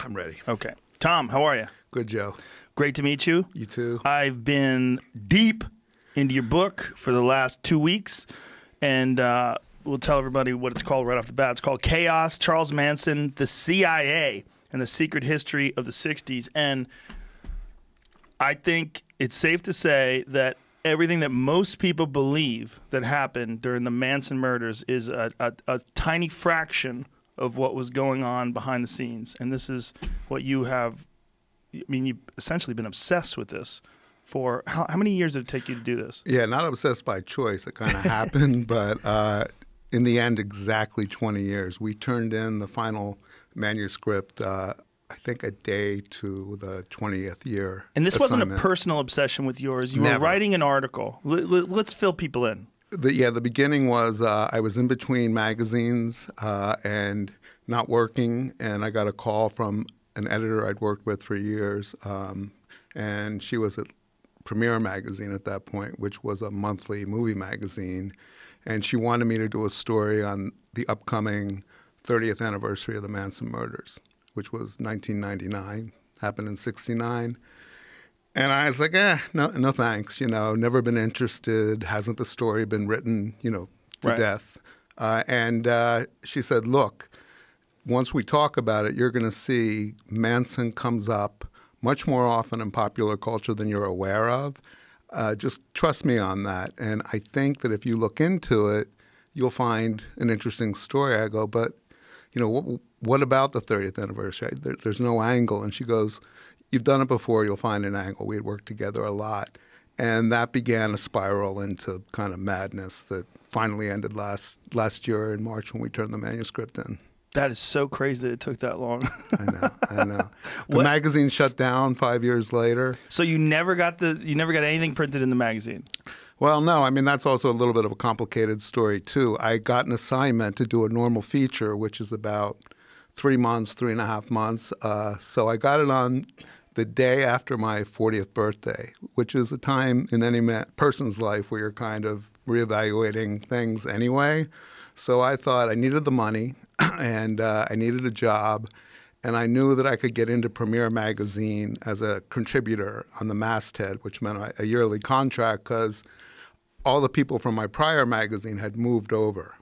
I'm ready. Okay. Tom, how are you? Good, Joe. Great to meet you. You too. I've been deep into your book for the last 2 weeks, and we'll tell everybody what it's called right off the bat. It's called Chaos, Charles Manson, the CIA, and the Secret History of the 60s. And I think it's safe to say that everything that most people believe that happened during the Manson murders is a tiny fraction of what was going on behind the scenes. And this is what you have, I mean, you've essentially been obsessed with this for, how many years did it take you to do this? Yeah, not obsessed by choice. It kind of happened, but in the end, exactly 20 years. We turned in the final manuscript, I think a day to the 20th year. And this assignment. wasn't a personal obsession with yours. You Never. were writing an article. Let's fill people in. The beginning was I was in between magazines and not working, and I got a call from an editor I'd worked with for years, and she was at Premiere Magazine at that point, which was a monthly movie magazine, and she wanted me to do a story on the upcoming 30th anniversary of the Manson murders, which was 1999, happened in 69. And I was like, no thanks, never been interested. Hasn't the story been written, to Right. death? And she said, look, once we talk about it, you're going to see Manson comes up much more often in popular culture than you're aware of. Just trust me on that. And I think that if you look into it, you'll find an interesting story. I go, but, what about the 30th anniversary? There's no angle. And she goes, you've done it before, you'll find an angle. We had worked together a lot. And that began a spiral into kind of madness that finally ended last year in March when we turned the manuscript in. That is so crazy that it took that long. I know. The magazine shut down 5 years later. So you never got anything printed in the magazine? Well, no. I mean, that's also a little bit of a complicated story, too. I got an assignment to do a normal feature, which is about 3 months, 3.5 months. So I got it on the day after my 40th birthday, which is a time in any person's life where you're kind of reevaluating things anyway. So I thought I needed the money and I needed a job, and I knew that I could get into Premiere Magazine as a contributor on the masthead, which meant a yearly contract because all the people from my prior magazine had moved over.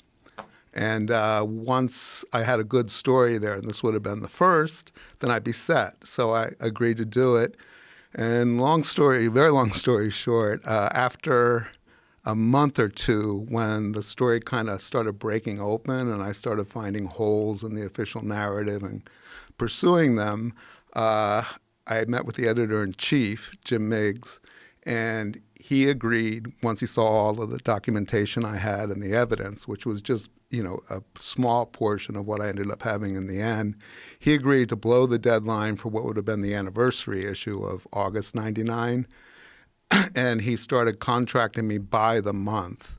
And once I had a good story there, and this would have been the first, then I'd be set. So I agreed to do it. And very long story short, after a month or two, when the story kind of started breaking open and I started finding holes in the official narrative and pursuing them, I met with the editor-in-chief, Jim Miggs, and he agreed, once he saw all of the documentation I had and the evidence, which was just a small portion of what I ended up having in the end, he agreed to blow the deadline for what would have been the anniversary issue of August 99. And he started contracting me by the month.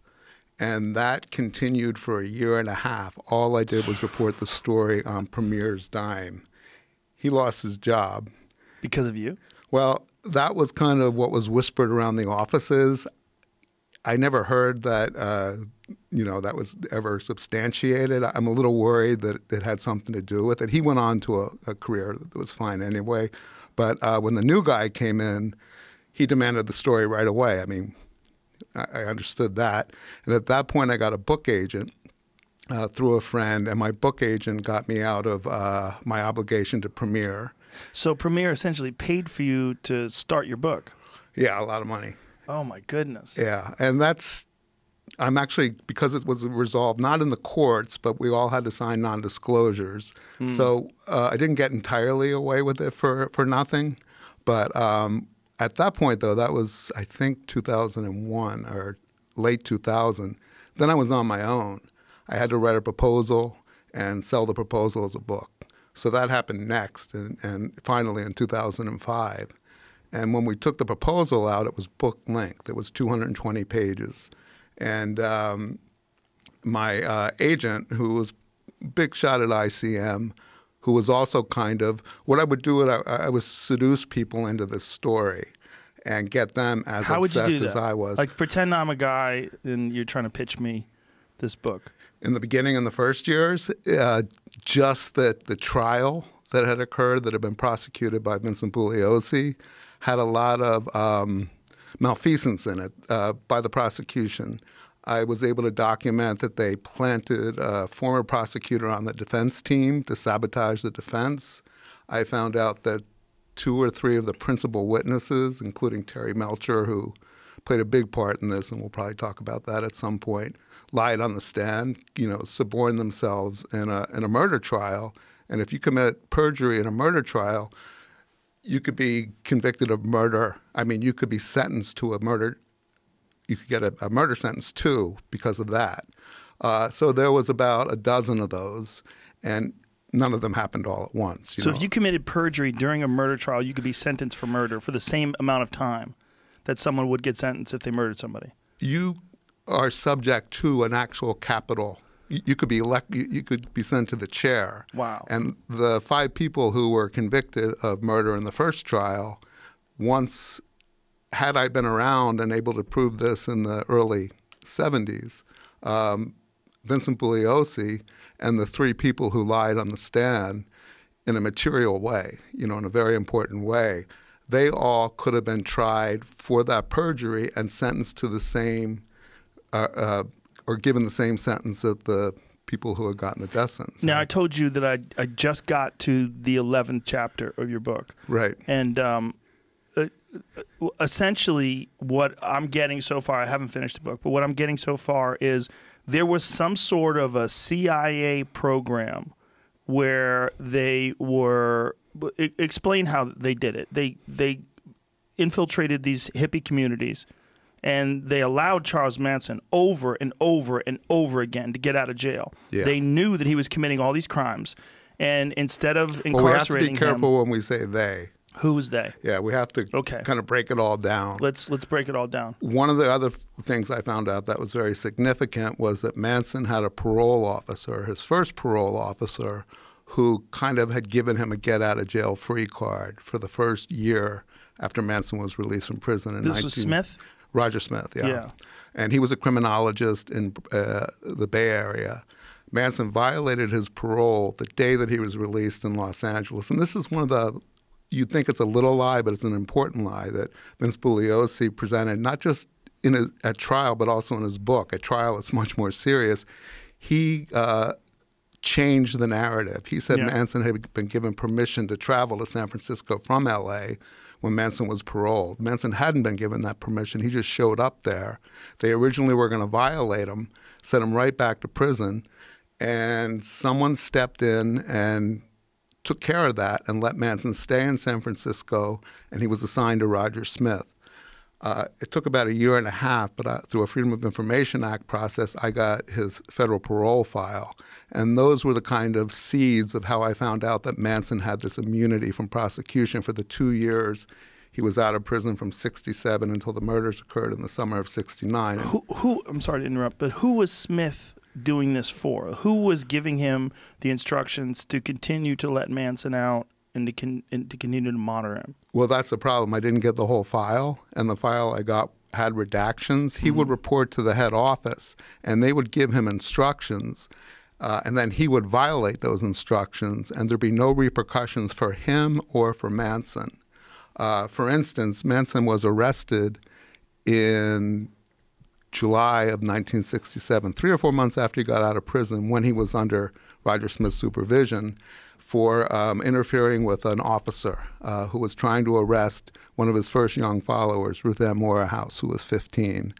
And that continued for 1.5 years. All I did was report the story on Premiere's dime. He lost his job. Because of you? Well, that was kind of what was whispered around the offices. I never heard that, that was ever substantiated. I'm a little worried that it had something to do with it. He went on to a career that was fine anyway. But when the new guy came in, he demanded the story right away. I mean, I understood that. And at that point, I got a book agent through a friend, and my book agent got me out of my obligation to Premiere. So Premiere essentially paid for you to start your book? Yeah, a lot of money. Oh, my goodness. Yeah, and I'm actually, because it was resolved not in the courts, but we all had to sign non-disclosures. So I didn't get entirely away with it for nothing. But at that point, though, that was, I think, 2001 or late 2000. Then I was on my own. I had to write a proposal and sell the proposal as a book. So that happened next, and finally in 2005. And when we took the proposal out, it was book length. It was 220 pages. And my agent, who was big shot at ICM, who was also kind of, what I would do, I would seduce people into this story and get them as obsessed as I was. Like, pretend I'm a guy and you're trying to pitch me this book. In the beginning, in the first years, just that the trial, that had occurred that had been prosecuted by Vincent Bugliosi had a lot of malfeasance in it by the prosecution. I was able to document that they planted a former prosecutor on the defense team to sabotage the defense. I found out that 2 or 3 of the principal witnesses, including Terry Melcher, who played a big part in this, and we'll probably talk about that at some point, lied on the stand, suborned themselves in a murder trial. And if you commit perjury in a murder trial, you could be convicted of murder. I mean, you could be sentenced to a murder. You could get a murder sentence too because of that. So there was about a dozen of those, and none of them happened all at once. So if you committed perjury during a murder trial, you could be sentenced for murder for the same amount of time that someone would get sentenced if they murdered somebody. You are subject to an actual capital. You could be you could be sent to the chair. Wow. And the 5 people who were convicted of murder in the first trial, once, had I been around and able to prove this in the early 70s, Vincent Bugliosi and the 3 people who lied on the stand in a material way, in a very important way, they all could have been tried for that perjury and sentenced to the same, or given the same sentence that the people who had gotten the death sentence. Now, I told you that I just got to the 11th chapter of your book. Right. And essentially what I'm getting so far, I haven't finished the book, but what I'm getting so far is there was some sort of a CIA program where they were, explain how they did it. They infiltrated these hippie communities, and they allowed Charles Manson over and over and over again to get out of jail. Yeah. They knew that he was committing all these crimes, and instead of incarcerating him... Well, we have to be careful when we say they. Who was they? Yeah, we have to kind of break it all down. Let's break it all down. One of the other things I found out that was very significant was that Manson had a parole officer, his first parole officer, who kind of had given him a get-out-of-jail-free card for the first year after Manson was released from prison. This was Smith? Roger Smith, yeah. And he was a criminologist in the Bay Area. Manson violated his parole the day that he was released in Los Angeles. And this is one of the, you'd think it's a little lie, but it's an important lie that Vince Bugliosi presented, not just at trial, but also in his book. At trial, it's much more serious. He changed the narrative. He said Manson had been given permission to travel to San Francisco from L.A., when Manson was paroled. Manson hadn't been given that permission. He just showed up there. They originally were going to violate him, send him right back to prison, and someone stepped in and took care of that and let Manson stay in San Francisco, and he was assigned to Roger Smith. It took about 1.5 years, but through a Freedom of Information Act process, I got his federal parole file. And those were the kind of seeds of how I found out that Manson had this immunity from prosecution for the 2 years he was out of prison from 1967 until the murders occurred in the summer of 1969. Who? I'm sorry to interrupt, but who was Smith doing this for? Who was giving him the instructions to continue to let Manson out and to continue to monitor him? Well, that's the problem. I didn't get the whole file, and the file I got had redactions. He would report to the head office, and they would give him instructions, and then he would violate those instructions, and there'd be no repercussions for him or for Manson. For instance, Manson was arrested in July of 1967, 3 or 4 months after he got out of prison, when he was under Roger Smith's supervision, for interfering with an officer who was trying to arrest one of his first young followers, Ruth Ann Morehouse, who was 15.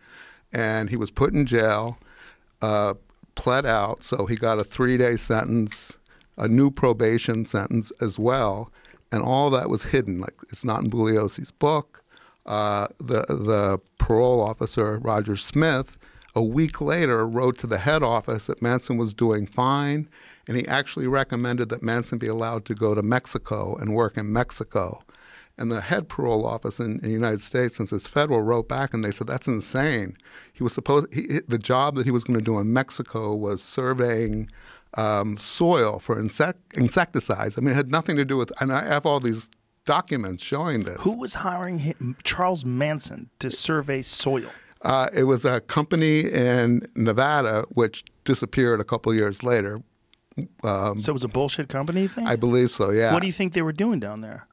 And he was put in jail, pled out, so he got a 3-day sentence, a new probation sentence as well, and all that was hidden. Like, it's not in Bugliosi's book. The parole officer, Roger Smith, a week later wrote to the head office that Manson was doing fine, and he actually recommended that Manson be allowed to go to Mexico and work in Mexico. And the head parole office in the United States, since it's federal, wrote back and they said, that's insane. He was the job that he was going to do in Mexico was surveying soil for insecticides. I mean, it had nothing to do with, and I have all these documents showing this. Who was hiring him, Charles Manson, to survey soil? It was a company in Nevada, which disappeared a couple years later. So it was a bullshit company, you think? I believe so, yeah. What do you think they were doing down there?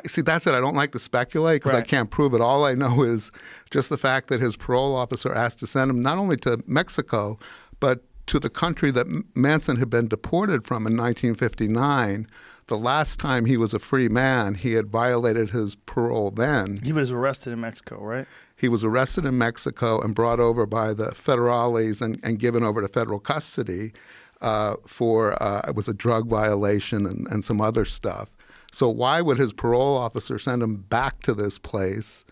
See, that's it. I don't like to speculate because I Right. can't prove it. All I know is just the fact that his parole officer asked to send him not only to Mexico, but to the country that Manson had been deported from in 1959. The last time he was a free man, he had violated his parole then. He was arrested in Mexico, right? He was arrested in Mexico and brought over by the federales and given over to federal custody for it was a drug violation and some other stuff. So why would his parole officer send him back to this place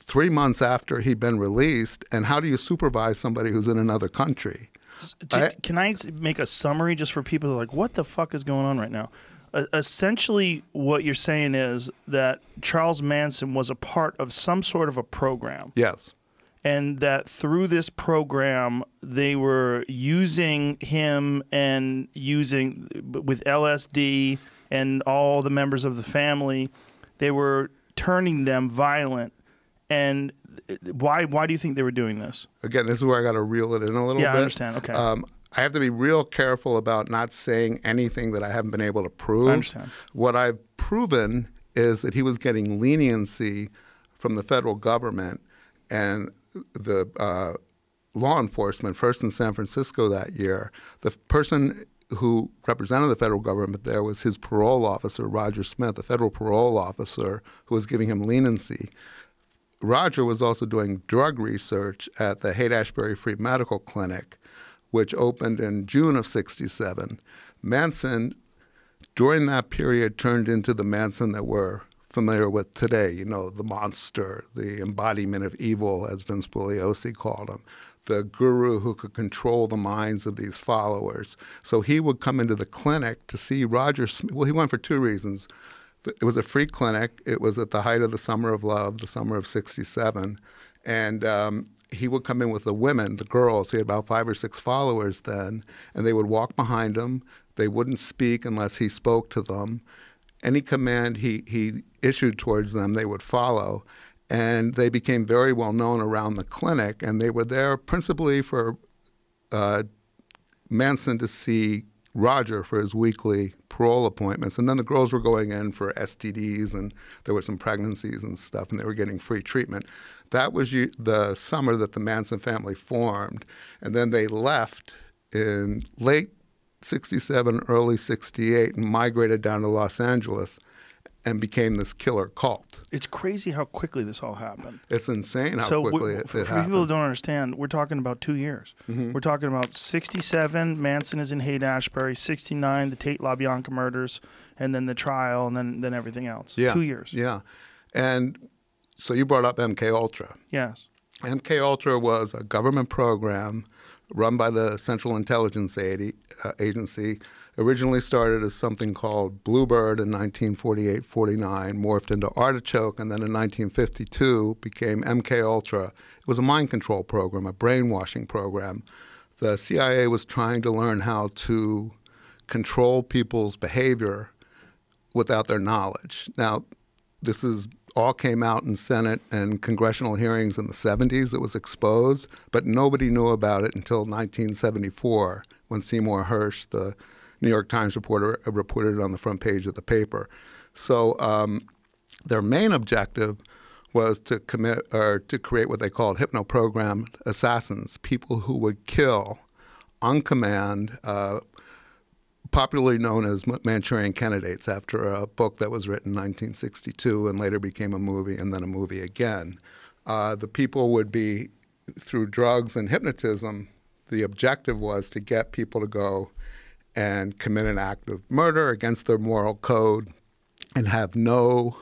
3 months after he'd been released? And how do you supervise somebody who's in another country? Can I make a summary just for people who are like, what the fuck is going on right now? Essentially, what you're saying is that Charles Manson was a part of some sort of a program. Yes. And that through this program, they were using him and using, with LSD and all the members of the family, they were turning them violent. And why do you think they were doing this? Again, this is where I got to reel it in a little bit. Yeah, I understand. Okay. I have to be real careful about not saying anything that I haven't been able to prove. I understand. What I've proven is that he was getting leniency from the federal government and the law enforcement, first in San Francisco that year. The person who represented the federal government there was his parole officer, Roger Smith, the federal parole officer who was giving him leniency. Roger was also doing drug research at the Haight-Ashbury Free Medical Clinic, which opened in June of '67. Manson, during that period, turned into the Manson that we're familiar with today, you know, the monster, the embodiment of evil, as Vince Bugliosi called him, the guru who could control the minds of these followers. So he would come into the clinic to see Roger Smith. Well, he went for two reasons. It was a free clinic. It was at the height of the Summer of Love, the summer of '67. And he would come in with the women, the girls. He had about 5 or 6 followers then, and they would walk behind him. They wouldn't speak unless he spoke to them. Any command he issued towards them, they would follow. And they became very well known around the clinic, and they were there principally for Manson to see Roger for his weekly parole appointments. And then the girls were going in for STDs, and there were some pregnancies and stuff, and they were getting free treatment. That was the summer that the Manson family formed. And then they left in late '67, early '68, and migrated down to Los Angeles and became this killer cult. It's crazy how quickly this all happened. It's insane how quickly it for happened. people who don't understand, we're talking about 2 years. Mm-hmm. We're talking about '67, Manson is in Haight-Ashbury, '69, the Tate LaBianca murders, and then the trial, and then everything else. Yeah. 2 years. Yeah. And so you brought up Mkultra. Yes. Mkultra was a government program run by the Central Intelligence Agency. Originally started as something called Bluebird in 1948-49, morphed into Artichoke, and then in 1952 became Mkultra. It was a mind control program, a brainwashing program. The CIA was trying to learn how to control people's behavior without their knowledge. Now, this all came out in Senate and congressional hearings in the 70s. It was exposed, but nobody knew about it until 1974 when Seymour Hersh, the New York Times reporter, reported it on the front page of the paper. So their main objective was to create what they called hypno-programmed assassins, people who would kill on command, popularly known as Manchurian Candidates, after a book that was written in 1962 and later became a movie and then a movie again. The people would be, through drugs and hypnotism, the objective was to get people to go and commit an act of murder against their moral code and have no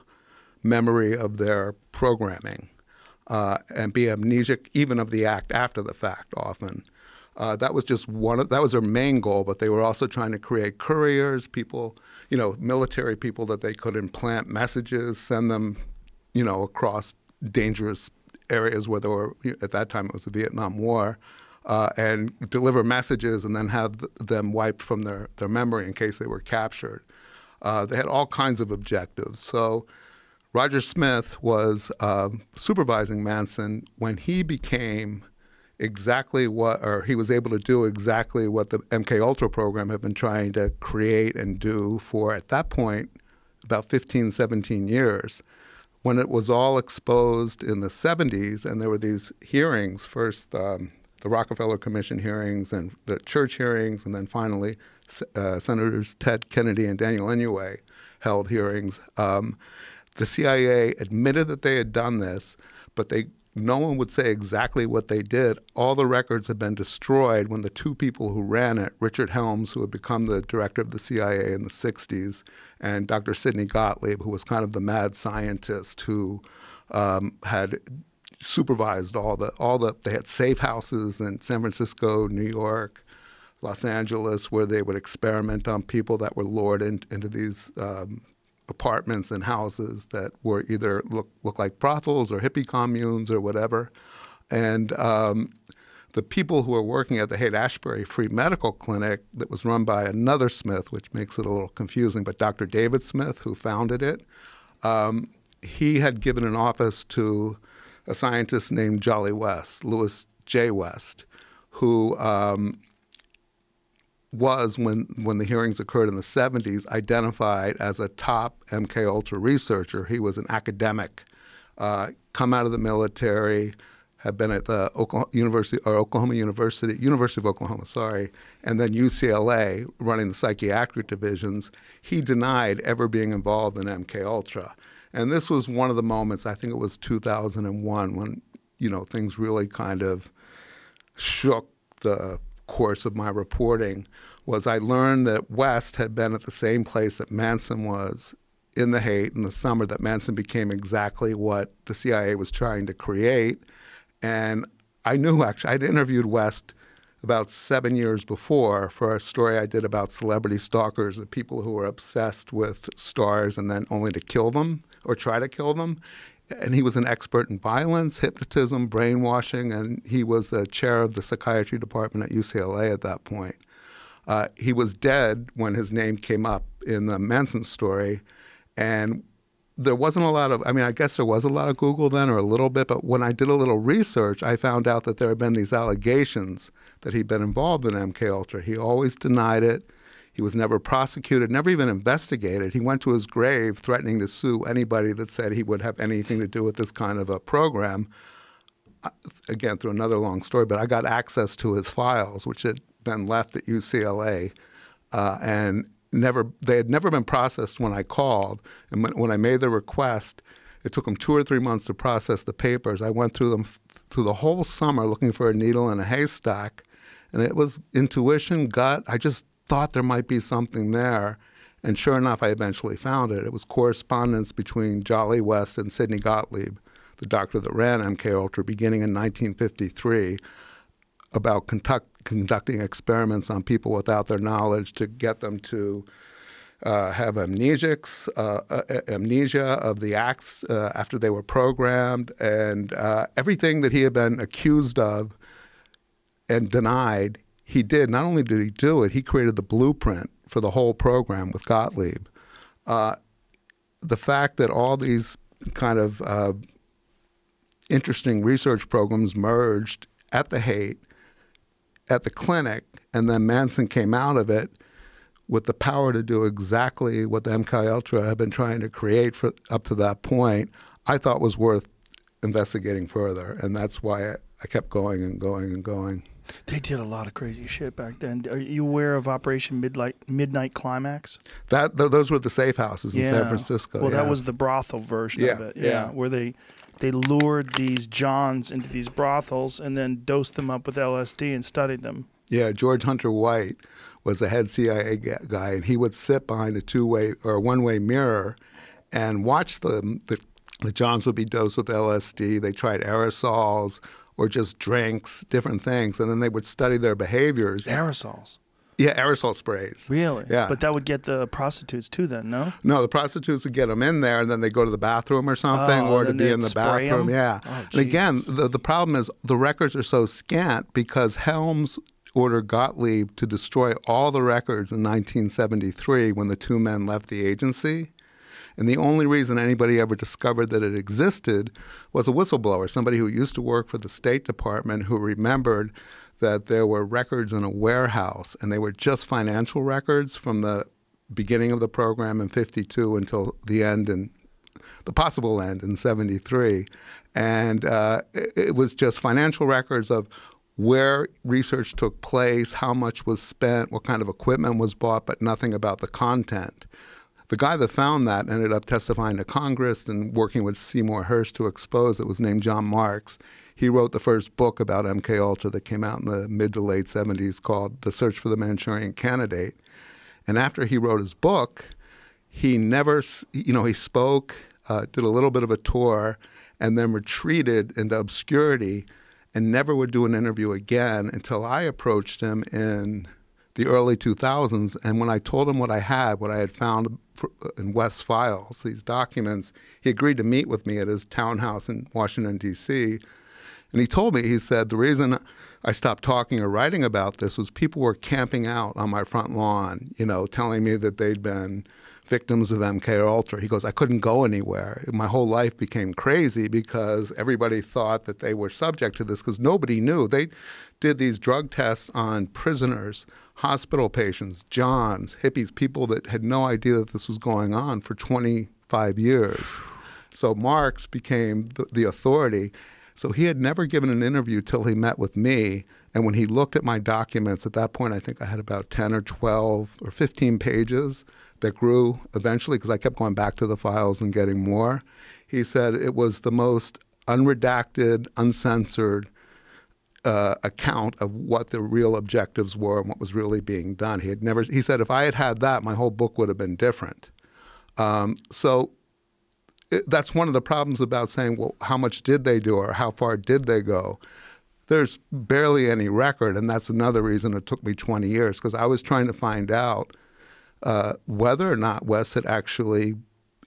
memory of their programming and be amnesic even of the act after the fact often. That was just that was their main goal, but they were also trying to create couriers, people, military people that they could implant messages, send them, across dangerous areas where there were, at that time it was the Vietnam War, and deliver messages and then have them wiped from their memory in case they were captured. They had all kinds of objectives. So Roger Smith was supervising Manson when he became exactly what, or he was able to do exactly what the Mkultra program had been trying to create and do for, at that point, about 15, 17 years. When it was all exposed in the 70s, and there were these hearings, first the Rockefeller Commission hearings and the church hearings, and then finally Senators Ted Kennedy and Daniel Inouye held hearings. The CIA admitted that they had done this, but no one would say exactly what they did. All the records had been destroyed when the two people who ran it, Richard Helms, who had become the director of the CIA in the 60s, and Dr. Sidney Gottlieb, who was kind of the mad scientist who had supervised they had safe houses in San Francisco, New York, Los Angeles, where they would experiment on people that were lured into these apartments and houses that were either look like brothels or hippie communes or whatever. And the people who were working at the Haight-Ashbury Free Medical Clinic that was run by another Smith, which makes it a little confusing, but Dr. David Smith, who founded it, he had given an office to a scientist named Jolly West, Louis J. West, who was, when the hearings occurred in the 70s, identified as a top Mkultra researcher. He was an academic, come out of the military, had been at the University of Oklahoma, and then UCLA, running the psychiatric divisions. He denied ever being involved in Mkultra. And this was one of the moments, I think it was 2001, when, things really kind of shook the course of my reporting. Was I learned that West had been at the same place that Manson was in the Haight in the summer that Manson became exactly what the CIA was trying to create. And I knew, actually, I'd interviewed West about 7 years before for a story I did about celebrity stalkers and people who were obsessed with stars and then only to kill them or try to kill them. And he was an expert in violence, hypnotism, brainwashing, and he was the chair of the psychiatry department at UCLA at that point. He was dead when his name came up in the Manson story, and there wasn't a lot of, I guess there was a lot of Google then, or a little bit, but when I did a little research, I found out that there had been these allegations that he'd been involved in Mkultra. He always denied it. He was never prosecuted, never even investigated. He went to his grave threatening to sue anybody that said he would have anything to do with this kind of a program. Again, through another long story, but I got access to his files, which had been left at UCLA, and they had never been processed when I called. And when I made the request, it took them 2 or 3 months to process the papers. I went through them through the whole summer looking for a needle in a haystack, and it was intuition, gut. I just thought there might be something there, and sure enough, I eventually found it. It was correspondence between Jolly West and Sidney Gottlieb, the doctor that ran Mkultra, beginning in 1953, about conducting experiments on people without their knowledge to get them to have amnesia of the acts after they were programmed, and everything that he had been accused of and denied, he did. Not only did he do it, he created the blueprint for the whole program with Gottlieb. The fact that all these kind of interesting research programs merged at the Haight, at the clinic, and then Manson came out of it with the power to do exactly what the Mkultra had been trying to create for up to that point, I thought was worth investigating further. And that's why I kept going and going and going. They did a lot of crazy shit back then. Are you aware of Operation Midnight Climax? Those were the safe houses in San Francisco. Well, that was the brothel version of it. Yeah, where they lured these Johns into these brothels and then dosed them up with LSD and studied them. Yeah, George Hunter White was the head CIA guy, and he would sit behind a two-way or one-way mirror and watch them. The Johns would be dosed with LSD. They tried aerosols or just drinks, different things, and then they would study their behaviors. Aerosols? Yeah, aerosol sprays. Really? Yeah. But that would get the prostitutes too then, no? No, the prostitutes would get them in there, and then they go to the bathroom or something, or to be in the bathroom. Yeah. Oh, and again, the problem is the records are so scant because Helms ordered Gottlieb to destroy all the records in 1973 when the two men left the agency. And the only reason anybody ever discovered that it existed was a whistleblower, somebody who used to work for the State Department who remembered that there were records in a warehouse, and they were just financial records from the beginning of the program in 52 until the end, and the possible end in 73. And it was just financial records of where research took place, how much was spent, what kind of equipment was bought, but nothing about the content. The guy that found that ended up testifying to Congress and working with Seymour Hersh to expose it was named John Marks. He wrote the first book about Mkultra that came out in the mid to late 70s called The Search for the Manchurian Candidate. And after he wrote his book, he never, he spoke, did a little bit of a tour, and then retreated into obscurity and never would do an interview again until I approached him in the early 2000s. And when I told him what I had found in West's files, these documents, he agreed to meet with me at his townhouse in Washington, D.C. And he told me, he said, the reason I stopped talking or writing about this was people were camping out on my front lawn, telling me that they'd been victims of Mkultra. He goes, I couldn't go anywhere. My whole life became crazy because everybody thought that they were subject to this because nobody knew. They did these drug tests on prisoners, hospital patients, Johns, hippies, people that had no idea that this was going on for 25 years. So Marks became the authority. So he had never given an interview till he met with me. And when he looked at my documents, at that point, I think I had about 10 or 12 or 15 pages that grew eventually because I kept going back to the files and getting more. He said it was the most unredacted, uncensored account of what the real objectives were and what was really being done. He said if I had had that, my whole book would have been different. That's one of the problems about saying, well, how much did they do or how far did they go? There's barely any record, and that's another reason it took me 20 years because I was trying to find out whether or not West had actually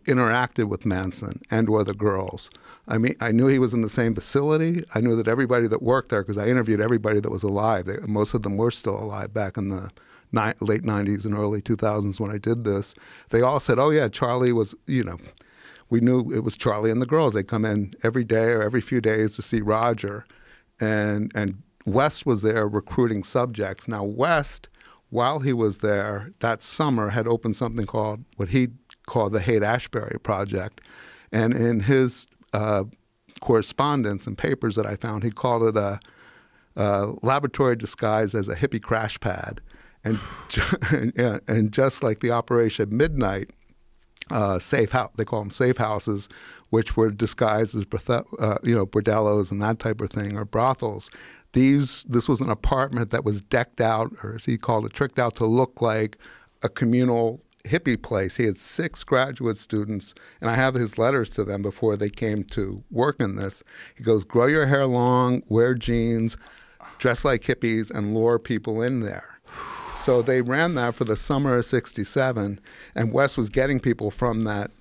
interacted with Manson and or the girls. I mean, I knew he was in the same facility. I knew that everybody that worked there, because I interviewed everybody that was alive. Most of them were still alive back in the late 90s and early 2000s when I did this. They all said, oh, yeah, Charlie was, we knew it was Charlie and the girls. They come in every day or every few days to see Roger. And West was there recruiting subjects. Now, West, while he was there that summer, had opened something called what he called the Haight-Ashbury Project. And in his correspondence and papers that I found, he called it a laboratory disguised as a hippie crash pad. And just like the Operation Midnight safe house, they call them safe houses, which were disguised as bordellos and that type of thing, or brothels. This was an apartment that was decked out, or as he called it, tricked out to look like a communal hippie place. He had 6 graduate students, and I have his letters to them before they came to work in this. He goes, grow your hair long, wear jeans, dress like hippies, and lure people in there. So they ran that for the summer of '67, and West was getting people from that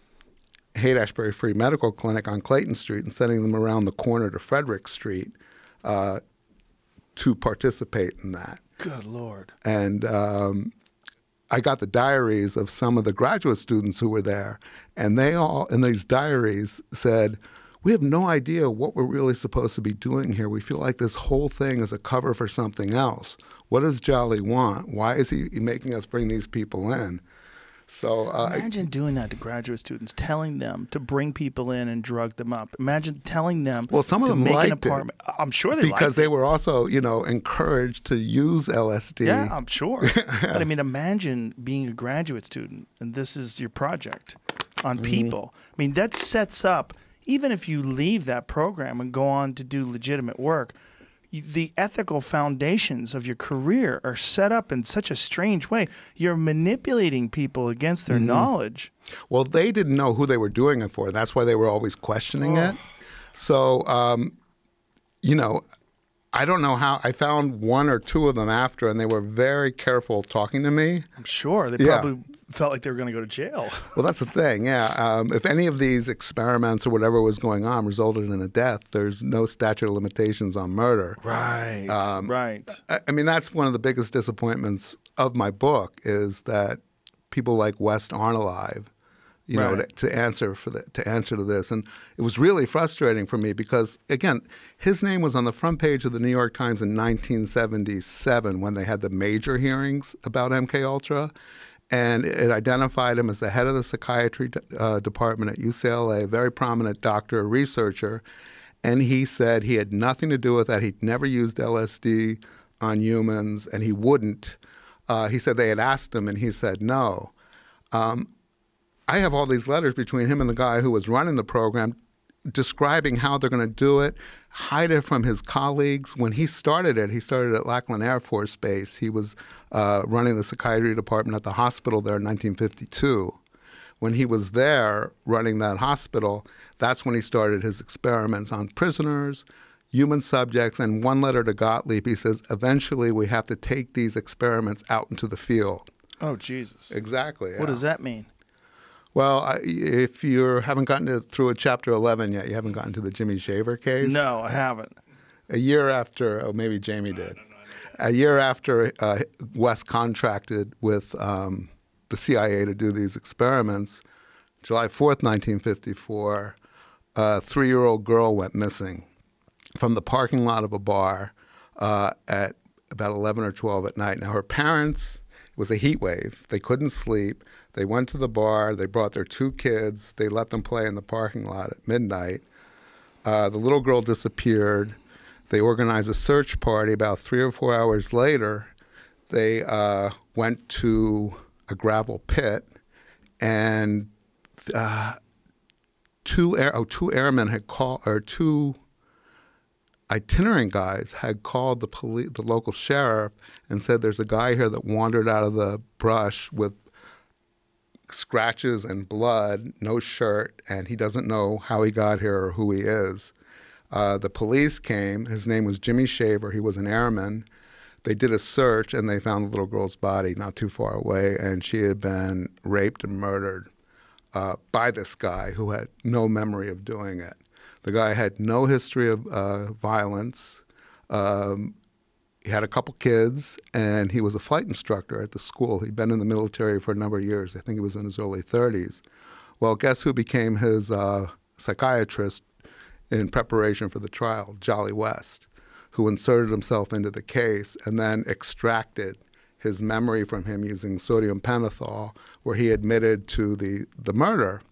Haight-Ashbury Free Medical Clinic on Clayton Street and sending them around the corner to Frederick Street to participate in that. Good Lord. And I got the diaries of some of the graduate students who were there, and they all, in these diaries, said, we have no idea what we're really supposed to be doing here. We feel like this whole thing is a cover for something else. What does Jolly want? Why is he making us bring these people in? So imagine doing that to graduate students, telling them to bring people in and drug them up. Imagine telling them some of to them make liked an apartment. I'm sure they liked it. Because they were also, encouraged to use LSD. Yeah, I'm sure. But I mean, imagine being a graduate student and this is your project on people. I mean, that sets up, even if you leave that program and go on to do legitimate work, the ethical foundations of your career are set up in such a strange way. You're manipulating people against their knowledge. Well, they didn't know who they were doing it for. That's why they were always questioning it. So, I don't know how. I found 1 or 2 of them after, and they were very careful talking to me. I'm sure. They probably felt like they were going to go to jail. Well, that's the thing, yeah. If any of these experiments or whatever was going on resulted in a death, there's no statute of limitations on murder. Right, right. I mean, that's one of the biggest disappointments of my book is that people like West aren't alive. you know, to answer to this. And it was really frustrating for me because, again, his name was on the front page of the New York Times in 1977 when they had the major hearings about Mkultra. And it identified him as the head of the psychiatry department at UCLA, a very prominent doctor, a researcher. And he said he had nothing to do with that. He'd never used LSD on humans, and he wouldn't. He said they had asked him, and he said no. I have all these letters between him and the guy who was running the program describing how they're going to do it, hide it from his colleagues. When he started at Lackland Air Force Base. He was running the psychiatry department at the hospital there in 1952. When he was there running that hospital, that's when he started his experiments on prisoners, human subjects, and one letter to Gottlieb, he says, eventually we have to take these experiments out into the field. Oh, Jesus. Exactly. What does that mean? Well, if you haven't gotten through a Chapter 11 yet, you haven't gotten to the Jimmy Shaver case? No, I haven't. A year after, oh, maybe Jamie did. A year after West contracted with the CIA to do these experiments, July 4th, 1954, a 3-year-old girl went missing from the parking lot of a bar at about 11 or 12 at night. Now, her parents, it was a heat wave. They couldn't sleep. They went to the bar. They brought their 2 kids. They let them play in the parking lot at midnight. The little girl disappeared. They organized a search party. About 3 or 4 hours later, they went to a gravel pit, and two airmen had called, or 2 itinerant guys had called the local sheriff and said, there's a guy here that wandered out of the brush with scratches and blood, no shirt, and he doesn't know how he got here or who he is. The police came. His name was Jimmy Shaver. He was an airman. They did a search, and they found the little girl's body not too far away, and she had been raped and murdered by this guy who had no memory of doing it. The guy had no history of violence. He had a couple kids, and he was a flight instructor at the school. He'd been in the military for a number of years. I think he was in his early 30s. Well, guess who became his psychiatrist in preparation for the trial? Jolly West, who inserted himself into the case and then extracted his memory from him using sodium pentothal, where he admitted to the murder.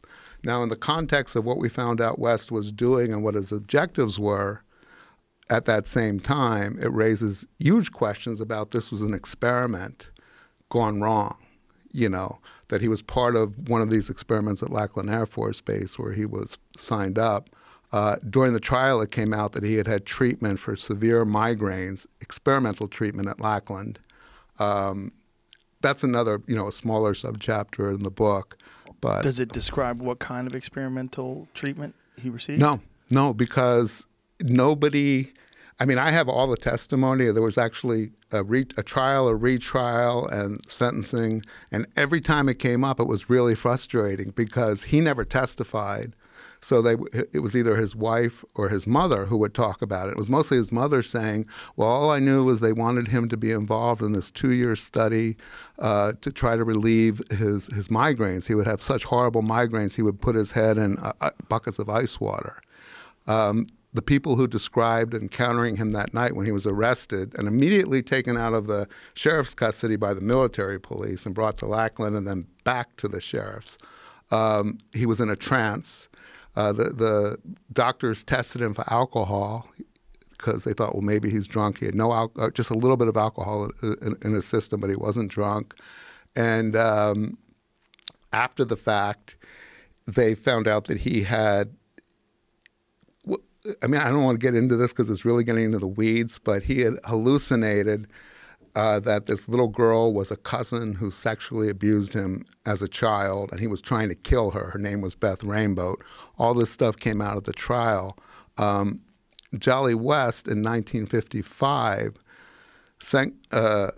Now, in the context of what we found out West was doing and what his objectives were, at that same time, it raises huge questions about this was an experiment gone wrong, you know, that he was part of one of these experiments at Lackland Air Force Base where he was signed up. During the trial, it came out that he had had treatment for severe migraines, experimental treatment at Lackland. That's another, you know, a smaller subchapter in the book. But does it describe what kind of experimental treatment he received? No, because nobody, I mean, I have all the testimony. There was actually a trial, a retrial, and sentencing. And every time it came up, it was really frustrating because he never testified. So it was either his wife or his mother who would talk about it. It was mostly his mother saying, well, all I knew was they wanted him to be involved in this 2-year study to try to relieve his migraines. He would have such horrible migraines, he would put his head in buckets of ice water. The people who described encountering him that night when he was arrested and immediately taken out of the sheriff's custody by the military police and brought to Lackland and then back to the sheriff's, he was in a trance. The doctors tested him for alcohol because they thought, well, maybe he's drunk. He had just a little bit of alcohol in his system, but he wasn't drunk. And after the fact, they found out that he had, I mean, I don't want to get into this because it's really getting into the weeds, but he had hallucinated that this little girl was a cousin who sexually abused him as a child, and he was trying to kill her. Her name was Beth Rainbow. All this stuff came out at the trial. Jolly West in 1955 sent a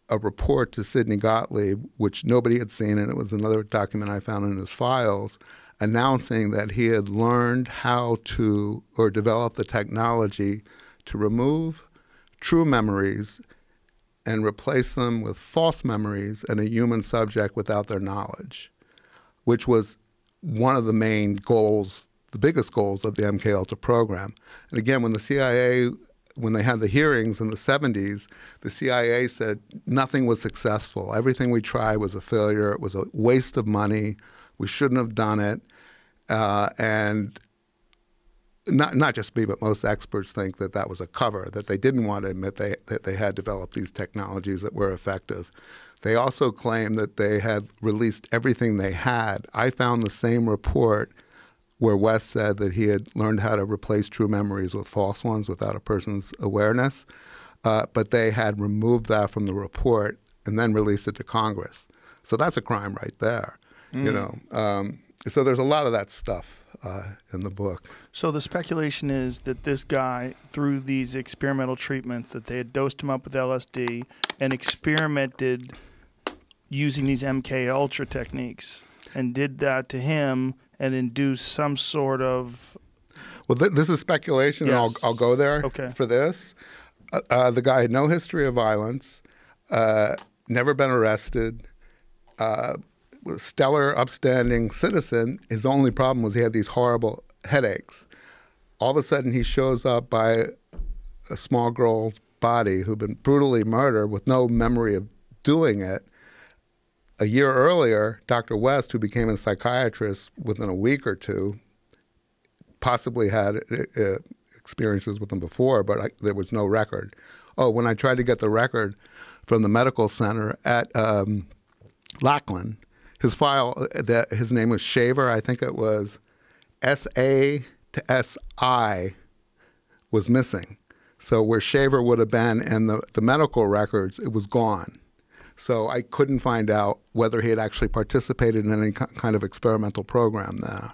report to Sidney Gottlieb, which nobody had seen, and it was another document I found in his files, announcing that he had learned how to, or developed the technology to remove true memories and replace them with false memories in a human subject without their knowledge, which was one of the main goals, the biggest goals of the Mkultra program. And again, when the CIA, when they had the hearings in the 70s, the CIA said nothing was successful. Everything we tried was a failure. It was a waste of money. We shouldn't have done it. And not just me, but most experts think that that was a cover, that they didn't want to admit that they had developed these technologies that were effective. They also claim that they had released everything they had. I found the same report where West said that he had learned how to replace true memories with false ones without a person's awareness, but they had removed that from the report and then released it to Congress. So that's a crime right there, you know. So there's a lot of that stuff in the book. So the speculation is that this guy, through these experimental treatments, that they had dosed him up with LSD and experimented using these Mkultra techniques and did that to him and induced some sort of... Well, this is speculation, Yes. and I'll go there Okay. for this. The guy had no history of violence, never been arrested, was a stellar, upstanding citizen. His only problem was he had these horrible headaches. All of a sudden, he shows up by a small girl's body who'd been brutally murdered with no memory of doing it. A year earlier, Dr. West, who became a psychiatrist within a week or two, possibly had experiences with him before, but there was no record. Oh, when I tried to get the record from the medical center at Lackland, his file, his name was Shaver, I think it was S-A to S-I, was missing. So where Shaver would have been in the medical records, it was gone. So I couldn't find out whether he had actually participated in any kind of experimental program there.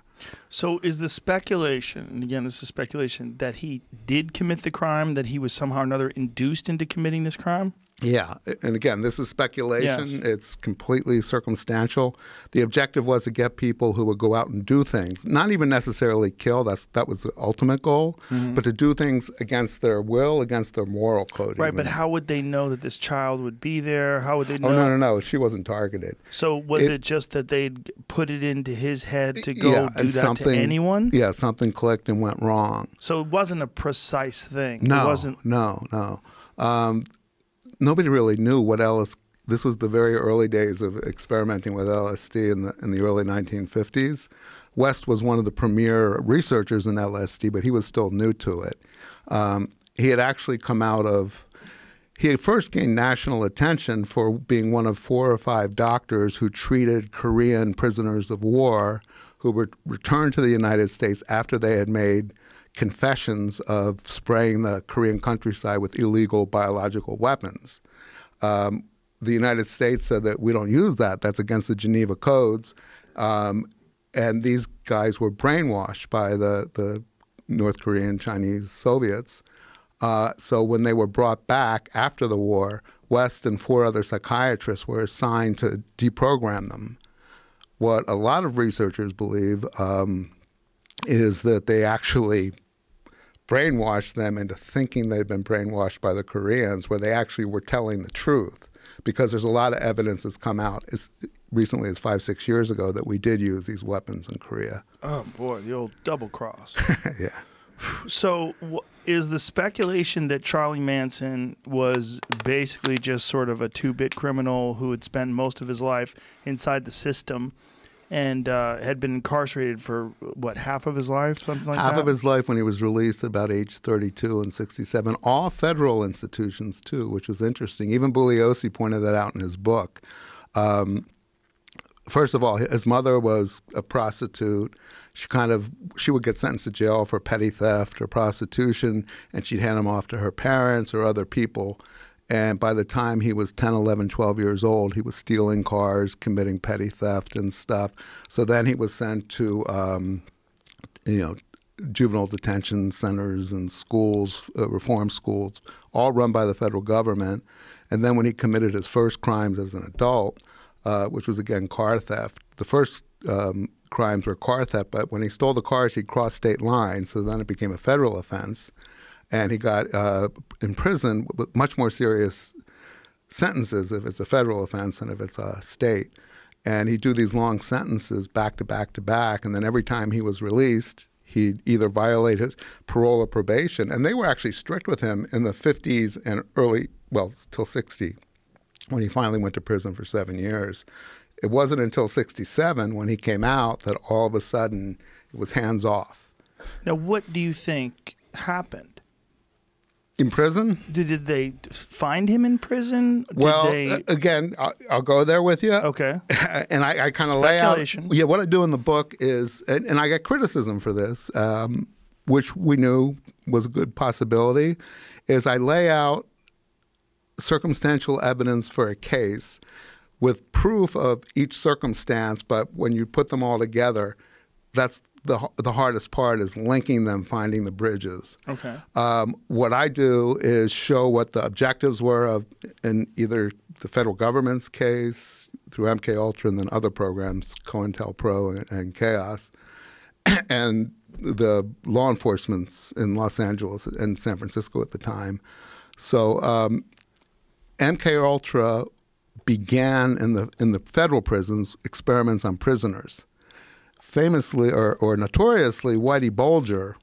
So is the speculation, and again, this is speculation, that he did commit the crime, that he was somehow or another induced into committing this crime? Yeah, and again, this is speculation. Yes. It's completely circumstantial. The objective was to get people who would go out and do things, not even necessarily kill. That was the ultimate goal, but to do things against their will, against their moral code. Right, even. but how would they know that this child would be there? How would they know? Oh, no. She wasn't targeted. So was it just that they'd put it into his head to go Yeah, do and that to anyone? Yeah, something clicked and went wrong. So it wasn't a precise thing. No, It wasn't. no. Nobody really knew what this was the very early days of experimenting with LSD in the early 1950s. West was one of the premier researchers in LSD, but he was still new to it. He had actually he had first gained national attention for being one of 4 or 5 doctors who treated Korean prisoners of war who were returned to the United States after they had made confessions of spraying the Korean countryside with illegal biological weapons. The United States said that we don't use that. That's against the Geneva Codes. And these guys were brainwashed by the North Korean, Chinese, Soviets. So when they were brought back after the war, West and 4 other psychiatrists were assigned to deprogram them. What a lot of researchers believe is that they actually brainwashed them into thinking they'd been brainwashed by the Koreans, where they actually were telling the truth. Because there's a lot of evidence that's come out as recently as 5-6 years ago that we did use these weapons in Korea. Oh, boy, the old double cross. Yeah. So is the speculation that Charlie Manson was basically just sort of a 2-bit criminal who had spent most of his life inside the system and had been incarcerated for, what, half of his life, something like that? Half of his life when he was released at about age 32 and 67, all federal institutions too, which was interesting. Even Bugliosi pointed that out in his book. First of all, his mother was a prostitute. She would get sentenced to jail for petty theft or prostitution, and she'd hand him off to her parents or other people. And by the time he was 10, 11, 12 years old, he was stealing cars, committing petty theft and stuff. So then he was sent to, juvenile detention centers and schools, reform schools, all run by the federal government. And then when he committed his first crimes as an adult, which was, again, car theft, the first crimes were car theft, but when he stole the cars, he crossed state lines, so then it became a federal offense. And he got imprisoned with much more serious sentences if it's a federal offense than if it's a state. And he'd do these long sentences back to back to back. And then every time he was released, he'd either violate his parole or probation. And they were actually strict with him in the 50s and till 60, when he finally went to prison for 7 years. It wasn't until 67 when he came out that all of a sudden it was hands off. Now, what do you think happened? In prison? Did they find him in prison? Again, I'll go there with you. Okay. And I kind of lay out. Yeah, what I do in the book is, and I get criticism for this, which we knew was a good possibility, is I lay out circumstantial evidence for a case with proof of each circumstance, but when you put them all together, that's the hardest part, is linking them, finding the bridges. Okay. What I do is show what the objectives were in either the federal government's case through Mkultra and then other programs, Cointelpro and Chaos, and the law enforcement's in Los Angeles and San Francisco at the time. So Mkultra began in the federal prisons experiments on prisoners. Famously or notoriously, Whitey Bulger,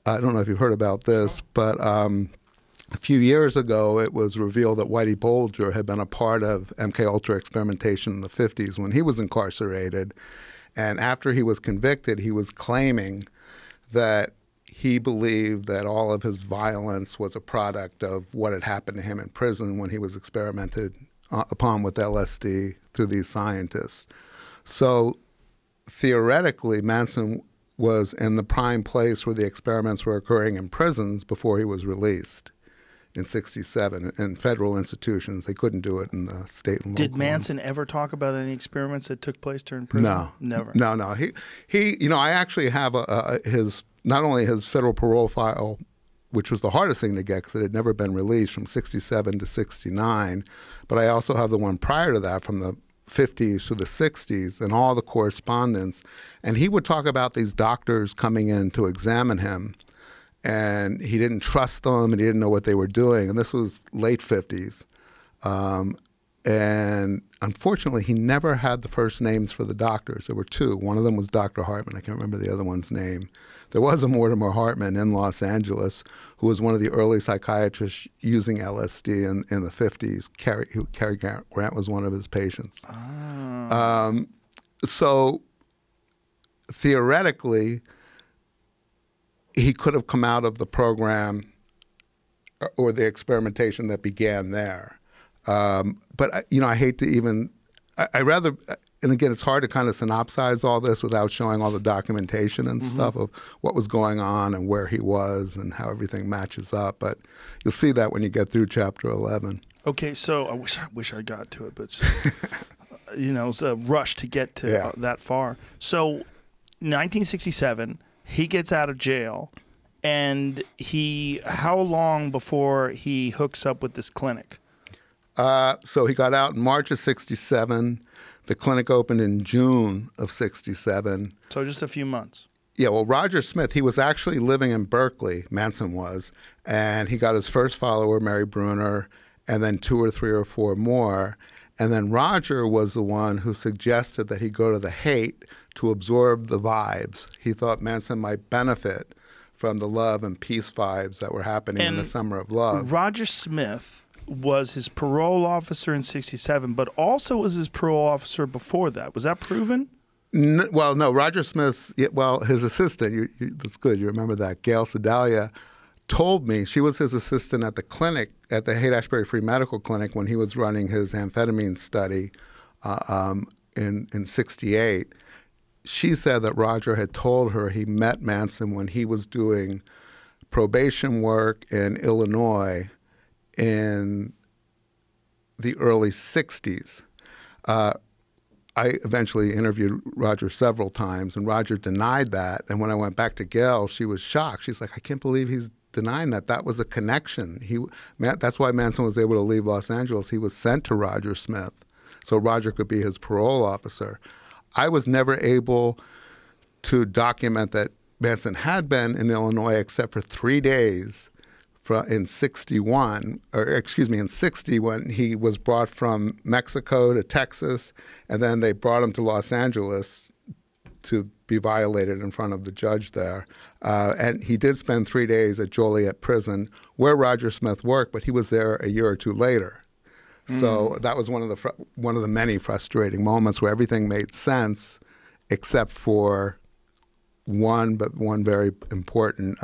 I don't know if you've heard about this, but a few years ago it was revealed that Whitey Bulger had been a part of Mkultra experimentation in the 50s when he was incarcerated. And after he was convicted, he was claiming that he believed that all of his violence was a product of what had happened to him in prison when he was experimented upon with LSD through these scientists. So theoretically, Manson was in the prime place where the experiments were occurring in prisons before he was released in 67 in federal institutions. They couldn't do it in the state and local Did Manson ever talk about any experiments that took place during prison? No. Never. No. He I actually have not only his federal parole file, which was the hardest thing to get because it had never been released, from 67 to 69, but I also have the one prior to that from the 50s to the 60s and all the correspondence. And he would talk about these doctors coming in to examine him, and he didn't trust them and he didn't know what they were doing. And this was late 50s. And unfortunately, he never had the first names for the doctors. There were two. One of them was Dr. Hartman. I can't remember the other one's name. There was a Mortimer Hartman in Los Angeles who was one of the early psychiatrists using LSD in the 50s. Cary Grant was one of his patients. Oh. So theoretically, he could have come out of the program or the experimentation that began there. But I hate to even, I rather, and again, it's hard to kind of synopsize all this without showing all the documentation and stuff of what was going on and where he was and how everything matches up. But you'll see that when you get through chapter 11. Okay, so I wish I got to it, but it's a rush to get to that far. So 1967, he gets out of jail, and how long before he hooks up with this clinic? So he got out in March of 67. The clinic opened in June of 67. So just a few months. Yeah, well, Roger Smith, he was actually living in Berkeley, Manson was, and he got his first follower, Mary Bruner, and then 2 or 3 or 4 more. And then Roger was the one who suggested that he go to the Haight to absorb the vibes. He thought Manson might benefit from the love and peace vibes that were happening in the Summer of Love. Roger Smith was his parole officer in 67, but also was his parole officer before that. Was that proven? No, Roger Smith's, his assistant, that's good, you remember that, Gail Sedalia, told me, she was his assistant at the clinic, at the Haight-Ashbury Free Medical Clinic when he was running his amphetamine study in 68. She said that Roger had told her he met Manson when he was doing probation work in Illinois in the early 60s. I eventually interviewed Roger several times, and Roger denied that. And when I went back to Gail, she was shocked. She's like, I can't believe he's denying that. That was a connection. That's why Manson was able to leave Los Angeles. He was sent to Roger Smith so Roger could be his parole officer. I was never able to document that Manson had been in Illinois except for 3 days in 61, or excuse me, in 60 when he was brought from Mexico to Texas, and then they brought him to Los Angeles to be violated in front of the judge there. And he did spend 3 days at Joliet Prison, where Roger Smith worked, but he was there a year or two later. So that was one of the many frustrating moments where everything made sense, except for one very important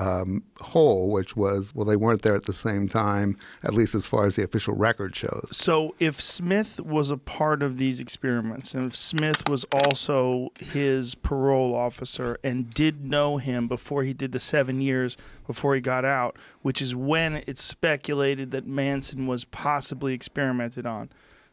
hole, which was, well, they weren't there at the same time, at least as far as the official record shows. So if Smith was a part of these experiments, and if Smith was also his parole officer and did know him before he did the 7 years before he got out, which is when it's speculated that Manson was possibly experimented on,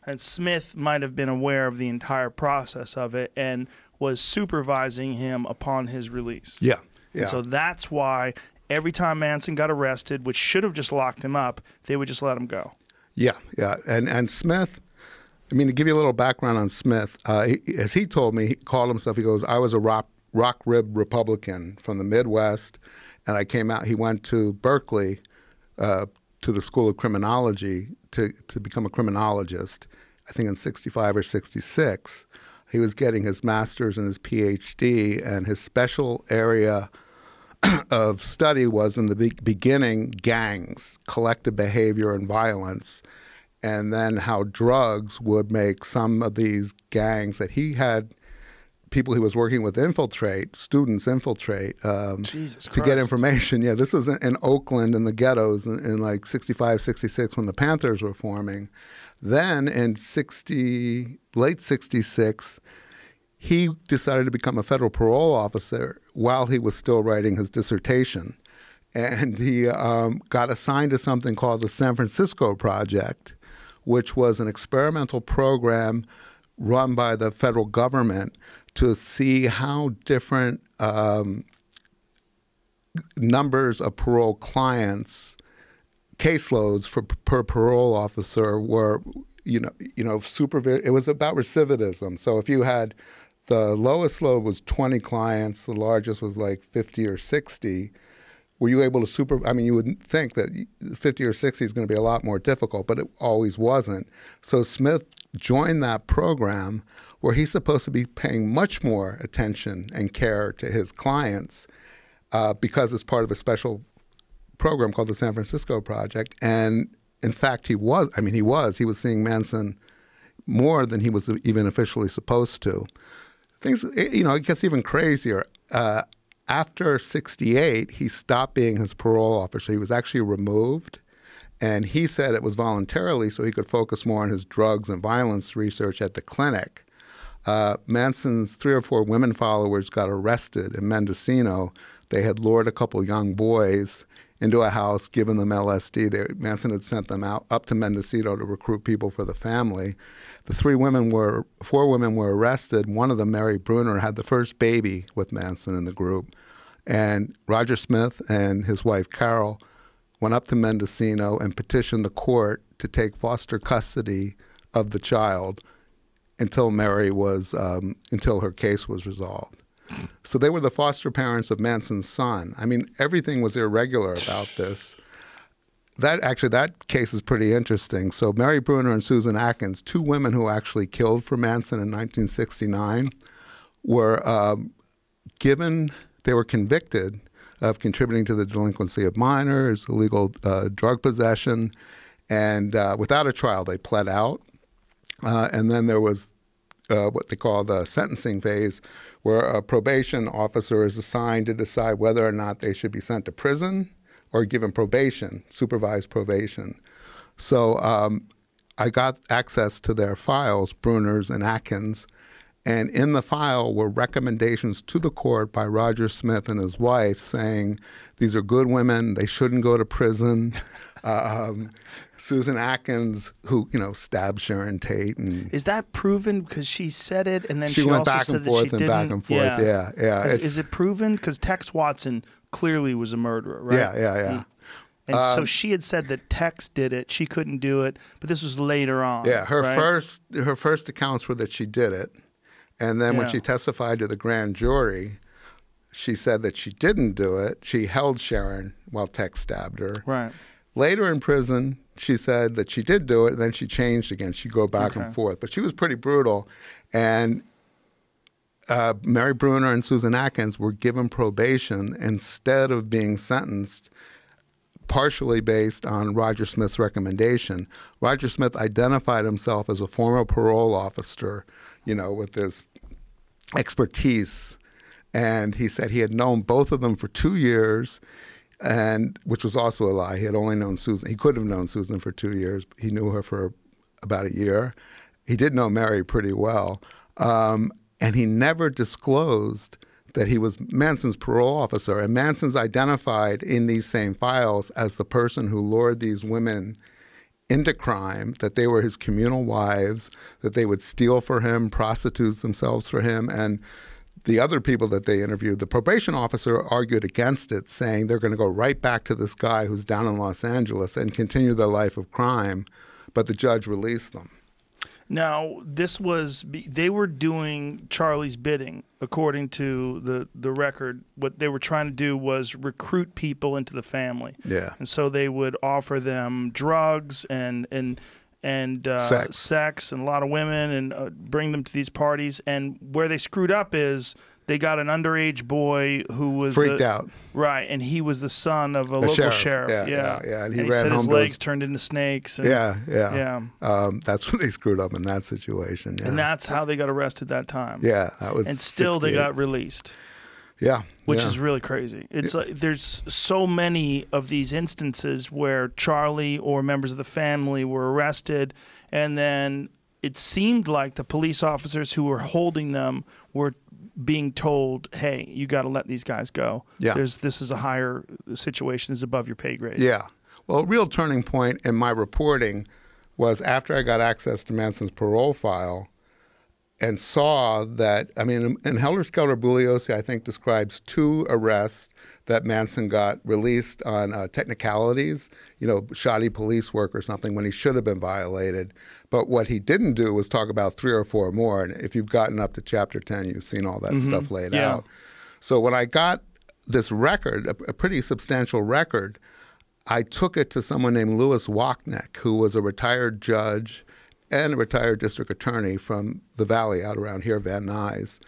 and Smith might have been aware of the entire process of it and was supervising him upon his release. Yeah. And so that's why every time Manson got arrested, which should have just locked him up, they would just let him go. Yeah. And Smith, I mean, to give you a little background on Smith, as he told me, he called himself, he goes, I was a rock rib Republican from the Midwest, and I came out, he went to Berkeley, to the School of Criminology to become a criminologist, I think in 65 or 66. He was getting his master's and his PhD, and his special area of study was in the beginning gangs, collective behavior and violence, and then how drugs would make some of these gangs that he had people he was working with students infiltrate to get information. Yeah, this was in Oakland in the ghettos in like 65, 66 when the Panthers were forming. Then in late 66, he decided to become a federal parole officer while he was still writing his dissertation. And he got assigned to something called the San Francisco Project, which was an experimental program run by the federal government to see how different numbers of parole clients, caseloads per parole officer were, it was about recidivism. So if you had, the lowest load was 20 clients, the largest was like 50 or 60. Were you able to you would think that 50 or 60 is going to be a lot more difficult, but it always wasn't. So Smith joined that program where he's supposed to be paying much more attention and care to his clients because it's part of a special program called the San Francisco Project. And in fact, he was seeing Manson more than he was even officially supposed to. It gets even crazier. After 68, he stopped being his parole officer. He was actually removed, and he said it was voluntarily so he could focus more on his drugs and violence research at the clinic. Manson's 3 or 4 women followers got arrested in Mendocino. They had lured a couple young boys into a house, given them LSD. Manson had sent them up to Mendocino to recruit people for the family. The 4 women were arrested. One of them, Mary Bruner, had the first baby with Manson in the group. And Roger Smith and his wife, Carol, went up to Mendocino and petitioned the court to take foster custody of the child until until her case was resolved. So they were the foster parents of Manson's son. I mean, everything was irregular about this. That case is pretty interesting. So Mary Bruner and Susan Atkins, 2 women who actually killed for Manson in 1969, were convicted of contributing to the delinquency of minors, illegal drug possession, and without a trial, they pled out. And then there was what they call the sentencing phase, where a probation officer is assigned to decide whether or not they should be sent to prison or given probation, supervised probation. So I got access to their files, Bruner's and Atkins, and in the file were recommendations to the court by Roger Smith and his wife saying, these are good women, they shouldn't go to prison. Susan Atkins, who stabbed Sharon Tate, and is that proven? Because she said it, and then she went back and forth and back and forth. Yeah. Is it proven? Because Tex Watson clearly was a murderer, right? Yeah. And so she had said that Tex did it. She couldn't do it, but this was later on. Yeah, her first accounts were that she did it, and then when she testified to the grand jury, she said that she didn't do it. She held Sharon while Tex stabbed her. Right. Later in prison, she said that she did do it, and then she changed again. She'd go back and forth. But she was pretty brutal. And Mary Bruner and Susan Atkins were given probation instead of being sentenced, partially based on Roger Smith's recommendation. Roger Smith identified himself as a former parole officer, you know, with his expertise. And he said he had known both of them for 2 years, and which was also a lie. He had only known Susan. He could have known Susan for 2 years. He knew her for about a year. He did know Mary pretty well. And he never disclosed that he was Manson's parole officer. And Manson's identified in these same files as the person who lured these women into crime, that they were his communal wives, that they would steal for him, prostitute themselves for him. And the other people that they interviewed, the probation officer argued against it, saying they're going to go right back to this guy who's down in Los Angeles and continue their life of crime. But the judge released them. Now, they were doing Charlie's bidding, according to the record. What they were trying to do was recruit people into the family. Yeah. And so they would offer them drugs and sex and a lot of women, and bring them to these parties. And where they screwed up is they got an underage boy who was freaked out. Right, and he was the son of a local sheriff. Yeah. And he ran said home his legs turned into snakes. And, yeah. That's when they screwed up in that situation. Yeah. And that's how they got arrested that time. Yeah, that was. And still 68. they got released. Yeah. Which is really crazy. It's like there's so many of these instances where Charlie or members of the family were arrested, and then it seemed like the police officers who were holding them were being told, hey, you got to let these guys go. Yeah. This is a higher situation. This is above your pay grade. Yeah. Well, a real turning point in my reporting was after I got access to Manson's parole file and saw that, I mean, in Helter Skelter, Bugliosi, I think, describes 2 arrests that Manson got released on technicalities, you know, shoddy police work or something, when he should have been violated. But what he didn't do was talk about 3 or 4 more. And if you've gotten up to Chapter 10, you've seen all that stuff laid out. So when I got this record, a pretty substantial record, I took it to someone named Louis Wachneck, who was a retired judge and a retired district attorney from the Valley out around here, Van Nuys,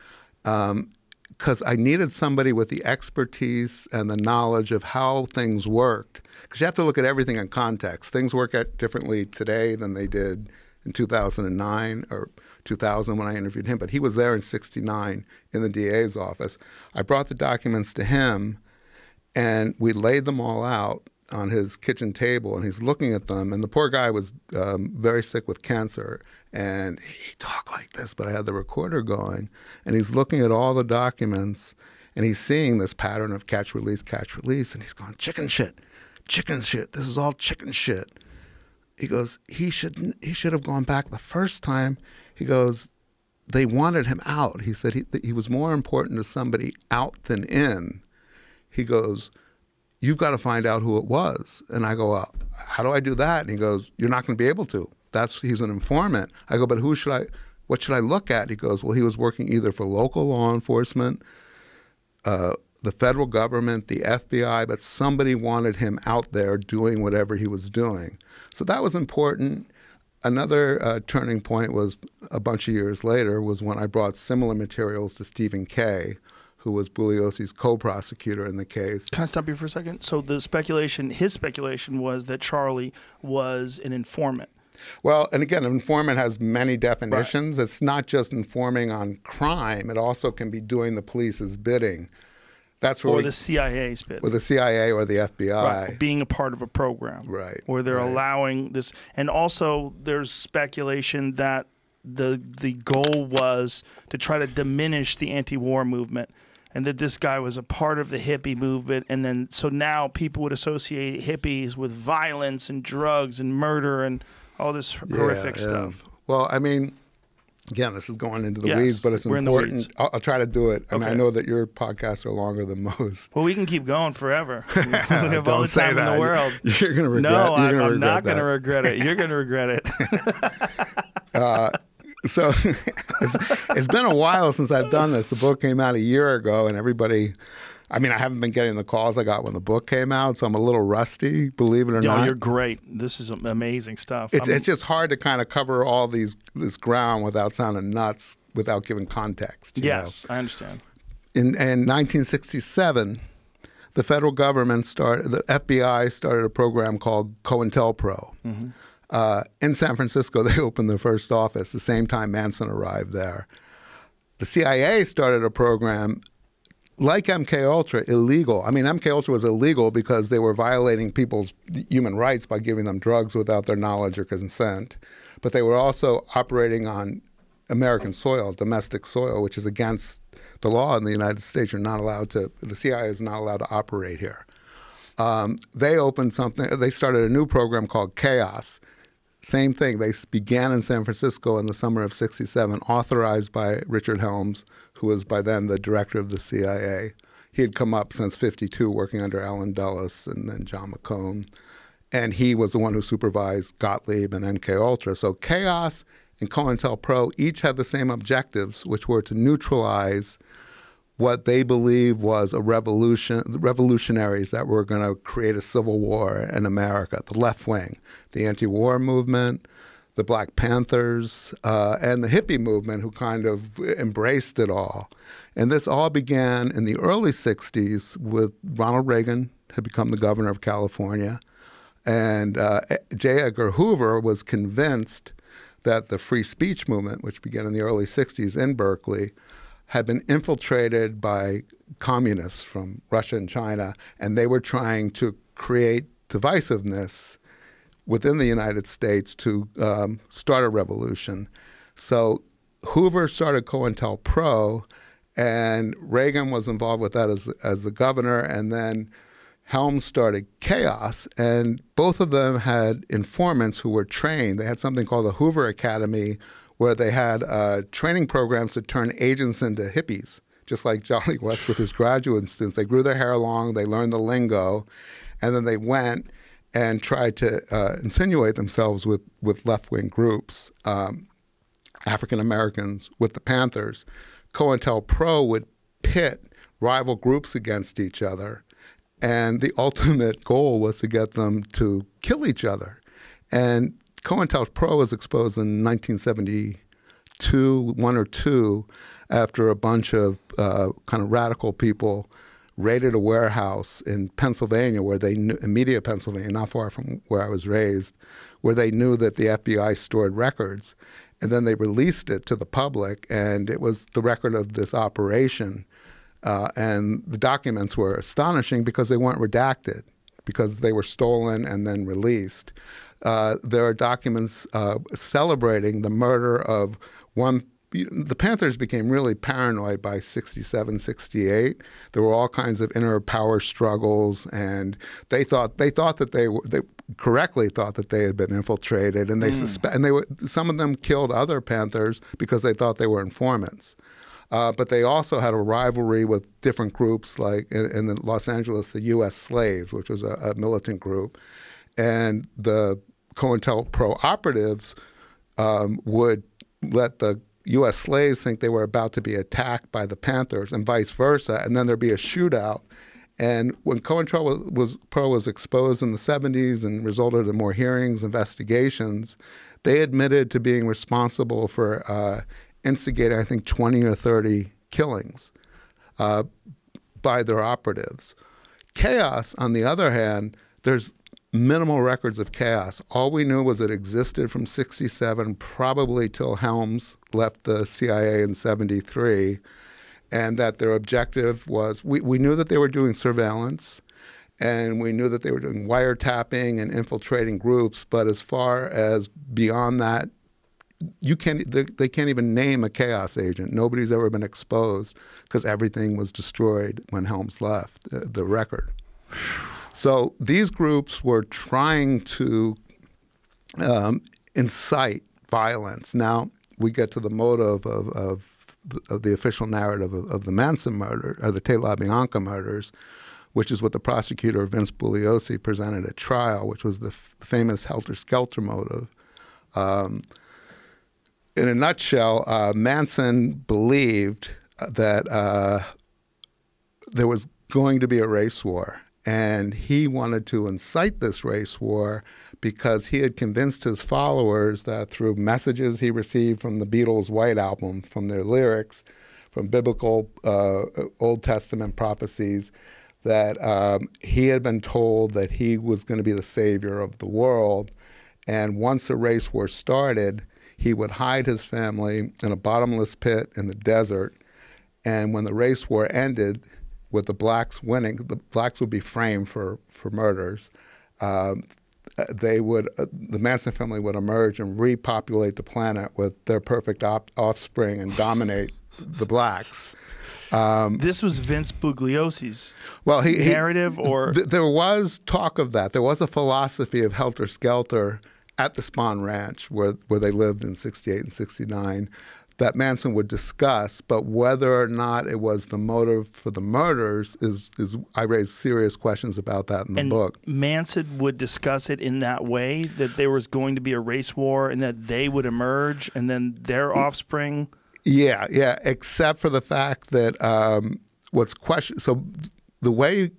because I needed somebody with the expertise and the knowledge of how things worked. Because you have to look at everything in context. Things work out differently today than they did in 2009 or 2000 when I interviewed him, but he was there in '69 in the DA's office. I brought the documents to him, and we laid them all out on his kitchen table, and he's looking at them. And the poor guy was very sick with cancer, and he talked like this, but I had the recorder going, and he's looking at all the documents, and he's seeing this pattern of catch, release, and he's going, chicken shit. This is all chicken shit. He goes, he should have gone back the first time. He goes, they wanted him out. He said he was more important to somebody out than in. He goes, you've got to find out who it was. And I go, well, how do I do that? And he goes, you're not going to be able to. He's an informant. I go, but what should I look at? He goes, well, he was working either for local law enforcement, the federal government, the FBI, but somebody wanted him out there doing whatever he was doing. So that was important. Another turning point was a bunch of years later was when I brought similar materials to Stephen Kay, who was Bugliosi's co-prosecutor in the case. Can I stop you for a second? So his speculation was that Charlie was an informant. Well, and again, an informant has many definitions. Right. It's not just informing on crime. It also can be doing the police's bidding. That's where or the CIA's bidding. Or the CIA or the FBI. Right. Being a part of a program. Right. Where they're allowing this. And also there's speculation that the goal was to try to diminish the anti-war movement, and that this guy was a part of the hippie movement. And then so now people would associate hippies with violence and drugs and murder and all this horrific stuff. Well, I mean, again, this is going into the weeds, but it's important. I'll try to do it. I mean, I know that your podcasts are longer than most. Well, we can keep going forever. We have all the time in the world. You're going to regret it. No, I'm not going to regret it. You're going to regret it. So it's been a while since I've done this. The book came out a year ago, and everybody, I mean, I haven't been getting the calls I got when the book came out, so I'm a little rusty, believe it or not. No, you're great. This is amazing stuff. It's just hard to kind of cover all this ground without sounding nuts, without giving context. Yes, I understand. In 1967, the federal government the FBI started a program called Cointelpro. In San Francisco, they opened their first office the same time Manson arrived there. The CIA started a program like Mkultra, illegal. I mean, Mkultra was illegal because they were violating people's human rights by giving them drugs without their knowledge or consent. But they were also operating on American soil, domestic soil, which is against the law in the United States. The CIA is not allowed to operate here. They started a new program called Chaos. Same thing. They began in San Francisco in the summer of '67, authorized by Richard Helms, who was by then the director of the CIA. He had come up since '52, working under Allen Dulles and then John McCone. And he was the one who supervised Gottlieb and Mkultra. So Chaos and Cointelpro each had the same objectives, which were to neutralize what they believed was revolutionaries that were going to create a civil war in America, the left wing, the anti-war movement, the Black Panthers, and the hippie movement, who kind of embraced it all. And this all began in the early 60s with Ronald Reagan had become the governor of California. And J. Edgar Hoover was convinced that the free speech movement, which began in the early 60s in Berkeley, had been infiltrated by communists from Russia and China, and they were trying to create divisiveness within the United States to start a revolution. So Hoover started Cointelpro, and Reagan was involved with that as the governor, and then Helms started Chaos, and both of them had informants who were trained. They had something called the Hoover Academy, where they had training programs to turn agents into hippies, just like Jolly West with his graduate students. They grew their hair long, they learned the lingo, and then they went and tried to insinuate themselves with left-wing groups, African Americans with the Panthers. Cointelpro would pit rival groups against each other, and the ultimate goal was to get them to kill each other. And Cointelpro was exposed in 1972, 1 or 2, after a bunch of kind of radical people raided a warehouse in Pennsylvania, immediate Pennsylvania, not far from where I was raised, where they knew that the FBI stored records. And then they released it to the public, and it was the record of this operation. And the documents were astonishing because they weren't redacted, because they were stolen and then released. There are documents celebrating the murder of one. The Panthers became really paranoid by '67, '68. There were all kinds of inner power struggles, and they correctly thought that they had been infiltrated, and some of them killed other Panthers because they thought they were informants. But they also had a rivalry with different groups, like in Los Angeles, the U.S. Slaves, which was a militant group, and the Cointelpro operatives would let the U.S. slaves think they were about to be attacked by the Panthers and vice versa, and then there'd be a shootout. And when Cointelpro was exposed in the 70s and resulted in more hearings, investigations, they admitted to being responsible for instigating, I think, 20 or 30 killings by their operatives. Chaos, on the other hand, there's minimal records of Chaos. All we knew was it existed from '67, probably till Helms left the CIA in '73, and that their objective was, we knew that they were doing surveillance, and we knew that they were doing wiretapping and infiltrating groups, but as far as beyond that, they can't even name a Chaos agent. Nobody's ever been exposed because everything was destroyed when Helms left, the record. So these groups were trying to incite violence. Now we get to the motive of the official narrative of the Manson murder, or the Te La Bianca murders, which is what the prosecutor, Vince Bugliosi, presented at trial, which was the famous helter-skelter motive. In a nutshell, Manson believed that there was going to be a race war. And he wanted to incite this race war because he had convinced his followers that through messages he received from the Beatles' White Album, from their lyrics, from biblical Old Testament prophecies, that he had been told that he was going to be the savior of the world. And once the race war started, he would hide his family in a bottomless pit in the desert. And when the race war ended, with the blacks winning, the blacks would be framed for murders. The Manson family would emerge and repopulate the planet with their perfect offspring and dominate the blacks. This was Vince Bugliosi's narrative, or there was talk of that. There was a philosophy of helter skelter at the Spahn Ranch, where they lived in '68 and '69, that Manson would discuss. But whether or not it was the motive for the murders is I raise serious questions about that in the book. Manson would discuss it in that way, that there was going to be a race war and that they would emerge and then their offspring. Yeah, except for the fact that what's questioned. So the way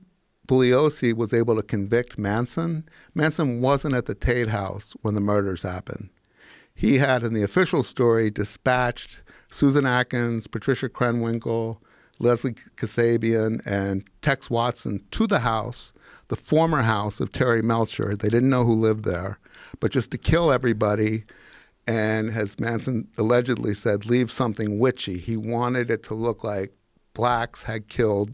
Bugliosi was able to convict Manson wasn't at the Tate house when the murders happened. He had, in the official story, dispatched Susan Atkins, Patricia Krenwinkel, Leslie Kasabian, and Tex Watson to the house, the former house of Terry Melcher. They didn't know who lived there, but just to kill everybody. And as Manson allegedly said, leave something witchy. He wanted it to look like blacks had killed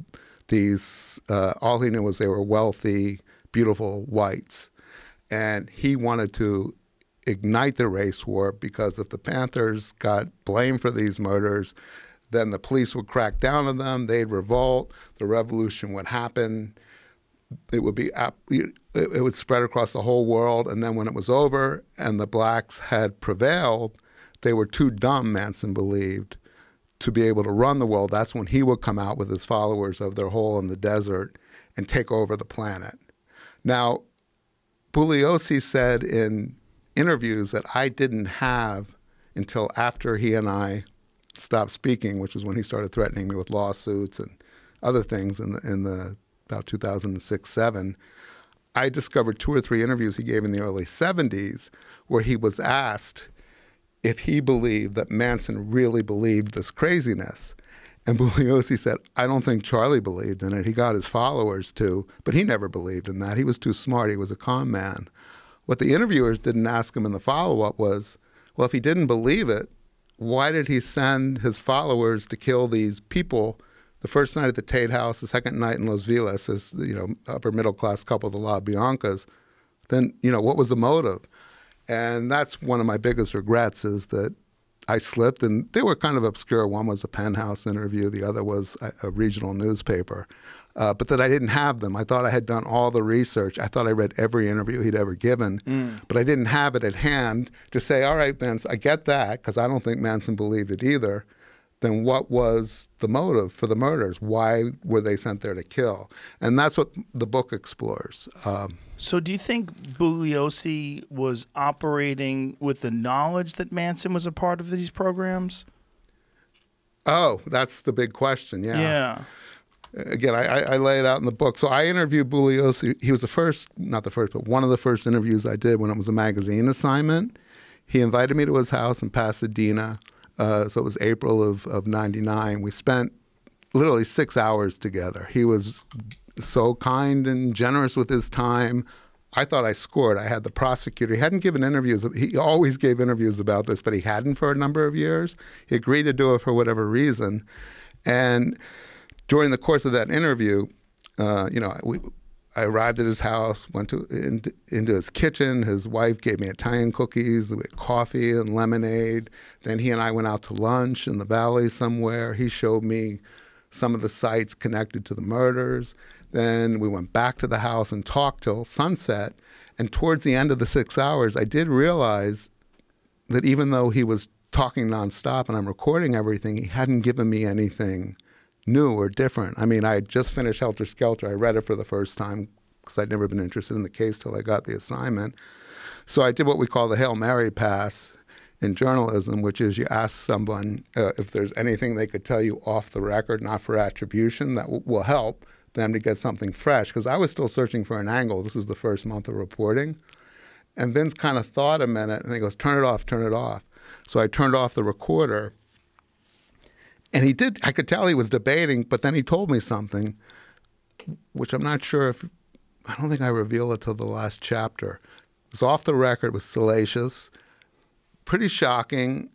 these, all he knew was they were wealthy, beautiful whites. And he wanted to ignite the race war, because if the Panthers got blamed for these murders, then the police would crack down on them, they'd revolt, the revolution would happen, it would spread across the whole world, and then when it was over and the blacks had prevailed, they were too dumb, Manson believed, to be able to run the world. That's when he would come out with his followers of their hole in the desert and take over the planet. Now, Bugliosi said in interviews that I didn't have until after he and I stopped speaking, which was when he started threatening me with lawsuits and other things in the about 2006-07. I discovered 2 or 3 interviews he gave in the early 70s where he was asked if he believed that Manson really believed this craziness. And Bugliosi said, I don't think Charlie believed in it. He got his followers to, but he never believed in that. He was too smart. He was a con man. What the interviewers didn't ask him in the follow-up was, well, if he didn't believe it, why did he send his followers to kill these people the first night at the Tate house, the second night in Los Feliz, as upper middle class couple, the La Biancas? Then, what was the motive? And that's one of my biggest regrets, is that I slipped, and they were kind of obscure. One was a Penthouse interview, the other was a regional newspaper. But that I didn't have them. I thought I had done all the research. I thought I read every interview he'd ever given, but I didn't have it at hand to say, all right, Vince, I get that, because I don't think Manson believed it either. Then what was the motive for the murders? Why were they sent there to kill? And that's what the book explores. So do you think Bugliosi was operating with the knowledge that Manson was a part of these programs? Oh, that's the big question, Yeah. Again, I lay it out in the book. So I interviewed Bugliosi. He was not the first, but one of the first interviews I did when it was a magazine assignment. He invited me to his house in Pasadena. So it was April of '99. We spent literally 6 hours together. He was so kind and generous with his time. I thought I scored. I had the prosecutor. He hadn't given interviews. He always gave interviews about this, but he hadn't for a number of years. He agreed to do it for whatever reason. And during the course of that interview, I arrived at his house, went into his kitchen. His wife gave me Italian cookies, coffee and lemonade. Then he and I went out to lunch in the valley somewhere. He showed me some of the sites connected to the murders. Then we went back to the house and talked till sunset. And towards the end of the 6 hours, I did realize that even though he was talking nonstop and I'm recording everything, he hadn't given me anything new or different. I mean, I had just finished Helter Skelter. I read it for the first time because I'd never been interested in the case till I got the assignment. So I did what we call the Hail Mary pass in journalism, which is you ask someone if there's anything they could tell you off the record, not for attribution, that will help them to get something fresh. Because I was still searching for an angle. This is the first month of reporting. And Vince kind of thought a minute, and he goes, turn it off, turn it off. So I turned off the recorder. And he did, I could tell he was debating, but then he told me something, which I'm not sure if, I don't think I revealed it till the last chapter. It was off the record, it was salacious, pretty shocking.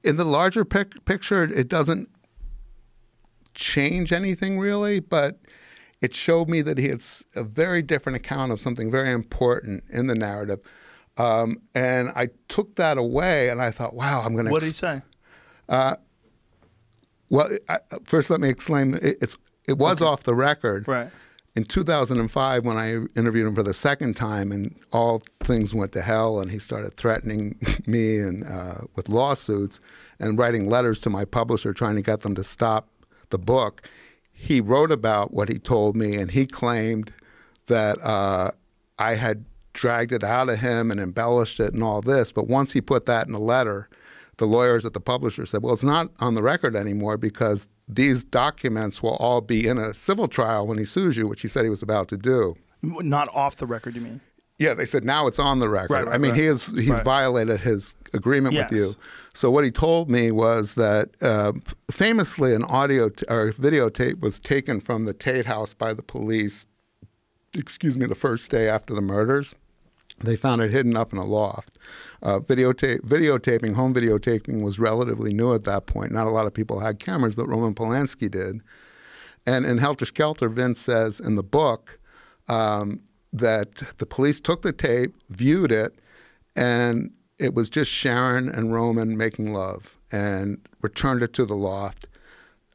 In the larger picture, it doesn't change anything really, but it showed me that he had a very different account of something very important in the narrative. And I took that away and I thought, wow, I'm going to... What did he say? Well, first let me explain. It was off the record. Right. In 2005, when I interviewed him for the second time, and all things went to hell, and he started threatening me and with lawsuits and writing letters to my publisher trying to get them to stop the book, he wrote about what he told me, and he claimed that I had dragged it out of him and embellished it and all this. But once he put that in a letter, the lawyers at the publisher said, well, it's not on the record anymore because these documents will all be in a civil trial when he sues you, which he said he was about to do. Not off the record, you mean? Yeah, they said now it's on the record. I mean, he's violated his agreement with you. So what he told me was that famously an videotape was taken from the Tate house by the police, the first day after the murders. They found it hidden up in a loft. Home videotaping was relatively new at that point. Not a lot of people had cameras, but Roman Polanski did. And in Helter Skelter, Vince says in the book that the police took the tape, viewed it, and it was just Sharon and Roman making love, and returned it to the loft.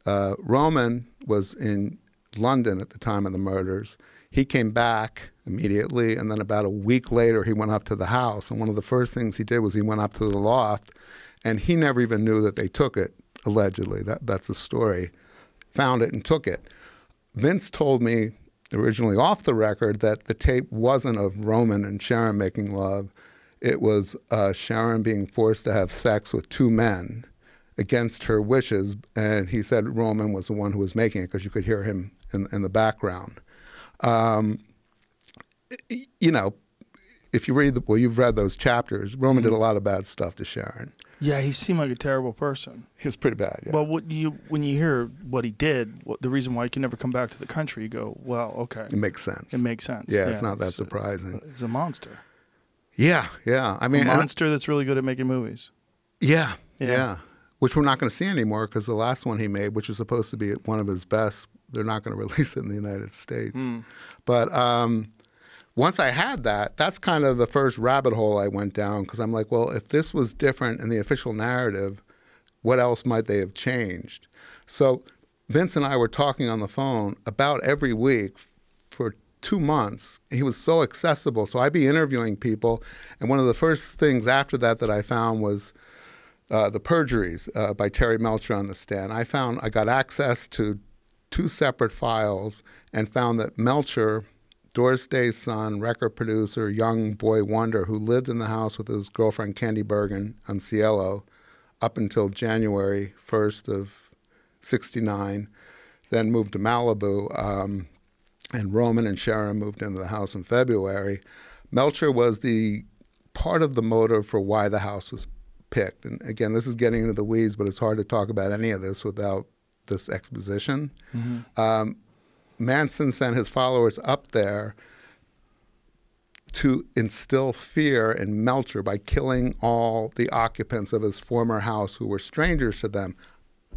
Roman was in London at the time of the murders. He came back immediately, and then about a week later, he went up to the house. And one of the first things he did was he went up to the loft, and he never even knew that they took it, allegedly. That's a story. Found it and took it. Vince told me, originally off the record, that the tape wasn't of Roman and Sharon making love. It was Sharon being forced to have sex with two men against her wishes, and he said Roman was the one who was making it because you could hear him in the background. You know, if you read you've read those chapters, Roman did a lot of bad stuff to Sharon. Yeah, he seemed like a terrible person. He was pretty bad, yeah. Well, when you hear what he did, the reason why he can never come back to the country, you go, well, okay. It makes sense. It makes sense. Yeah, it's not that surprising. He's a monster. Yeah. I mean, a monster that's really good at making movies. Yeah. Which we're not going to see anymore because the last one he made, which is supposed to be one of his best, they're not going to release it in the United States. But once I had that, that's kind of the first rabbit hole I went down because I'm like, well, if this was different in the official narrative, what else might they have changed? So Vince and I were talking on the phone about every week for 2 months. He was so accessible. So I'd be interviewing people. And one of the first things after that I found was The Perjuries by Terry Melcher on the stand. I got access to 2 separate files and found that Melcher, Doris Day's son, record producer, young boy wonder, who lived in the house with his girlfriend Candy Bergen on Cielo up until January 1st of 69, then moved to Malibu, and Roman and Sharon moved into the house in February. Melcher was the part of the motive for why the house was picked. And again, this is getting into the weeds, but it's hard to talk about any of this without this exposition. Manson sent his followers up there to instill fear in Melcher by killing all the occupants of his former house who were strangers to them.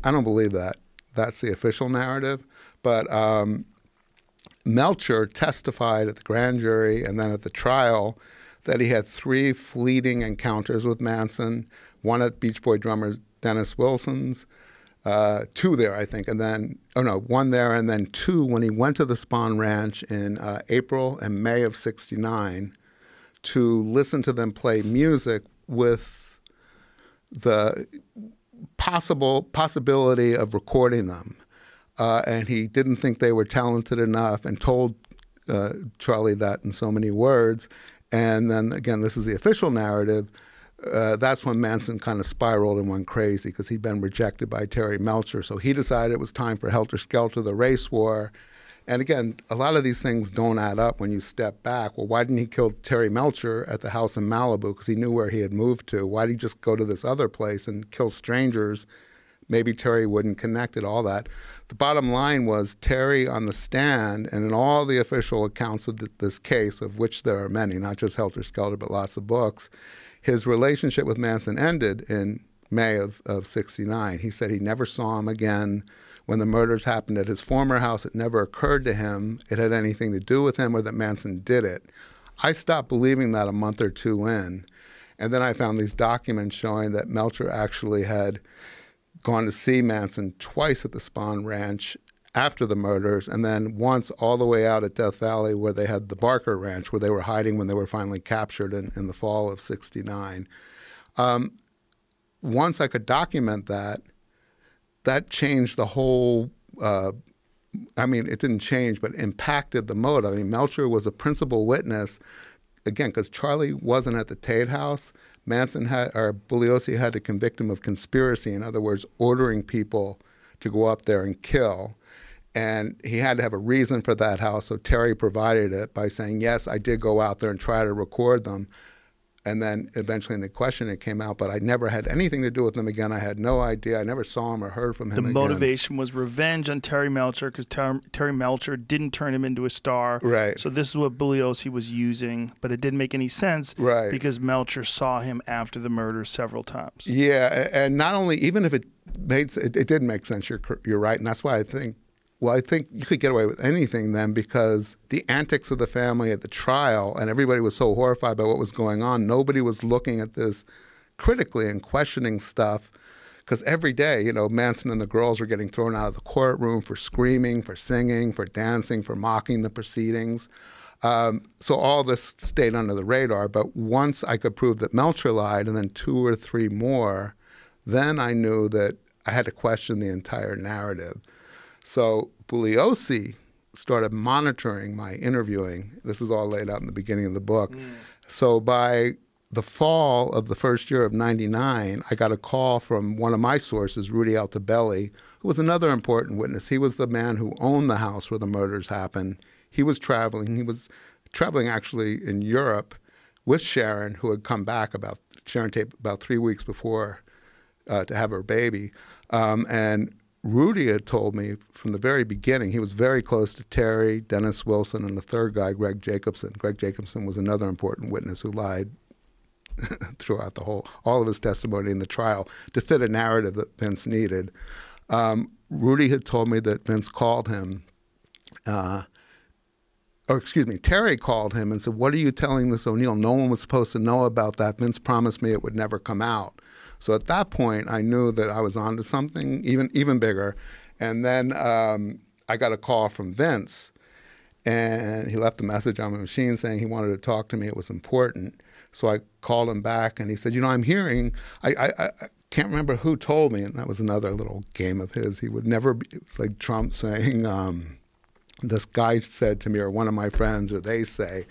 I don't believe that. That's the official narrative. But Melcher testified at the grand jury and then at the trial that he had 3 fleeting encounters with Manson, one at Beach Boy drummer Dennis Wilson's, 2 there, I think, and then, 1 there, and then 2 when he went to the Spahn Ranch in April and May of '69 to listen to them play music with the possibility of recording them. And he didn't think they were talented enough and told Charlie that in so many words. And then, again, this is the official narrative. that's when Manson kind of spiraled and went crazy because he'd been rejected by Terry Melcher. So he decided it was time for Helter Skelter, the race war. And again, a lot of these things don't add up when you step back. Well, why didn't he kill Terry Melcher at the house in Malibu? Because he knew where he had moved to. Why did he just go to this other place and kill strangers? Maybe Terry wouldn't connect it, all that. The bottom line was Terry on the stand, and in all the official accounts of this case, of which there are many, not just Helter Skelter, but lots of books, his relationship with Manson ended in May of 69. He said he never saw him again. When the murders happened at his former house, it never occurred to him it had anything to do with him or that Manson did it. I stopped believing that a month or two in, and then I found these documents showing that Melcher actually had gone to see Manson twice at the Spahn Ranch after the murders, and then once all the way out at Death Valley where they had the Barker Ranch, where they were hiding when they were finally captured in the fall of 69. Once I could document that, that changed the whole, I mean, it didn't change, but impacted the motive. I mean, Melcher was a principal witness, again, because Charlie wasn't at the Tate house. Manson had, or Bugliosi had to convict him of conspiracy, in other words, ordering people to go up there and kill. And he had to have a reason for that house, so Terry provided it by saying, yes, I did go out there and try to record them. And then eventually in the question it came out, but I never had anything to do with them again. I had no idea. I never saw him or heard from him again. The motivation was revenge on Terry Melcher because Terry Melcher didn't turn him into a star. Right. So this is what Bugliosi was using, but it didn't make any sense because Melcher saw him after the murder several times. Yeah, and not only, even if it didn't make sense, you're right, and that's why I think, well, I think you could get away with anything then because the antics of the family at the trial, and everybody was so horrified by what was going on, nobody was looking at this critically and questioning stuff because every day, you know, Manson and the girls were getting thrown out of the courtroom for screaming, for singing, for dancing, for mocking the proceedings. So all this stayed under the radar, but once I could prove that Melcher lied and then 2 or 3 more, then I knew that I had to question the entire narrative. So Bugliosi started monitoring my interviewing. This is all laid out in the beginning of the book. So by the fall of the first year of 99, I got a call from one of my sources, Rudy Altobelli, who was another important witness. He was the man who owned the house where the murders happened. He was traveling. He was traveling actually in Europe with Sharon, who had come back Sharon Tate about 3 weeks before to have her baby. And Rudy had told me from the very beginning, he was very close to Terry, Dennis Wilson, and the third guy, Greg Jacobson. Greg Jacobson was another important witness who lied throughout all of his testimony in the trial to fit a narrative that Vince needed. Rudy had told me that Vince called him, Terry called him and said, "What are you telling this O'Neill? No one was supposed to know about that. Vince promised me it would never come out." So at that point, I knew that I was onto something even bigger. And then I got a call from Vince, and he left a message on my machine saying he wanted to talk to me. It was important. So I called him back, and he said, "You know, I'm hearing, I can't remember who told me," and that was another little game of his. He would never be, it's like Trump saying, this guy said to me, or one of my friends, or they say,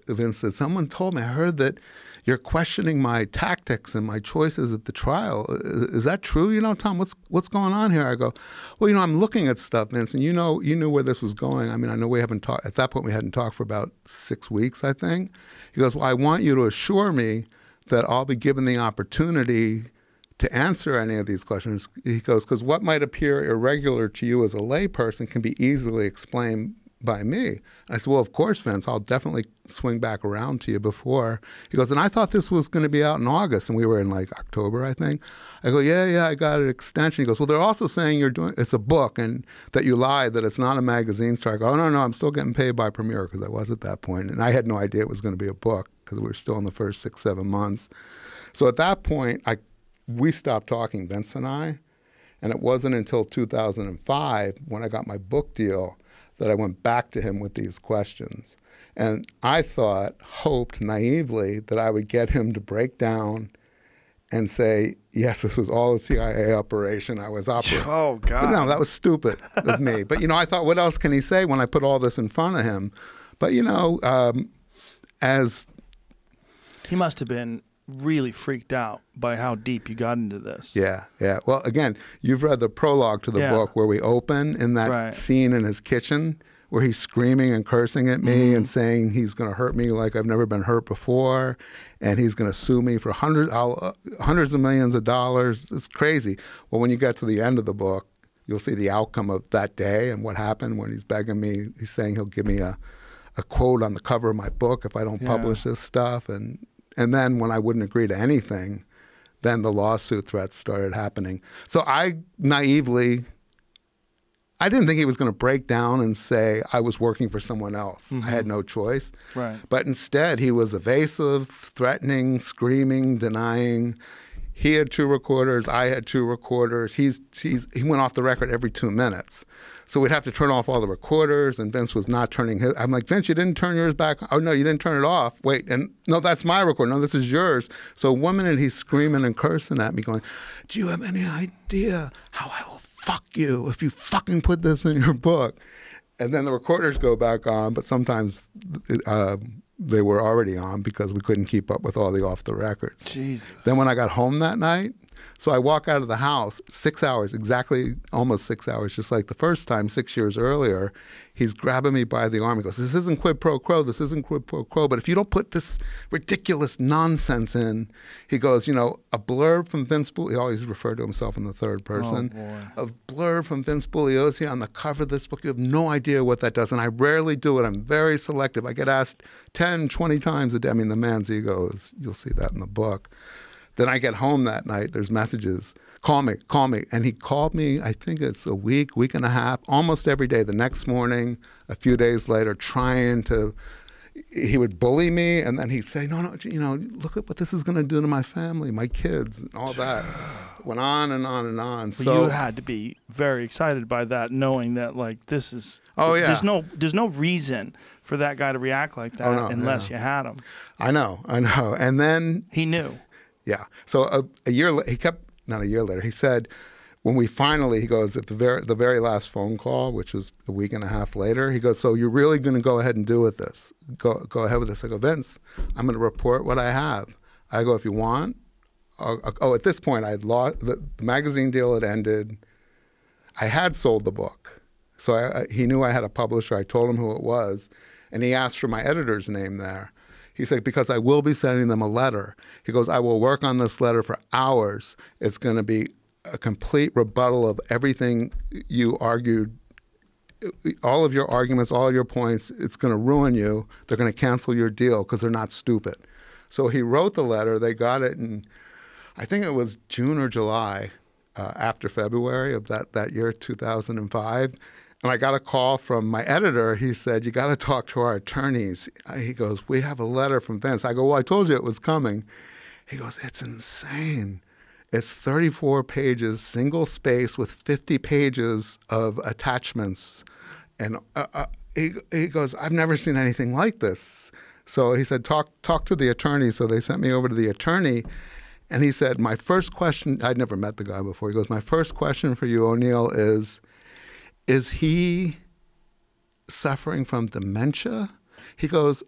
Vince said, "Someone told me, I heard that you're questioning my tactics and my choices at the trial. Is that true? You know, Tom, what's going on here?" I go, "Well, you know, I'm looking at stuff, Vince, and you knew where this was going. I mean, I know we haven't talked, at that point we hadn't talked for about 6 weeks, I think." He goes, "Well, I want you to assure me that I'll be given the opportunity to answer any of these questions." He goes, "Because what might appear irregular to you as a layperson can be easily explained by me." And I said, "Well, of course, Vince, I'll definitely swing back around to you before." He goes, "And I thought this was going to be out in August," and we were in like October, I think. I go, yeah, I got an extension." He goes, "Well, they're also saying it's a book and that you lied, that it's not a magazine star." I go, "Oh, no, I'm still getting paid by Premiere," because I was at that point. And I had no idea it was going to be a book because we were still in the first 6-7 months. So at that point, we stopped talking, Vince and I, and it wasn't until 2005 when I got my book deal that I went back to him with these questions. And I hoped naively that I would get him to break down and say, "Yes, this was all a CIA operation. I was operating." Oh, God. But no, that was stupid of me. But, you know, I thought, what else can he say when I put all this in front of him? But, you know, as... He must have been really freaked out by how deep you got into this. Yeah, yeah. Well, again, you've read the prologue to the book where we open in that scene in his kitchen where he's screaming and cursing at me and saying he's going to hurt me like I've never been hurt before, and he's going to sue me for hundreds of millions of dollars. It's crazy. Well, when you get to the end of the book, you'll see the outcome of that day and what happened when he's begging me. He's saying he'll give me a quote on the cover of my book if I don't publish this stuff. And then when I wouldn't agree to anything, then the lawsuit threats started happening. So I naively, I didn't think he was going to break down and say I was working for someone else. I had no choice. Right. But instead, he was evasive, threatening, screaming, denying. He had 2 recorders. I had 2 recorders. He went off the record every 2 minutes. So we'd have to turn off all the recorders, and Vince was not turning his. I'm like, Vince, you didn't turn yours back. Oh, no, you didn't turn it off. Wait, and no, that's my record. No, this is yours. So 1 minute he's screaming and cursing at me going, do you have any idea how I will fuck you if you fucking put this in your book? And then the recorders go back on, but sometimes they were already on because we couldn't keep up with all the off the records. Jesus. Then when I got home that night, so I walk out of the house 6 hours, exactly almost 6 hours, just like the first time 6 years earlier. He's grabbing me by the arm. He goes, this isn't quid pro quo. This isn't quid pro quo. But if you don't put this ridiculous nonsense in, he goes, you know, a blurb from Vince Bugliosi. He always referred to himself in the third person. Oh, boy. A blurb from Vince Bugliosi on the cover of this book. You have no idea what that does. And I rarely do it. I'm very selective. I get asked 10, 20 times a day. I mean, the man's ego is, you'll see that in the book. Then I get home that night, there's messages, call me. And he called me, I think it's a week and a half, almost every day. The next morning, a few days later, he would bully me, and then he'd say, no, you know, look at what this is going to do to my family, my kids, and all that. Went on and on and on. But so you had to be very excited by that, knowing that, like, this is... Oh, yeah. There's no reason for that guy to react like that unless you had him. I know. And then... He knew. Yeah. So a year later, not a year later, he said, when we finally, he goes, at the very last phone call, which was a week and a half later, he goes, so you're really going to go ahead and do with this? Go ahead with this. I go, Vince, I'm going to report what I have. I go, if you want. At this point, I had lost, the magazine deal had ended. I had sold the book. So he knew I had a publisher. I told him who it was. And he asked for my editor's name there. He said, because I will be sending them a letter. He goes, I will work on this letter for hours. It's going to be a complete rebuttal of everything you argued, all of your arguments, all of your points. It's going to ruin you. They're going to cancel your deal because they're not stupid. So he wrote the letter. They got it in, I think it was June or July, after February of that year, 2005. And I got a call from my editor. He said, you got to talk to our attorneys. He goes, we have a letter from Vince. I go, well, I told you it was coming. He goes, it's insane. It's 34 pages, single space with 50 pages of attachments. And he goes, I've never seen anything like this. So he said, talk to the attorney. So they sent me over to the attorney. And he said, my first question, I'd never met the guy before. He goes, my first question for you, O'Neill, is he suffering from dementia? He goes,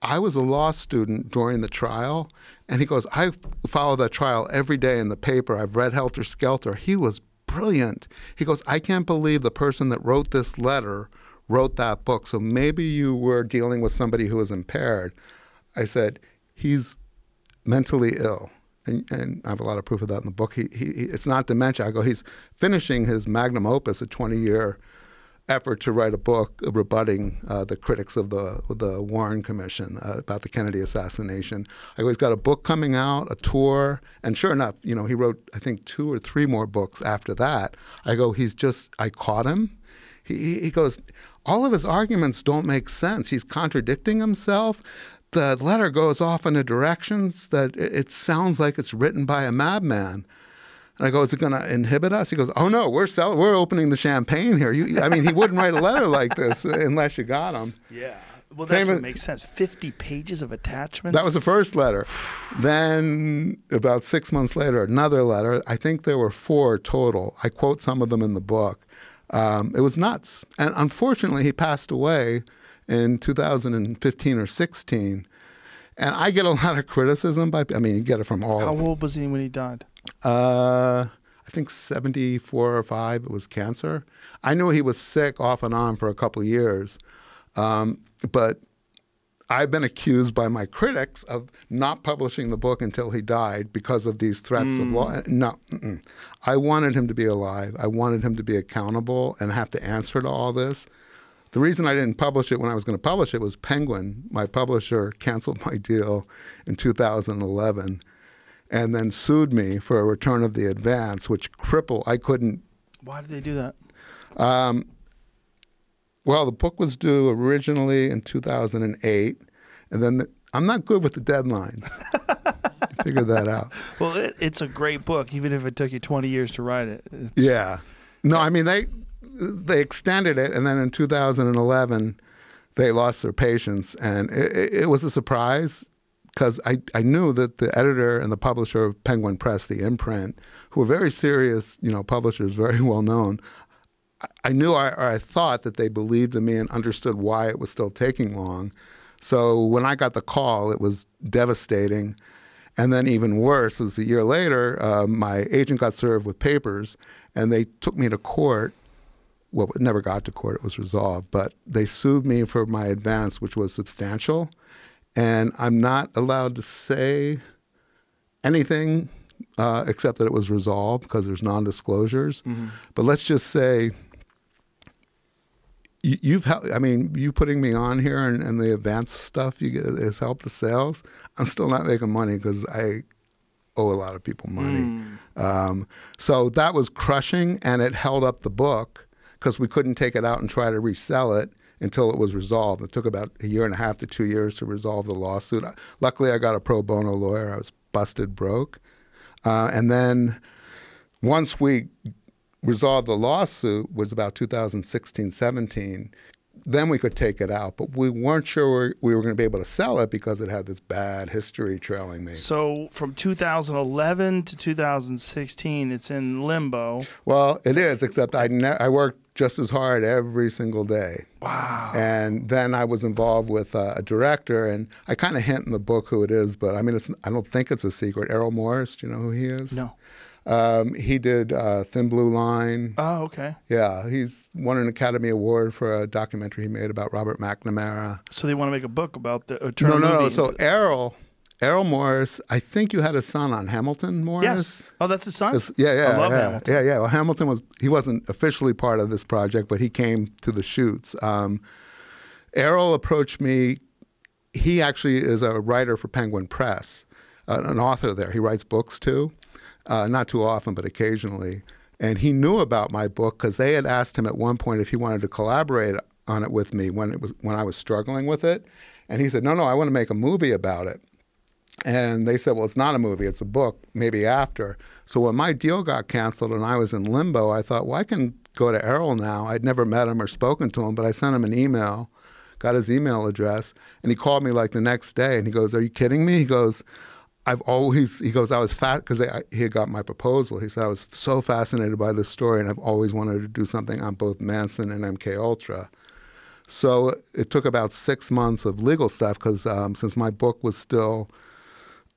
I was a law student during the trial. And he goes, I follow that trial every day in the paper. I've read Helter Skelter. He was brilliant. He goes, I can't believe the person that wrote this letter wrote that book. So maybe you were dealing with somebody who was impaired. I said, he's mentally ill. And I have a lot of proof of that in the book. It's not dementia. I go, he's finishing his magnum opus, a 20-year effort to write a book rebutting the critics of the Warren Commission about the Kennedy assassination. I go, he's got a book coming out, a tour, and sure enough, you know, he wrote, I think, 2 or 3 more books after that. I go, I caught him. He goes, all of his arguments don't make sense. He's contradicting himself. The letter goes off in directions that it sounds like it's written by a madman. And I go, is it going to inhibit us? He goes, oh, no, we're opening the champagne here. I mean, he wouldn't write a letter like this unless you got him. Yeah. Well, that's what makes sense. 50 pages of attachments? That was the first letter. Then about 6 months later, another letter. I think there were 4 total. I quote some of them in the book. It was nuts. And unfortunately, he passed away in 2015 or 16. And I get a lot of criticism by, I mean, you get it from all. How old was he when he died? I think 74 or 5. It was cancer. I knew he was sick off and on for a couple of years. But I've been accused by my critics of not publishing the book until he died because of these threats of law. No, I wanted him to be alive. I wanted him to be accountable and have to answer to all this. The reason I didn't publish it when I was going to publish it was Penguin, my publisher, canceled my deal in 2011 and then sued me for a return of the advance, which I couldn't. Why did they do that? Well, the book was due originally in 2008, and then I'm not good with the deadlines. Figured that out. Well, it's a great book, even if it took you 20 years to write it. Yeah. No, I mean, they extended it, and then in 2011, they lost their patience, and it was a surprise because I knew that the editor and the publisher of Penguin Press, the imprint, who were very serious, publishers, very well known, I knew I thought that they believed in me and understood why it was still taking long. So when I got the call, it was devastating. And then even worse was a year later, my agent got served with papers, and they took me to court. Well, it never got to court. It was resolved. But they sued me for my advance, which was substantial. And I'm not allowed to say anything except that it was resolved because there's non-disclosures. But let's just say you putting me on here and the advance stuff has helped the sales. I'm still not making money because I owe a lot of people money. So that was crushing, and it held up the book because we couldn't take it out and try to resell it until it was resolved. It took about 1.5 to 2 years to resolve the lawsuit. Luckily, I got a pro bono lawyer. I was busted broke. And then once we resolved the lawsuit, was about 2016, 17, then we could take it out. But we weren't sure we were going to be able to sell it because it had this bad history trailing me. So from 2011 to 2016, it's in limbo. Well, it is, except I worked just as hard every single day. Wow. And then I was involved with a director, and I kind of hint in the book who it is, but I mean, I don't think it's a secret. Errol Morris, do you know who he is? No. He did Thin Blue Line. Oh, okay. Yeah, he's won an Academy Award for a documentary he made about Robert McNamara. So they want to make a book about the No. So Errol Morris, I think you had a son on Hamilton Morris. Yes. Oh, that's his son? Yeah. I love Hamilton. Yeah. Well, Hamilton he wasn't officially part of this project, but he came to the shoots. Errol approached me. He actually is a writer for Penguin Press, an author there. He writes books too. Not too often, but occasionally. And he knew about my book because they had asked him at one point if he wanted to collaborate on it with me when I was struggling with it. And he said, no, I want to make a movie about it. And they said, well, it's not a movie, it's a book, maybe after. So when my deal got canceled and I was in limbo, I thought, well, I can go to Errol now. I'd never met him or spoken to him, but I sent him an email, got his email address, and he called me like the next day and he goes, are you kidding me? He goes, I was fat because he had got my proposal. He said, I was so fascinated by this story and I've always wanted to do something on both Manson and Mkultra. So it took about 6 months of legal stuff because since my book was still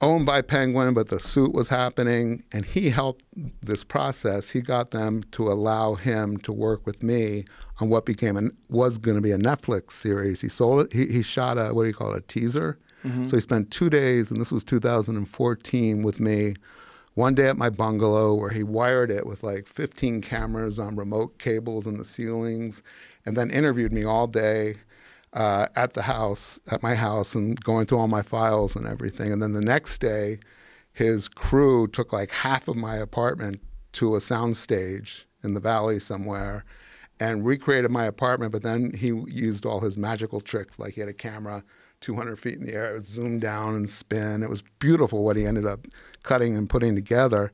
owned by Penguin, but the suit was happening, and he helped this process. He got them to allow him to work with me on what was going to be a Netflix series. He sold it. He shot a teaser. So he spent 2 days, and this was 2014, with me, one day at my bungalow where he wired it with like 15 cameras on remote cables in the ceilings, and then interviewed me all day at my house, and going through all my files and everything. And then the next day, his crew took like half of my apartment to a soundstage in the valley somewhere and recreated my apartment, but then he used all his magical tricks. Like he had a camera 200 feet in the air, it would zoom down and spin. It was beautiful what he ended up cutting and putting together.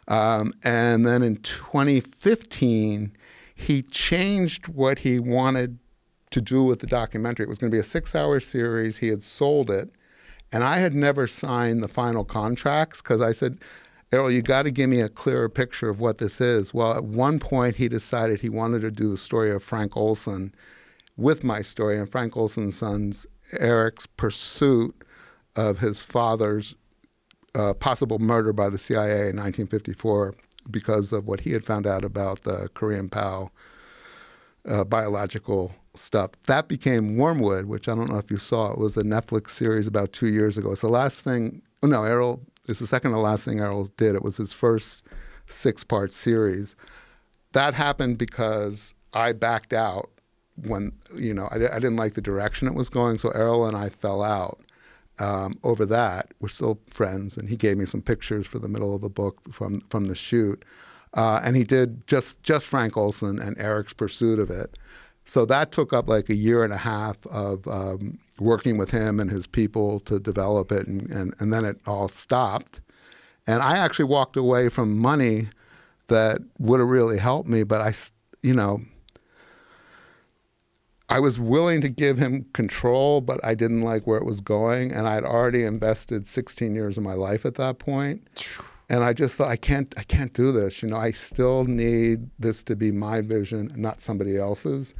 And then in 2015, he changed what he wanted to do with the documentary. It was going to be a 6-hour series. He had sold it, and I had never signed the final contracts because I said, Errol, you got to give me a clearer picture of what this is. Well, at one point, he decided he wanted to do the story of Frank Olson with my story, and Frank Olson's son's Eric's pursuit of his father's possible murder by the CIA in 1954 because of what he had found out about the Korean POW biological stuff. That became Wormwood, which I don't know if you saw. It was a Netflix series about 2 years ago. It's the last thing. Oh, no, Errol. It's the second to last thing Errol did. It was his first 6-part series. That happened because I backed out when, I didn't like the direction it was going. So Errol and I fell out over that. We're still friends, and he gave me some pictures for the middle of the book from the shoot. And he did just Frank Olson and Eric's pursuit of it. So that took up like a year and a half of working with him and his people to develop it, and then it all stopped. And I actually walked away from money that would have really helped me, but I was willing to give him control, but I didn't like where it was going, and I'd already invested 16 years of my life at that point. And I just thought, I can't do this. I still need this to be my vision, not somebody else's.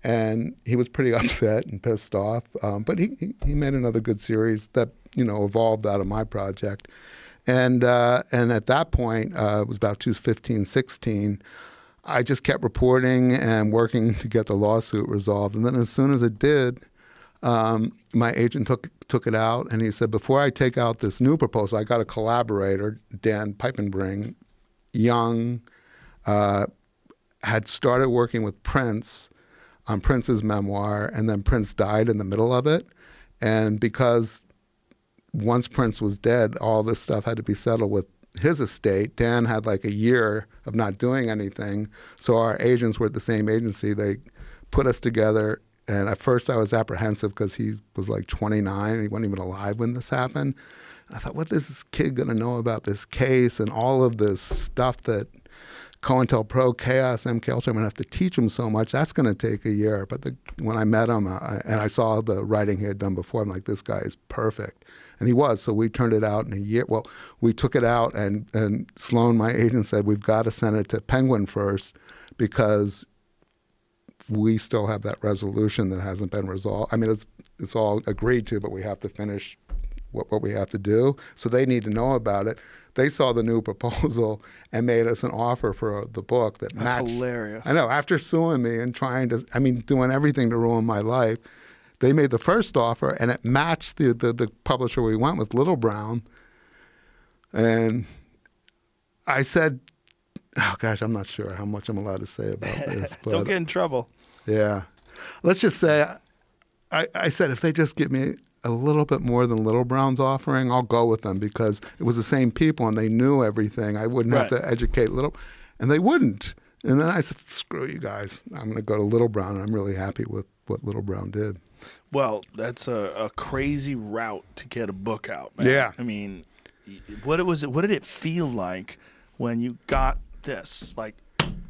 And he was pretty upset and pissed off. But he made another good series that, evolved out of my project. And at that point, it was about 2015, 16, I just kept reporting and working to get the lawsuit resolved. And then as soon as it did, my agent took it out, and he said, before I take out this new proposal, I got a collaborator, Dan Piepenbring, young, had started working with Prince on Prince's memoir, and then Prince died in the middle of it. And because once Prince was dead, all this stuff had to be settled with his estate. Dan had like a year of not doing anything. So our agents were at the same agency. They put us together. And at first I was apprehensive because he was like 29. He wasn't even alive when this happened. And I thought, what is this kid going to know about this case and all of this stuff that Cointelpro, Chaos, Mkultra, I'm going to have to teach him so much. That's going to take a year. But when I met him and I saw the writing he had done before, I'm like, this guy is perfect. And he was. So we turned it out in a year. Well, we took it out, and Sloan, my agent, said, we've got to send it to Penguin first because we still have that resolution that hasn't been resolved. I mean, it's all agreed to, but we have to finish what we have to do. So they need to know about it. They saw the new proposal and made us an offer for the book that matched. That's hilarious. I know. After suing me and doing everything to ruin my life, they made the first offer, and it matched the publisher we went with, Little Brown. And I said, oh, gosh, I'm not sure how much I'm allowed to say about this. But, don't get in trouble. Yeah. Let's just say I said, if they just give me a little bit more than Little Brown's offering, I'll go with them because it was the same people and they knew everything. I wouldn't have to educate and they wouldn't. And then I said, screw you guys. I'm going to go to Little Brown, and I'm really happy with what Little Brown did. Well, that's a crazy route to get a book out, man. Yeah. I mean, what did it feel like when you got this, like,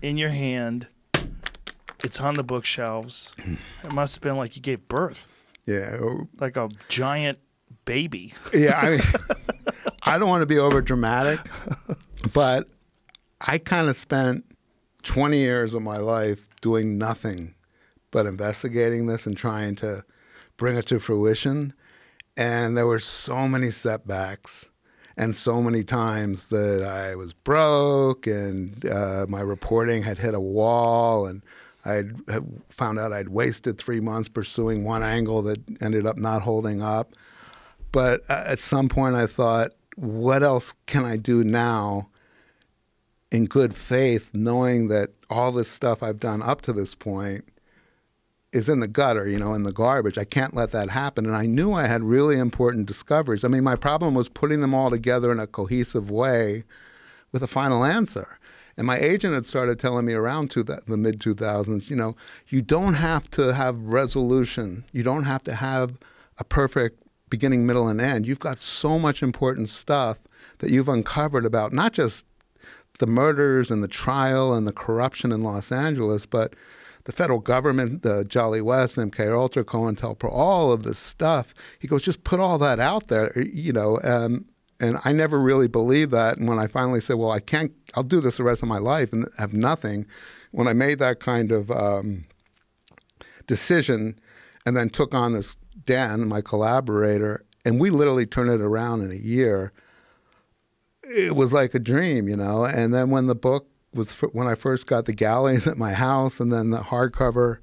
in your hand? It's on the bookshelves. It must have been like you gave birth. Yeah. Like a giant baby. Yeah, I mean, I don't want to be over dramatic, but I kind of spent 20 years of my life doing nothing but investigating this and trying to bring it to fruition. And there were so many setbacks and so many times that I was broke and my reporting had hit a wall, and I found out I'd wasted 3 months pursuing one angle that ended up not holding up. But at some point I thought, what else can I do now in good faith, knowing that all this stuff I've done up to this point is in the gutter, in the garbage. I can't let that happen. And I knew I had really important discoveries. I mean, my problem was putting them all together in a cohesive way with a final answer. And my agent had started telling me around the mid-2000s, you don't have to have resolution. You don't have to have a perfect beginning, middle, and end. You've got so much important stuff that you've uncovered about not just the murders and the trial and the corruption in Los Angeles, but the federal government, the Jolly West, Mkultra, Cointelpro, all of this stuff. He goes, just put all that out there, and I never really believed that. And when I finally said, well, I'll do this the rest of my life and have nothing, when I made that kind of decision and then took on this Dan, my collaborator, and we literally turned it around in a year. It was like a dream, you know. And then when the book was, when I first got the galleys at my house, and then the hardcover,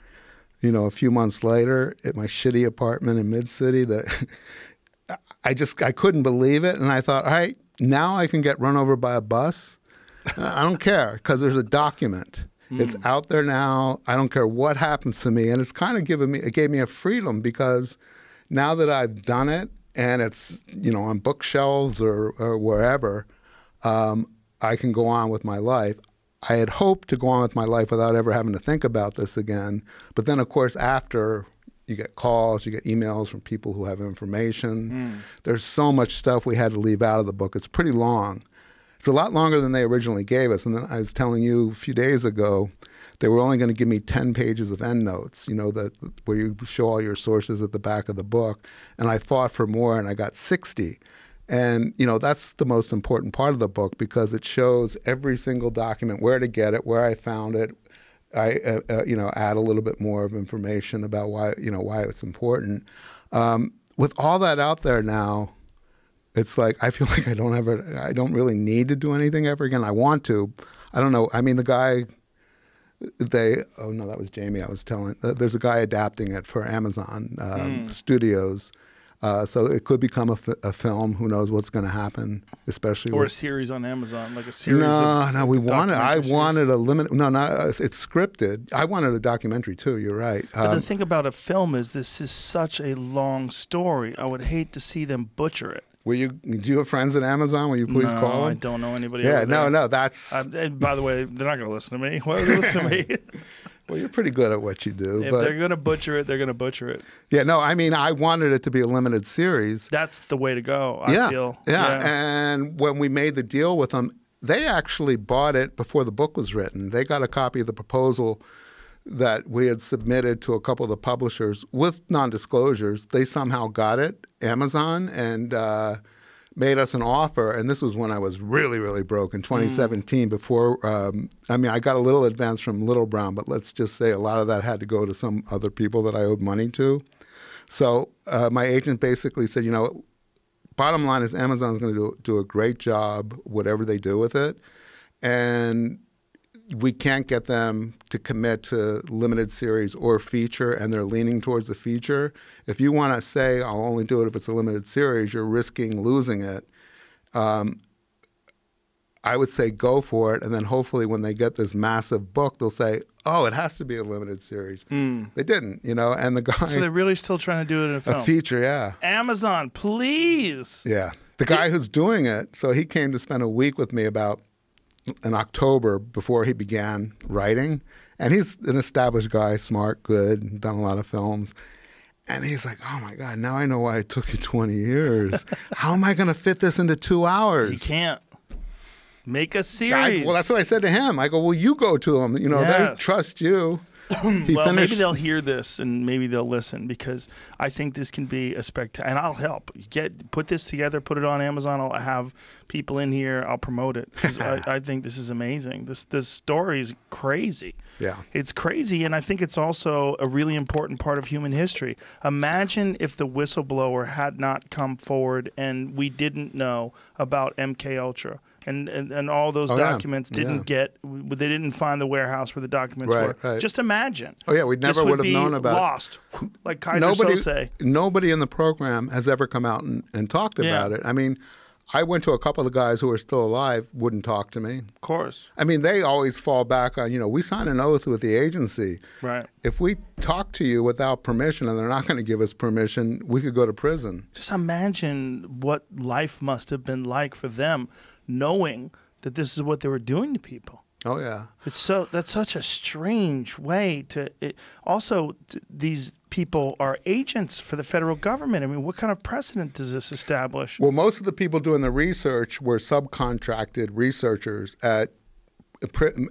you know, a few months later at my shitty apartment in Mid-City, that I couldn't believe it. And I thought, all right, now I can get run over by a bus. I don't care, because there's a document. It's out there now. I don't care what happens to me. And it's kind of it gave me a freedom, because now that I've done it and it's, you know, on bookshelves or wherever, I can go on with my life. I had hoped to go on with my life without ever having to think about this again. But then, of course, after, you get calls, you get emails from people who have information. There's so much stuff we had to leave out of the book. It's pretty long. It's a lot longer than they originally gave us. And then I was telling you a few days ago, they were only going to give me 10 pages of endnotes, you know, where you show all your sources at the back of the book. And I fought for more, and I got 60. And, you know, that's the most important part of the book, because it shows every single document, where to get it, where I found it. I, you know, add a little bit more of information about why, you know, why it's important. With all that out there now, it's like, I feel like I don't really need to do anything ever again. I want to. I don't know. I mean, the guy, oh no, that was Jamie I was telling. There's a guy adapting it for Amazon Studios. So it could become a film. Who knows what's going to happen, especially or a series on Amazon, like a series. No, we wanted. I wanted a limited. No, not. It's scripted. I wanted a documentary too. You're right. But the thing about a film is, this is such a long story. I would hate to see them butcher it. Do you have friends at Amazon? Will you please call them? I don't know anybody. Yeah, over there. no, that's. By the way, they're not going to listen to me. Why would they listen to me? Well, you're pretty good at what you do. If they're going to butcher it, they're going to butcher it. Yeah, no, I mean, I wanted it to be a limited series. That's the way to go, I feel. Yeah, and when we made the deal with them, they actually bought it before the book was written. They got a copy of the proposal that we had submitted to a couple of the publishers with non-disclosures. They somehow got it, Amazon, and made us an offer. And this was when I was really, really broke in 2017 before, I mean, I got a little advance from Little Brown, but let's just say a lot of that had to go to some other people that I owed money to. So my agent basically said, you know, bottom line is Amazon's going to do a great job, whatever they do with it. And we can't get them to commit to limited series or feature, and they're leaning towards the feature. If you want to say, I'll only do it if it's a limited series, you're risking losing it. I would say go for it, and then hopefully when they get this massive book, they'll say, oh, it has to be a limited series. They didn't, you know, and the guy... So they're really still trying to do it in a film? A feature, yeah. Amazon, please! Yeah. The guy who's doing it, so he came to spend a week with me about in October before he began writing. And he's an established guy, smart, good, done a lot of films. And he's like, oh my God, now I know why it took you 20 years. How am I going to fit this into 2 hours? You can't. Make a series. Well, that's what I said to him. I go, well, you go to them. You know, they trust you. Well, maybe they'll hear this and maybe they'll listen, because I think this can be a spectacular. And I'll help. Put this together, put it on Amazon. I'll have people in here. I'll promote it, because I think this is amazing. This story is crazy. Yeah, it's crazy, and I think it's also a really important part of human history. Imagine if the whistleblower had not come forward and we didn't know about Mkultra. And all those documents didn't they didn't find the warehouse where the documents were. Right. Just imagine. Oh yeah, we never would have known about lost, like Kaiser Sose. Nobody in the program has ever come out and talked about it. I mean, I went to a couple of guys who are still alive, wouldn't talk to me. Of course. I mean, they always fall back on, you know, we signed an oath with the agency. Right. If we talk to you without permission and they're not going to give us permission, we could go to prison. Just imagine what life must have been like for them, knowing that this is what they were doing to people. Oh yeah, that's such a strange way to. These people are agents for the federal government. I mean, what kind of precedent does this establish? Well, most of the people doing the research were subcontracted researchers at,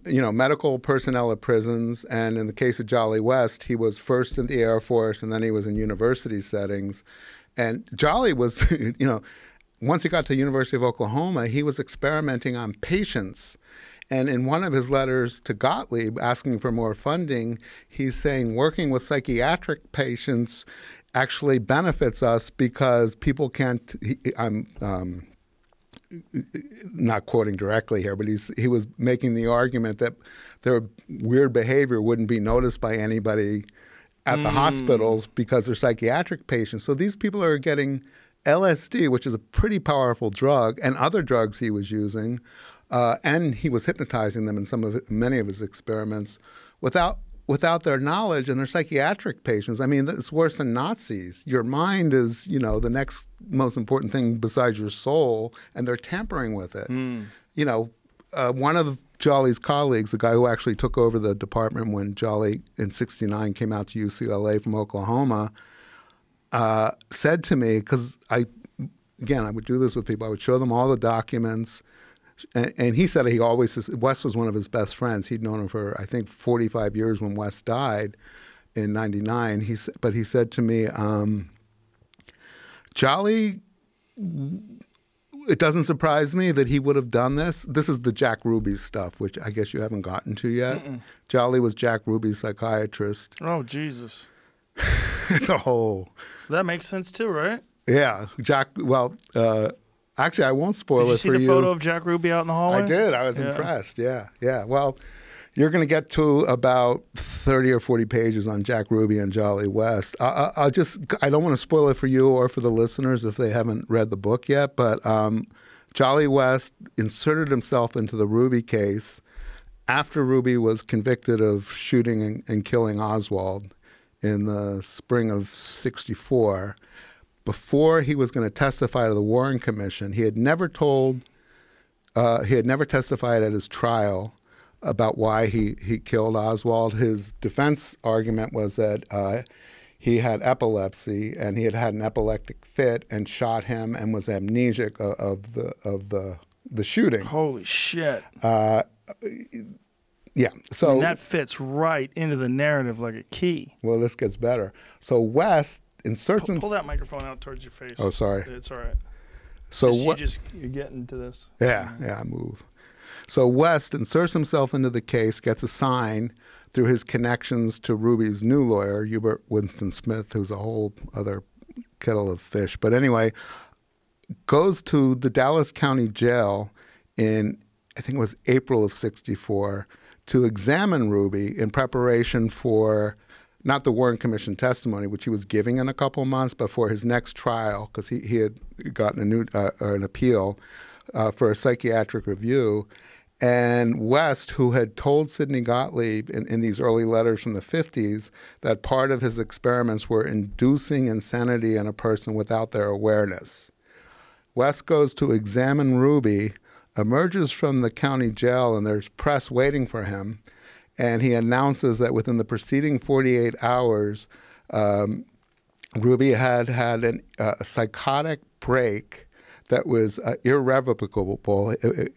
you know, medical personnel at prisons. And in the case of Jolly West, he was first in the Air Force, and then he was in university settings. And Jolly was, you know, once he got to the University of Oklahoma, he was experimenting on patients. And in one of his letters to Gottlieb asking for more funding, he's saying working with psychiatric patients actually benefits us because people can't. I'm not quoting directly here, but he was making the argument that their weird behavior wouldn't be noticed by anybody at the hospitals because they're psychiatric patients. So these people are getting LSD, which is a pretty powerful drug, and other drugs he was using, and he was hypnotizing them in many of his experiments without their knowledge, and they're psychiatric patients. I mean, it's worse than Nazis. Your mind is, the next most important thing besides your soul, and they're tampering with it. One of Jolly's colleagues, the guy who actually took over the department when Jolly in '69 came out to UCLA from Oklahoma, said to me, because I would do this with people, I would show them all the documents. And he said Wes was one of his best friends. He'd known him for, I think, 45 years when Wes died in '99. But he said to me, Jolly, it doesn't surprise me that he would have done this. This is the Jack Ruby stuff, which I guess you haven't gotten to yet. Jolly was Jack Ruby's psychiatrist. Oh, Jesus. It's a whole... That makes sense too, right? Yeah. Actually, I won't spoil it for you. Did you see the photo of Jack Ruby out in the hallway? I did. I was impressed. Yeah. Well, you're going to get to about 30 or 40 pages on Jack Ruby and Jolly West. I don't want to spoil it for you or for the listeners if they haven't read the book yet, but Jolly West inserted himself into the Ruby case after Ruby was convicted of shooting and killing Oswald in the spring of '64. Before he was going to testify to the Warren Commission, he had never testified at his trial about why he killed Oswald. His defense argument was that he had epilepsy and he had an epileptic fit and shot him and was amnesic of the shooting. Holy shit! Yeah, so that fits right into the narrative like a key. Well, this gets better. So West inserts pull that microphone out towards your face. Oh, sorry. It's all right. So you're getting to this. Yeah, I move. So West inserts himself into the case, gets assigned through his connections to Ruby's new lawyer, Hubert Winston Smith, who's a whole other kettle of fish. But anyway, goes to the Dallas County Jail in, I think it was April of '64, to examine Ruby in preparation for not the Warren Commission testimony, which he was giving in a couple of months, but for his next trial, because he had gotten an appeal for a psychiatric review. And West, who had told Sidney Gottlieb in these early letters from the 50s that part of his experiments were inducing insanity in a person without their awareness. West goes to examine Ruby, emerges from the county jail, and there's press waiting for him. And he announces that within the preceding 48 hours, Ruby had a psychotic break that was irrevocable.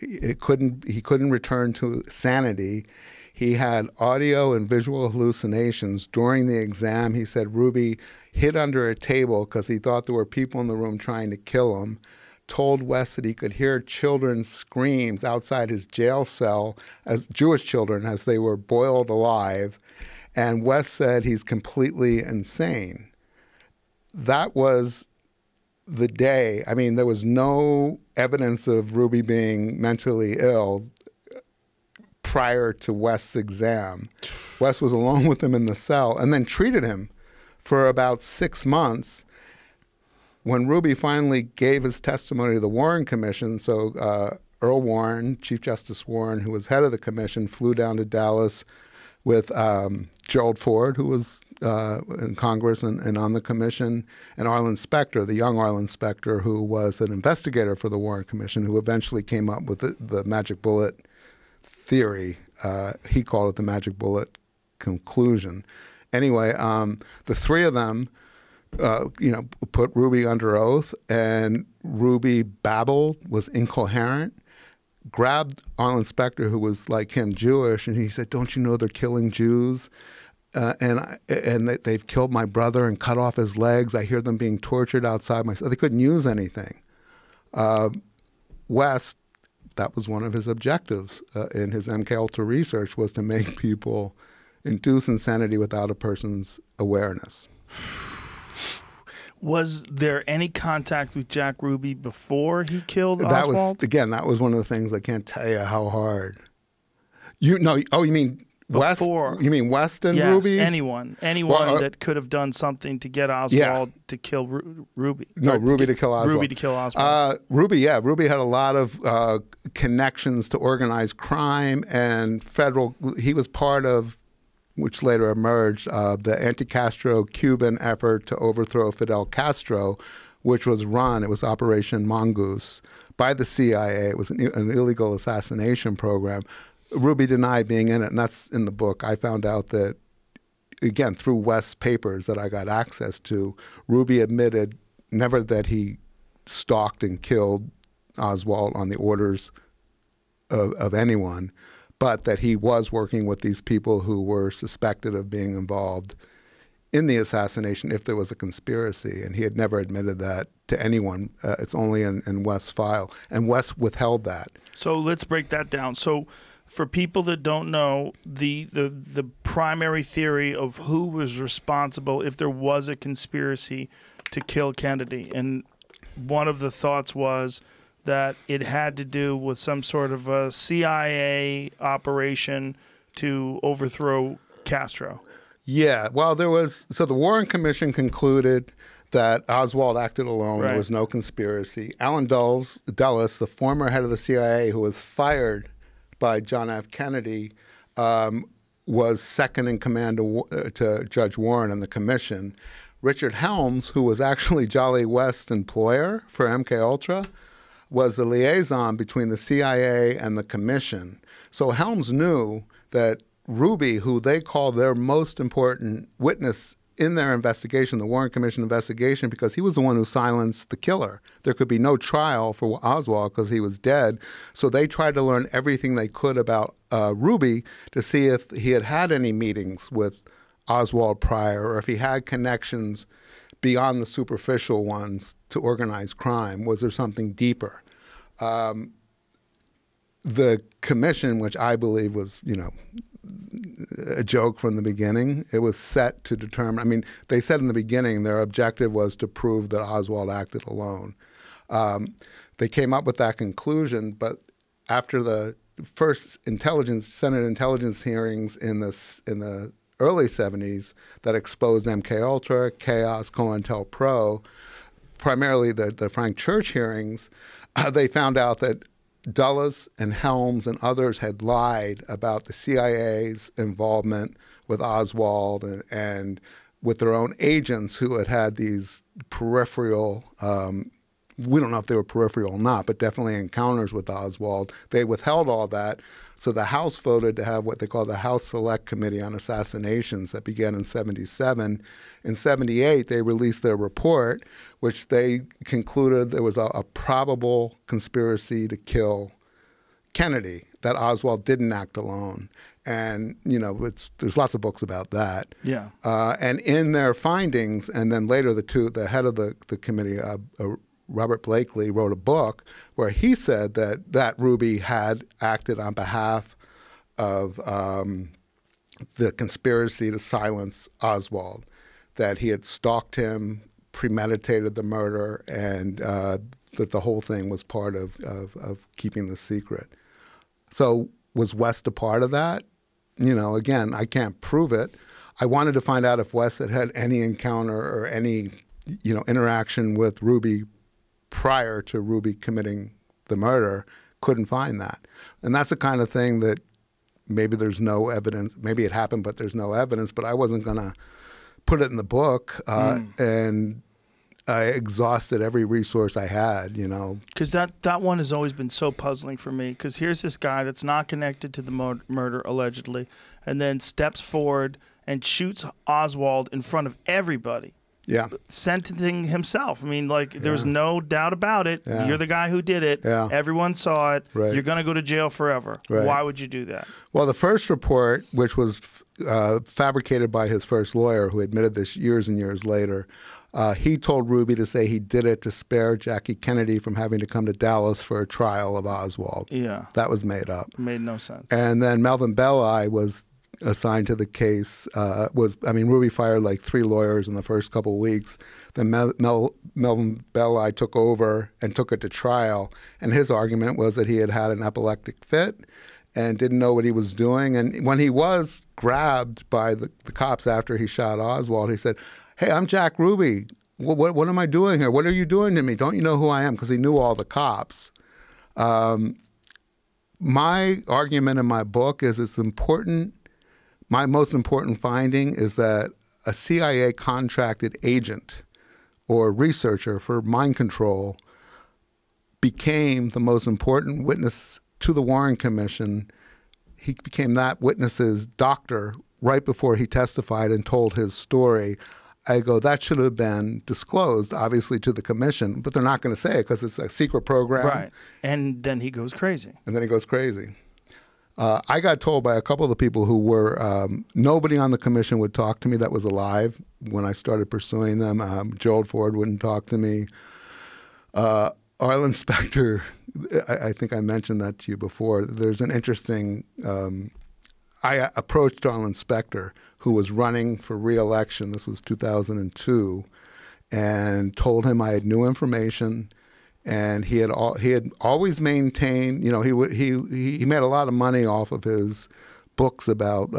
He couldn't return to sanity. He had audio and visual hallucinations. During the exam, he said Ruby hid under a table because he thought there were people in the room trying to kill him. Told West that he could hear children's screams outside his jail cell, as Jewish children, as they were boiled alive. And West said he's completely insane. That was the day. I mean, there was no evidence of Ruby being mentally ill prior to West's exam. West was alone with him in the cell and then treated him for about 6 months. When Ruby finally gave his testimony to the Warren Commission, so Earl Warren, Chief Justice Warren, who was head of the commission, flew down to Dallas with Gerald Ford, who was in Congress and on the commission, and Arlen Specter, the young Arlen Specter, who was an investigator for the Warren Commission, who eventually came up with the magic bullet theory. He called it the magic bullet conclusion. Anyway, the three of them put Ruby under oath, and Ruby babbled, was incoherent, grabbed Arlen Specter, who was like him, Jewish, and he said, "Don't you know they're killing Jews? And they've killed my brother and cut off his legs. I hear them being tortured outside my cell." They couldn't use anything. West, that was one of his objectives in his Mkultra research, was to make people induce insanity without a person's awareness. Was there any contact with Jack Ruby before he killed That Oswald? was, again, that was one of the things I can't tell you how hard. You mean West? Before. You mean West and Yes, Ruby? anyone that could have done something to get Oswald to kill Ruby. No, Ruby to kill Oswald. Ruby to kill Oswald. Ruby had a lot of connections to organized crime and federal. He was part of, which later emerged, the anti-Castro Cuban effort to overthrow Fidel Castro, which was run. It was Operation Mongoose by the CIA. It was an illegal assassination program. Ruby denied being in it, and that's in the book. I found out that, again, through West's papers that I got access to, Ruby admitted never that he stalked and killed Oswald on the orders of anyone, but that he was working with these people who were suspected of being involved in the assassination if there was a conspiracy, and he had never admitted that to anyone. It's only in West's file, and West withheld that. So let's break that down. So for people that don't know, the primary theory of who was responsible if there was a conspiracy to kill Kennedy, and one of the thoughts was that it had to do with some sort of a CIA operation to overthrow Castro. Yeah, well, so the Warren Commission concluded that Oswald acted alone. Right. There was no conspiracy. Allen Dulles, the former head of the CIA, who was fired by John F. Kennedy, was second in command to Judge Warren and the commission. Richard Helms, who was actually Jolly West's employer for Mkultra, was the liaison between the CIA and the commission. So Helms knew that Ruby, who they called their most important witness in their investigation, the Warren Commission investigation, because he was the one who silenced the killer. There could be no trial for Oswald because he was dead. So they tried to learn everything they could about Ruby to see if he had had any meetings with Oswald prior, or if he had connections beyond the superficial ones to organized crime. Was there something deeper? The commission, which I believe was, a joke from the beginning, it was set to determine. I mean, they said in the beginning their objective was to prove that Oswald acted alone. They came up with that conclusion, but after the first Senate intelligence hearings in the early 70s that exposed Mkultra, Chaos, Cointelpro, primarily the Frank Church hearings, they found out that Dulles and Helms and others had lied about the CIA's involvement with Oswald and with their own agents who had these peripheral, we don't know if they were peripheral or not, but definitely encounters with Oswald. They withheld all that. So the House voted to have what they call the House Select Committee on Assassinations that began in 77. In 78, they released their report, which they concluded there was a probable conspiracy to kill Kennedy, that Oswald didn't act alone. And, there's lots of books about that. Yeah. And in their findings, and then later the head of the committee, Robert Blakely, wrote a book where he said that Ruby had acted on behalf of the conspiracy to silence Oswald, that he had stalked him, premeditated the murder, and that the whole thing was part of keeping the secret. So was West a part of that? Again, I can't prove it. I wanted to find out if West had any encounter or any, interaction with Ruby prior to Ruby committing the murder. Couldn't find that. And that's the kind of thing that maybe there's no evidence. Maybe it happened, but there's no evidence. But I wasn't going to put it in the book, and I exhausted every resource I had, Because that one has always been so puzzling for me, because here's this guy that's not connected to the murder, allegedly, and then steps forward and shoots Oswald in front of everybody. Yeah. Sentencing himself. I mean, there's no doubt about it. Yeah. You're the guy who did it. Yeah. Everyone saw it. Right. You're going to go to jail forever. Right. Why would you do that? Well, the first report, which was fabricated by his first lawyer, who admitted this years and years later, he told Ruby to say he did it to spare Jackie Kennedy from having to come to Dallas for a trial of Oswald. Yeah. That was made up. Made no sense. And then Melvin Belli was assigned to the case Ruby fired like 3 lawyers in the first couple of weeks. Then Melvin Belli took over and took it to trial. And his argument was that he had had an epileptic fit and didn't know what he was doing. And when he was grabbed by the cops after he shot Oswald, he said, "Hey, I'm Jack Ruby. What am I doing here? What are you doing to me? Don't you know who I am?" Because he knew all the cops. My argument in my book is it's important. My most important finding is that a CIA contracted agent or researcher for mind control became the most important witness to the Warren Commission. He became that witness's doctor right before he testified and told his story. I go, that should have been disclosed, obviously, to the commission, but they're not going to say it because it's a secret program. Right. And then he goes crazy. I got told by a couple of the people who were, nobody on the commission would talk to me that was alive when I started pursuing them. Gerald Ford wouldn't talk to me. Arlen Specter, I think I mentioned that to you before. There's an interesting, I approached Arlen Specter, who was running for re-election. This was 2002, and told him I had new information, and he had always maintained. He made a lot of money off of his books about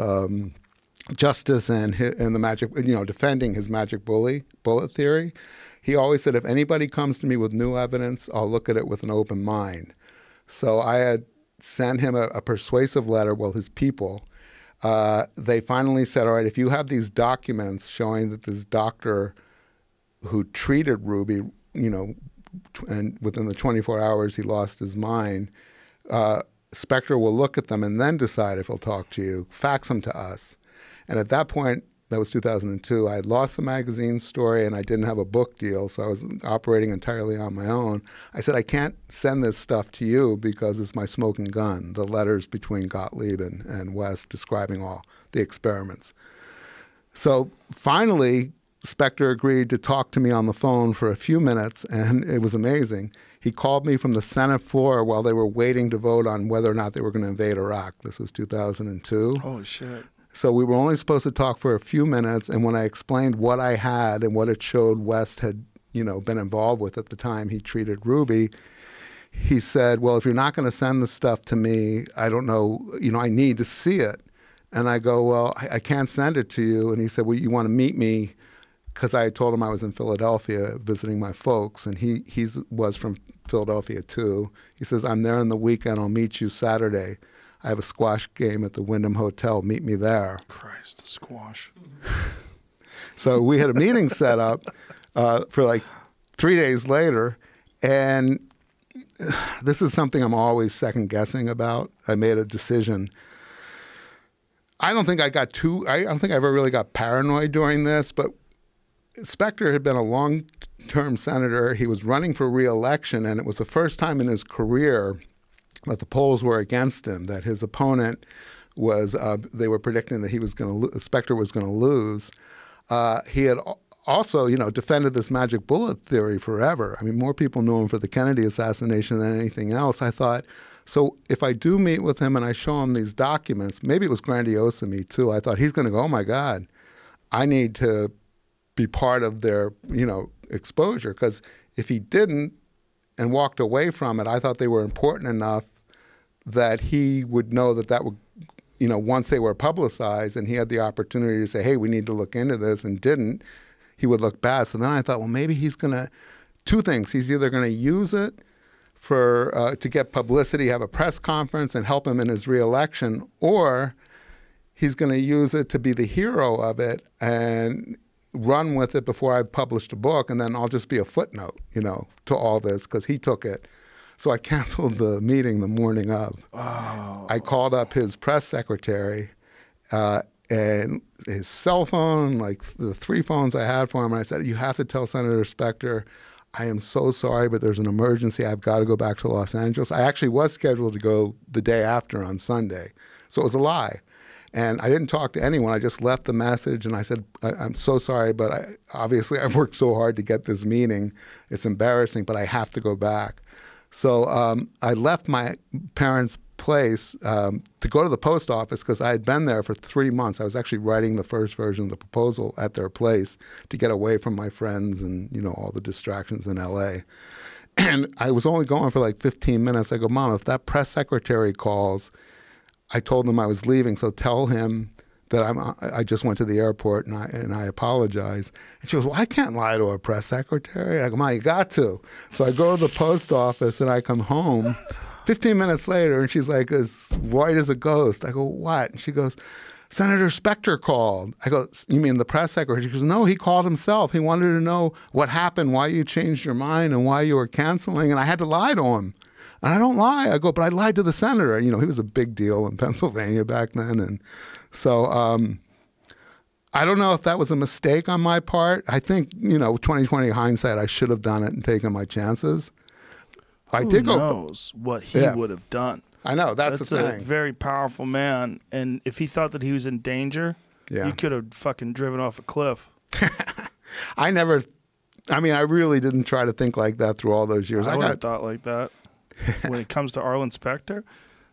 justice and the magic. Defending his magic bullet theory. He always said, if anybody comes to me with new evidence, I'll look at it with an open mind. So I had sent him a persuasive letter. Well, his people. They finally said, all right, if you have these documents showing that this doctor who treated Ruby, and within the 24 hours he lost his mind, Specter will look at them and then decide if he'll talk to you. Fax them to us. And at that point, that was 2002, I had lost the magazine story and I didn't have a book deal, so I was operating entirely on my own. I said, I can't send this stuff to you because it's my smoking gun, the letters between Gottlieb and West describing all the experiments. So finally, Specter agreed to talk to me on the phone for a few minutes, and it was amazing. He called me from the Senate floor while they were waiting to vote on whether or not they were going to invade Iraq. This was 2002. Oh, shit. So we were only supposed to talk for a few minutes, and when I explained what I had and what it showed West had, been involved with at the time he treated Ruby, he said, well, if you're not going to send the stuff to me, I don't know, I need to see it. And I go, well, I can't send it to you. And he said, well, you want to meet me? Because I had told him I was in Philadelphia visiting my folks, and he was from Philadelphia too. He says, I'm there on the weekend. I'll meet you Saturday. I have a squash game at the Wyndham Hotel. Meet me there. Christ, squash. So we had a meeting set up for like 3 days later, and this is something I'm always second guessing about. I made a decision. I don't think I ever really got paranoid during this, but Specter had been a long-term senator. He was running for re-election, and it was the first time in his career that the polls were against him, that his opponent was, they were predicting that Specter was going to lose. He had also, defended this magic bullet theory forever. I mean, more people knew him for the Kennedy assassination than anything else. I thought, so if I do meet with him and I show him these documents, maybe it was grandiose of me too. I thought he's going to go, oh my God, I need to be part of their, exposure. Because if he didn't and walked away from it, I thought they were important enough that he would know that would, once they were publicized and he had the opportunity to say, hey, we need to look into this, and didn't, he would look bad. So then I thought, well, maybe he's going to, two things. He's either going to use it to get publicity, have a press conference and help him in his reelection, or he's going to use it to be the hero of it and run with it before I've published a book, and then I'll just be a footnote, to all this because he took it. So I canceled the meeting the morning of. Oh. I called up his press secretary and his cell phone, like the 3 phones I had for him, and I said, you have to tell Senator Specter, I am so sorry, but there's an emergency. I've got to go back to Los Angeles. I actually was scheduled to go the day after on Sunday. So it was a lie. And I didn't talk to anyone. I just left the message, and I said, I'm so sorry, but obviously I've worked so hard to get this meeting. It's embarrassing, but I have to go back. So I left my parents' place to go to the post office because I had been there for 3 months. I was actually writing the first version of the proposal at their place to get away from my friends and, you know, all the distractions in L.A. And I was only going for like 15 minutes. I go, Mom, if that press secretary calls, I told them I was leaving, so tell him that I just went to the airport and I apologize. And she goes, well, I can't lie to a press secretary. I go, Mom, you got to. So I go to the post office and I come home 15 minutes later and she's like as white as a ghost. I go, what? And she goes, Senator Specter called. I go, you mean the press secretary? She goes, no, he called himself. He wanted to know what happened, why you changed your mind and why you were canceling. And I had to lie to him. And I don't lie. I go, but I lied to the senator. You know, he was a big deal in Pennsylvania back then. And so I don't know if that was a mistake on my part. I think, you know, 2020 hindsight, I should have done it and taken my chances. Who knows what he would have done? I know, that's the thing. A very powerful man. And if he thought that he was in danger, you could have fucking driven off a cliff. I really didn't try to think like that through all those years. I would have thought like that. When it comes to Arlen Specter,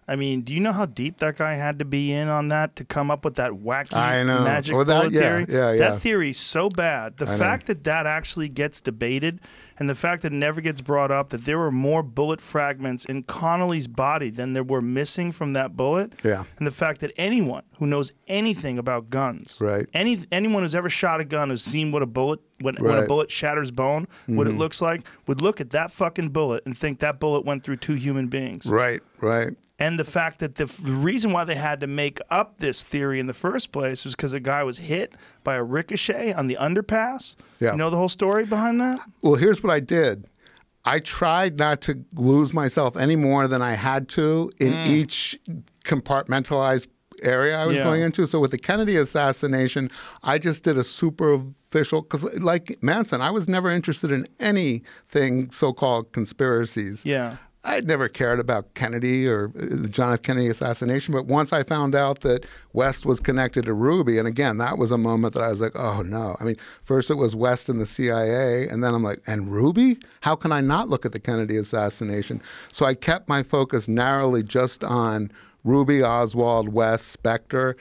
I mean, do you know how deep that guy had to be in on that to come up with that wacky magic bullet theory? That theory's so bad. The fact that that actually gets debated and the fact that it never gets brought up that there were more bullet fragments in Connolly's body than there were missing from that bullet. Yeah. And the fact that anyone who knows anything about guns, anyone who's ever shot a gun, who's seen what a bullet, when a bullet shatters bone, what it looks like, would look at that fucking bullet and think that bullet went through 2 human beings. Right. And the fact that the reason why they had to make up this theory in the first place was because a guy was hit by a ricochet on the underpass. Yeah. You know the whole story behind that? Well, here's what I did. I tried not to lose myself any more than I had to in each compartmentalized area I was going into. So with the Kennedy assassination, I just did a superficial, because like Manson, I was never interested in anything so-called conspiracies. Yeah. I'd never cared about Kennedy or the John F. Kennedy assassination, but once I found out that West was connected to Ruby, and again, that was a moment that I was like, oh no. I mean, first it was West and the CIA, and then I'm like, and Ruby? How can I not look at the Kennedy assassination? So I kept my focus narrowly just on Ruby, Oswald, West, Specter.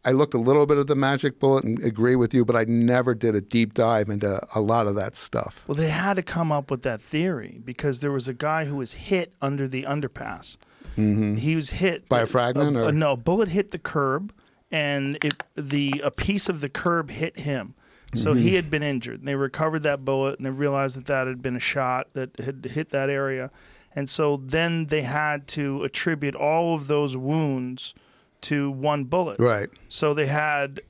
I looked a little bit at the magic bullet and agree with you, but I never did a deep dive into a lot of that stuff. Well, they had to come up with that theory because there was a guy who was hit under the underpass. He was hit by a fragment? No, a bullet hit the curb, and a piece of the curb hit him. So he had been injured. And they recovered that bullet, and they realized that that had been a shot that had hit that area. And so then they had to attribute all of those wounds to one bullet. Right. So they had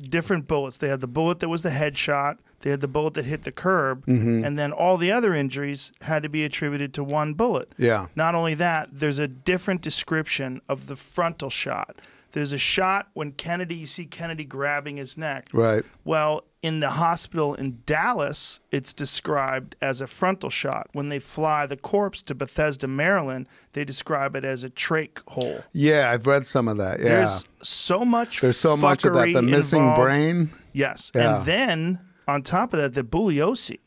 different bullets. They had the bullet that was the headshot. They had the bullet that hit the curb. And then all the other injuries had to be attributed to one bullet. Yeah. Not only that, there's a different description of the frontal shot. There's a shot when you see Kennedy grabbing his neck. Right. Well, in the hospital in Dallas, it's described as a frontal shot. When they fly the corpse to Bethesda, Maryland, they describe it as a trach hole. Yeah, I've read some of that. Yeah. There's so much of that. The missing involved. Brain. Yes. Yeah. And then, on top of that, the Bugliosi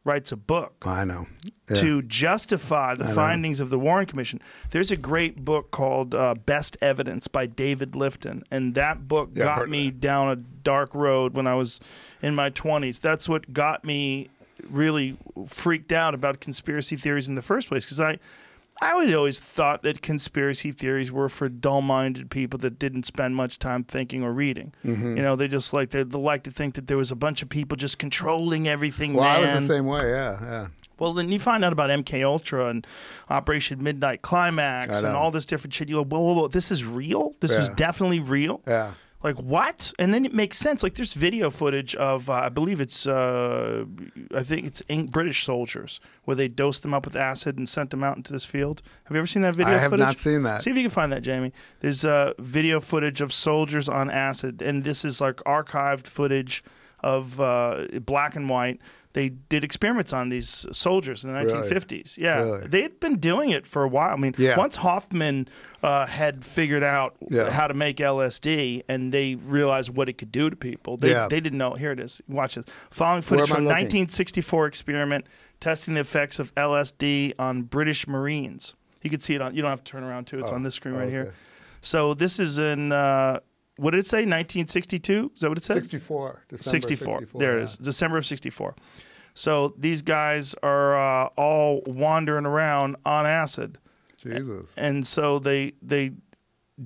writes a book. I know. To justify the findings of the Warren Commission. There's a great book called Best Evidence by David Lifton, and that book got me down a dark road when I was in my 20s. That's what got me really freaked out about conspiracy theories in the first place, because I would always thought that conspiracy theories were for dull-minded people that didn't spend much time thinking or reading. You know, they just like they like to think that there was a bunch of people just controlling everything. Well, I was the same way. Yeah. Well, then you find out about Mkultra and Operation Midnight Climax and all this different shit. You go, whoa, this is real? This was definitely real? Yeah. Like, what? And then it makes sense. Like, there's video footage of, I believe it's, I think it's British soldiers, where they dosed them up with acid and sent them out into this field. Have you ever seen that video footage? I have not seen that. See if you can find that, Jamie. There's video footage of soldiers on acid, and this is like archived footage of black and white. They did experiments on these soldiers in the 1950s. Yeah, really? They had been doing it for a while. I mean, once Hoffman had figured out how to make LSD and they realized what it could do to people, they didn't know. Here it is. Watch this. Following footage from 1964 experiment testing the effects of LSD on British Marines. You can see it on. You don't have to turn around too. It's on this screen right here. Okay. So this is in what did it say? 1962? Is that what it said? 64. December 64. There it is. December of 64. So these guys are all wandering around on acid. Jesus. And so they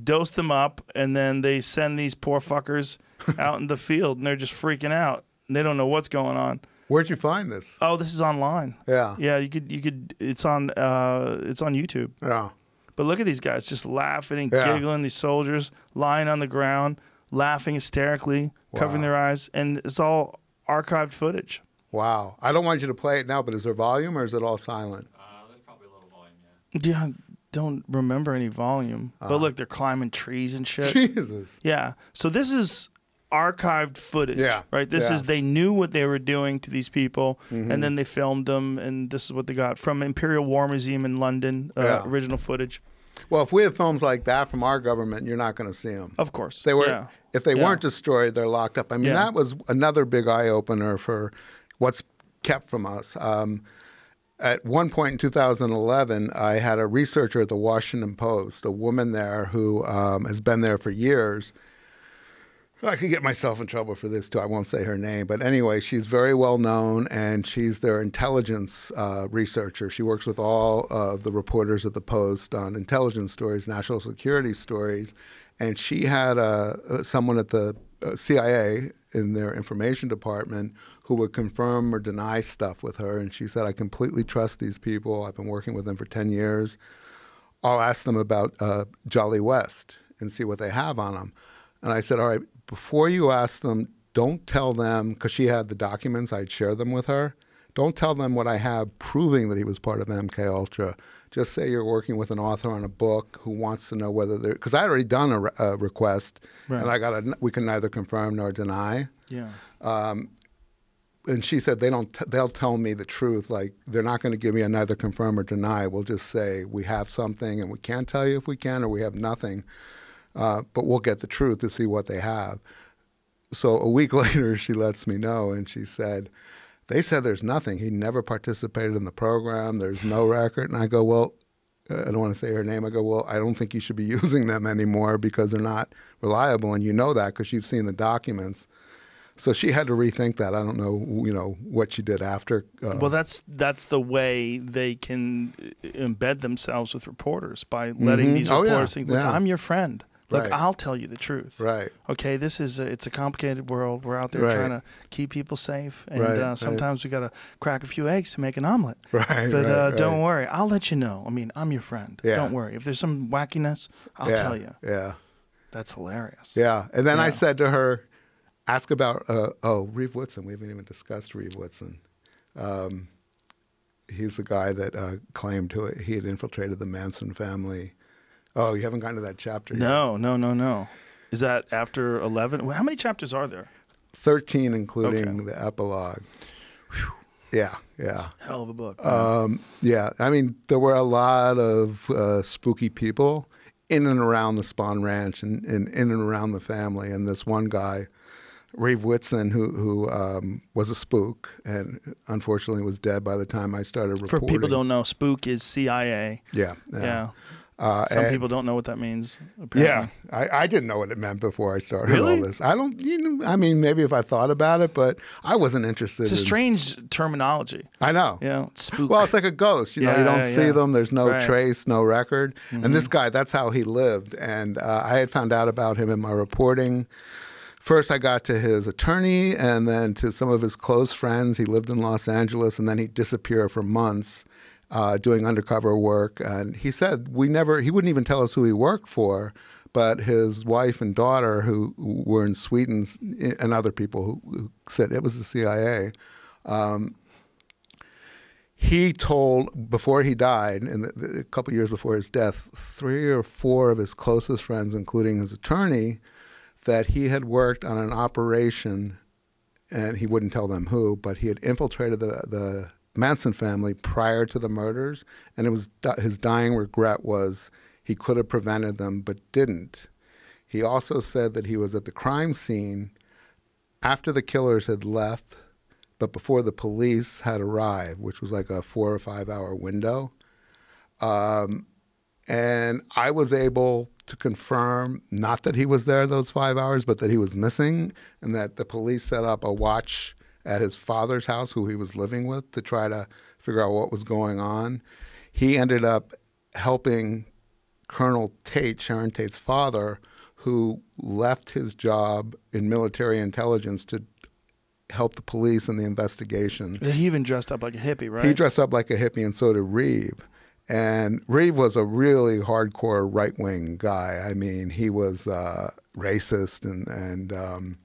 dose them up, and then they send these poor fuckers out in the field, and they're just freaking out. They don't know what's going on. Where'd you find this? Oh, this is online. Yeah. Yeah, you could. It's on YouTube. Yeah. But look at these guys just laughing and giggling. These soldiers lying on the ground, laughing hysterically, covering their eyes, and it's all archived footage. Wow. I don't want you to play it now, but is there volume or is it all silent? There's probably a little volume, yeah. Yeah, I don't remember any volume. But look, they're climbing trees and shit. Jesus. Yeah. So this is archived footage, right? This is, they knew what they were doing to these people, and then they filmed them, and this is what they got from Imperial War Museum in London, original footage. Well, if we have films like that from our government, you're not going to see them. Of course. They were, if they weren't destroyed, they're locked up. I mean, that was another big eye-opener for what's kept from us. At one point in 2011, I had a researcher at the Washington Post, a woman there who has been there for years. I could get myself in trouble for this too. I won't say her name, but anyway, she's very well known, and she's their intelligence researcher. She works with all of the reporters at the Post on intelligence stories, national security stories, and she had someone at the CIA in their information department who would confirm or deny stuff with her. And she said, "I completely trust these people. I've been working with them for 10 years. I'll ask them about Jolly West and see what they have on them." And I said, "All right, before you ask them, don't tell them," because she had the documents, I'd share them with her. "Don't tell them what I have proving that he was part of MKUltra. Just say you're working with an author on a book who wants to know whether they're," because I had already done a request, and we can neither confirm nor deny. Yeah. And she said they'll tell me the truth. Like, they're not going to give me a neither confirm or deny. We'll just say we have something and we can't tell you if we can, or we have nothing. But we'll get the truth to see what they have. So a week later, she lets me know, and she said, "They said there's nothing. He never participated in the program. There's no record." And I go, "Well," I don't want to say her name. I go, "Well, I don't think you should be using them anymore because they're not reliable, and you know that because you've seen the documents." So she had to rethink that. I don't know, what she did after. Well, that's the way they can embed themselves with reporters, by letting these reporters think, "Look, I'm your friend. Look, I'll tell you the truth. Right. Okay, it's a complicated world. We're out there trying to keep people safe, and sometimes we got to crack a few eggs to make an omelet. Right. But don't worry, I'll let you know. I mean, I'm your friend. Yeah. Don't worry. If there's some wackiness, I'll tell you." Yeah. That's hilarious. Yeah. And then I said to her, "Ask about Reeve Whitson." We haven't even discussed Reeve Whitson. He's the guy that claimed he had infiltrated the Manson family. Oh, you haven't gotten to that chapter yet? No. Is that after 11? How many chapters are there? 13, including the epilogue. Whew. Yeah. Hell of a book. Yeah. I mean, there were a lot of spooky people in and around the Spahn Ranch and in and around the family. And this one guy, Reeve Whitson, who was a spook and unfortunately was dead by the time I started reporting. For people who don't know, spook is CIA. Yeah. Some people don't know what that means. Apparently. Yeah, I didn't know what it meant before I started all this. I don't, I mean, maybe if I thought about it, but I wasn't interested. It's a strange terminology. I know. Yeah, spook. Well, it's like a ghost. You don't see them. There's no trace, no record. And this guy, that's how he lived. And I had found out about him in my reporting. First, I got to his attorney, and then to some of his close friends. He lived in Los Angeles, and then he'd disappear for months. Doing undercover work, and he said he wouldn't even tell us who he worked for, but his wife and daughter, who were in Sweden, and other people who said it was the CIA. He told, before he died, a couple of years before his death, 3 or 4 of his closest friends, including his attorney, that he had worked on an operation, and he wouldn't tell them who, but he had infiltrated the Manson family prior to the murders, and his dying regret was he could have prevented them but didn't. He also said that he was at the crime scene after the killers had left, but before the police had arrived, which was like a 4 or 5 hour window. And I was able to confirm, not that he was there those 5 hours, but that he was missing, and that the police set up a watch at his father's house, who he was living with, to try to figure out what was going on. He ended up helping Colonel Tate, Sharon Tate's father, who left his job in military intelligence to help the police in the investigation. He even dressed up like a hippie, right? He dressed up like a hippie, and so did Reeve. And Reeve was a really hardcore right-wing guy. I mean, he was racist, and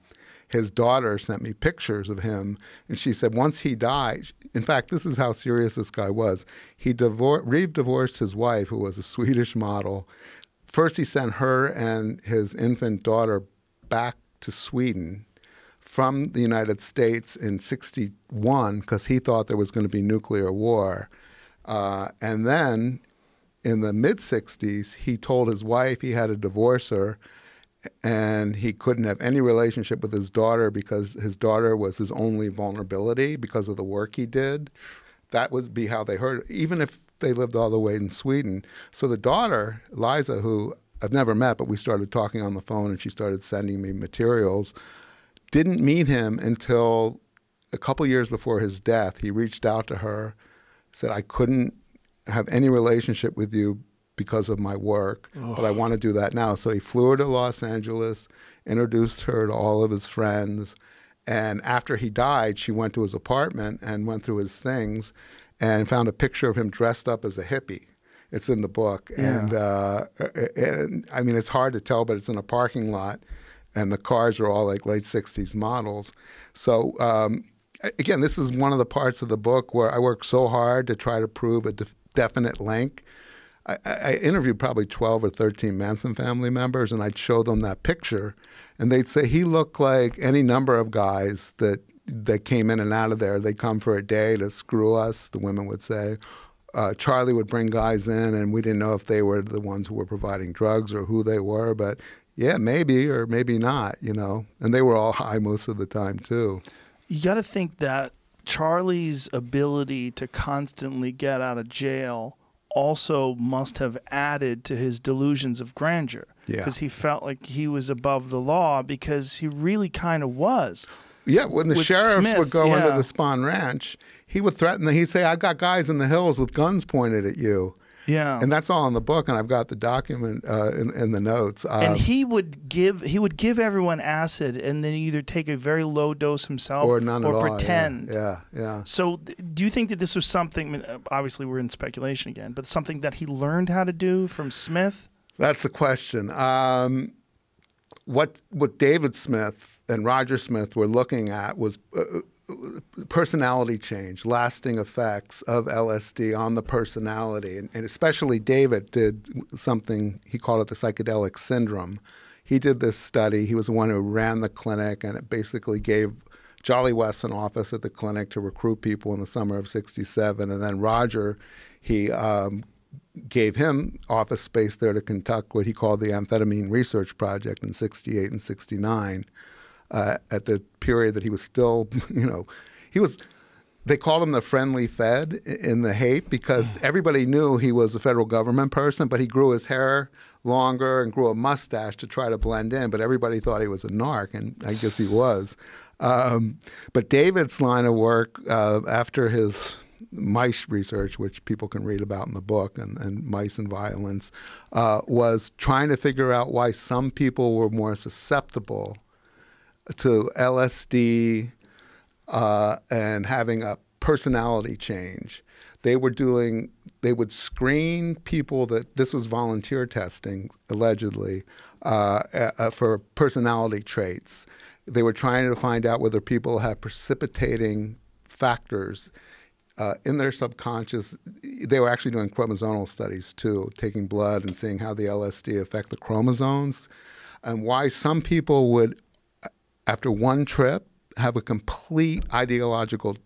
his daughter sent me pictures of him, and she said once he died, in fact, this is how serious this guy was. Reeve divorced his wife, who was a Swedish model. First, he sent her and his infant daughter back to Sweden from the United States in '61 because he thought there was going to be nuclear war. And then in the mid-'60s, he told his wife he had to divorce her and he couldn't have any relationship with his daughter because his daughter was his only vulnerability because of the work he did. That would be how they heard it, even if they lived all the way in Sweden. So the daughter, Liza, who I've never met, but we started talking on the phone and she started sending me materials, didn't meet him until a couple years before his death. He reached out to her, said, I couldn't have any relationship with you because of my work, but I want to do that now. So he flew her to Los Angeles, introduced her to all of his friends, and after he died, she went to his apartment and went through his things and found a picture of him dressed up as a hippie. It's in the book. Yeah. And I mean, it's hard to tell, but it's in a parking lot, and the cars are all like late 60s models. So again, this is one of the parts of the book where I work so hard to try to prove a definite link. I interviewed probably 12 or 13 Manson family members, and I'd show them that picture, and they'd say he looked like any number of guys that came in and out of there. They'd come for a day to screw us, the women would say. Charlie would bring guys in, and we didn't know if they were the ones who were providing drugs or who they were, but yeah, maybe or maybe not, you know. And they were all high most of the time, too. You got to think that Charlie's ability to constantly get out of jail also must have added to his delusions of grandeur. Yeah. Because he felt like he was above the law, because he really kind of was. Yeah, when the sheriffs Smith, would go yeah. into the Spahn Ranch, he would threaten them. He'd say, I've got guys in the hills with guns pointed at you. Yeah. And that's all in the book, and I've got the document in the notes. And he would give everyone acid and then either take a very low dose himself or none at all. Pretend. Yeah. So do you think that this was something, I mean, obviously we're in speculation again, but something that he learned how to do from Smith? That's the question. What David Smith and Roger Smith were looking at was personality change, lasting effects of LSD on the personality. And especially David did something, he called it the psychedelic syndrome. He did this study. He was the one who ran the clinic, and it basically gave Jolly West an office at the clinic to recruit people in the summer of '67. And then Roger, he gave him office space there to conduct what he called the Amphetamine Research Project in '68 and '69. At the period that he was still, they called him the friendly Fed in the Haight because everybody knew he was a federal government person, but he grew his hair longer and grew a mustache to try to blend in, but everybody thought he was a narc, and I guess he was. But David's line of work after his mice research, which people can read about in the book, and mice and violence, was trying to figure out why some people were more susceptible to LSD and having a personality change. They would screen people this was volunteer testing, allegedly, for personality traits. They were trying to find out whether people had precipitating factors in their subconscious. They were actually doing chromosomal studies too, taking blood and seeing how the LSD affect the chromosomes, and why some people would, after one trip, have a complete ideological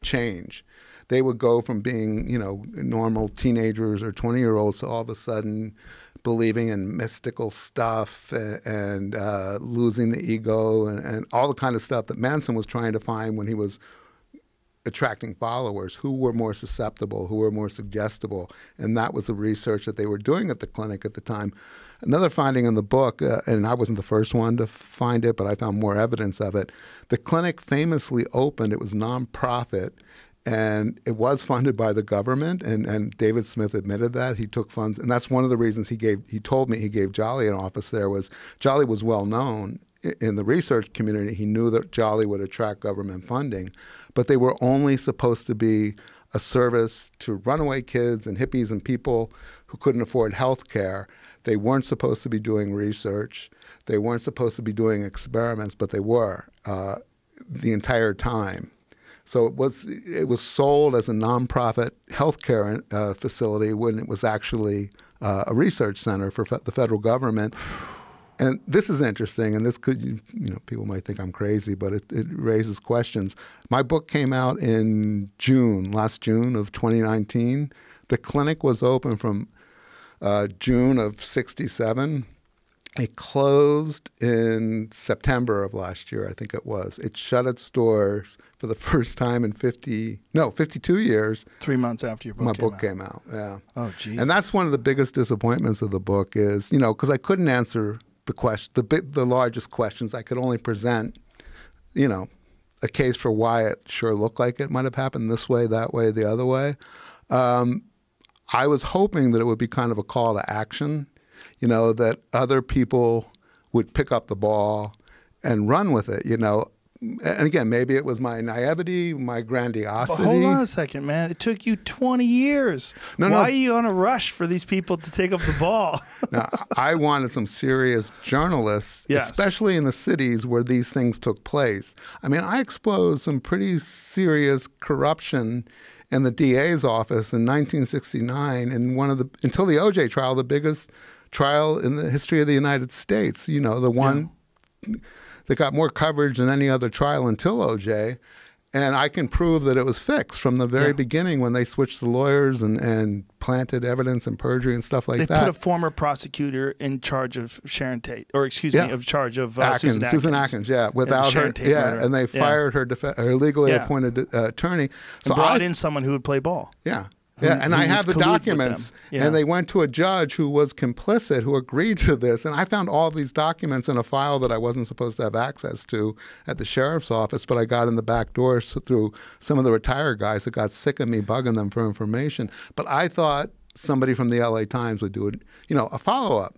change. They would go from being, normal teenagers or 20-year-olds to all of a sudden believing in mystical stuff and losing the ego and all the kind of stuff that Manson was trying to find when he was attracting followers, who were more susceptible, who were more suggestible. And that was the research that they were doing at the clinic at the time. Another finding in the book, and I wasn't the first one to find it, but I found more evidence of it. The clinic famously opened, it was nonprofit, and it was funded by the government, and David Smith admitted that. He took funds, and that's one of the reasons he told me he gave Jolly an office there. Was Jolly was well known in the research community. He knew that Jolly would attract government funding, but they were only supposed to be a service to runaway kids and hippies and people who couldn't afford health care. They weren't supposed to be doing research. They weren't supposed to be doing experiments, but they were the entire time. So it was sold as a nonprofit healthcare facility when it was actually a research center for the federal government. And this is interesting, and this could, people might think I'm crazy, but it raises questions. My book came out in last June of 2019. The clinic was open from June of '67. It closed in September of last year, I think it was. It shut its doors for the first time in 52 years. 3 months after your book My came book out. came out, yeah. Oh, geez. And that's one of the biggest disappointments of the book is, because I couldn't answer the largest questions. I could only present, a case for why it sure looked like it might have happened this way, that way, the other way. I was hoping that it would be kind of a call to action, that other people would pick up the ball and run with it, And again, maybe it was my naivety, my grandiosity. But hold on a second, man. It took you 20 years. Why are you on a rush for these people to take up the ball? Now, I wanted some serious journalists, Yes. especially in the cities where these things took place. I mean, I exposed some pretty serious corruption in the DA's office in 1969, and until the OJ trial, the biggest trial in the history of the United States. The one that got more coverage than any other trial until OJ. And I can prove that it was fixed from the very beginning when they switched the lawyers and planted evidence and perjury and stuff like that. They put a former prosecutor in charge of Sharon Tate, or excuse me, of charge of Susan Atkins. Susan Atkins, without her, and they fired her legally appointed attorney. So and brought in someone who would play ball. Yeah. Yeah, and I have the documents, and they went to a judge who was complicit, who agreed to this, and I found all these documents in a file that I wasn't supposed to have access to at the sheriff's office, but I got in the back door through some of the retired guys that got sick of me bugging them for information. But I thought somebody from the LA Times would do a follow-up,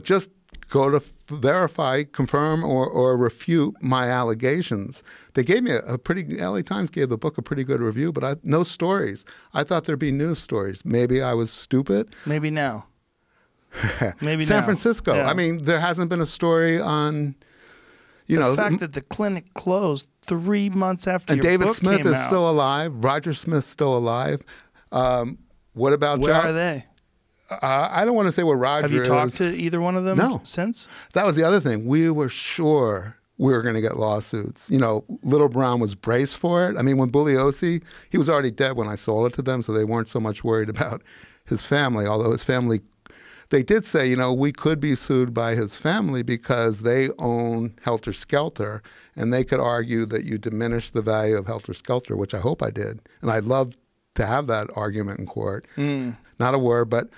just go to verify, confirm, or refute my allegations. They gave me LA Times gave the book a pretty good review, but no stories. I thought there'd be news stories. Maybe I was stupid. Maybe now. Maybe San now. Francisco. Yeah. I mean, there hasn't been a story on, the fact that the clinic closed 3 months after your David book Smith came is out. still alive. Roger Smith's still alive. What about Where are they? I don't want to say where Roger is. Have you talked to either one of them since? That was the other thing. We were sure we were going to get lawsuits. Little Brown was braced for it. I mean, when Bugliosi, he was already dead when I sold it to them, so they weren't so much worried about his family, although his family, they did say, we could be sued by his family because they own Helter Skelter, and they could argue that you diminished the value of Helter Skelter, which I hope I did. And I'd love to have that argument in court. Not a word, but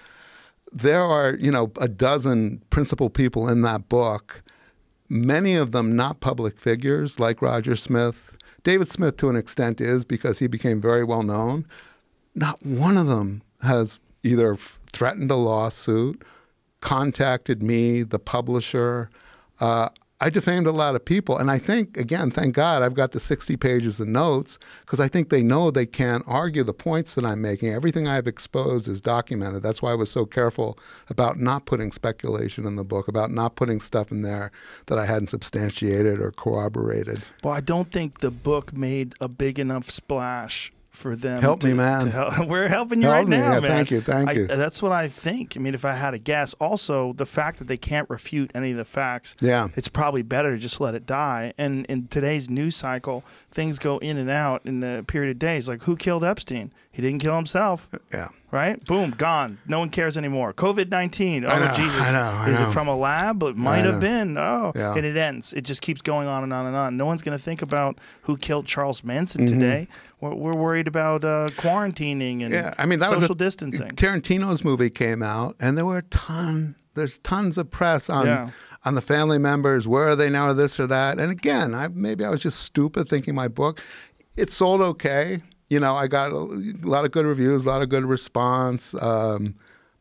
there are, a dozen principal people in that book, many of them not public figures like Roger Smith. David Smith, to an extent, is because he became very well known. Not one of them has either threatened a lawsuit, contacted me, the publisher. I defamed a lot of people. And I think, again, thank God I've got the 60 pages of notes because I think they know they can't argue the points that I'm making. Everything I've exposed is documented. That's why I was so careful about not putting speculation in the book, about not putting stuff in there that I hadn't substantiated or corroborated. Well, I don't think the book made a big enough splash for them. Help me, man. We're helping you Help right me. now, Yeah, man. Thank you. That's what I think. I mean, if I had a guess. Also, the fact that they can't refute any of the facts, it's probably better to just let it die. And in today's news cycle, things go in and out in a period of days. Like, who killed Epstein? He didn't kill himself. Yeah. right? Boom, gone. No one cares anymore. COVID-19. Oh, I know, Jesus. I Is know. it from a lab? It might have been. Oh, Yeah. and it ends. It just keeps going on and on and on. No one's going to think about who killed Charles Manson Mm-hmm. today. We're worried about quarantining and Yeah, I mean, that social was distancing. Tarantino's movie came out, and there were there's tons of press on the family members. Where are they now, or this or that? And again, maybe I was just stupid thinking my book. It sold okay. You know, I got a lot of good reviews, a lot of good response.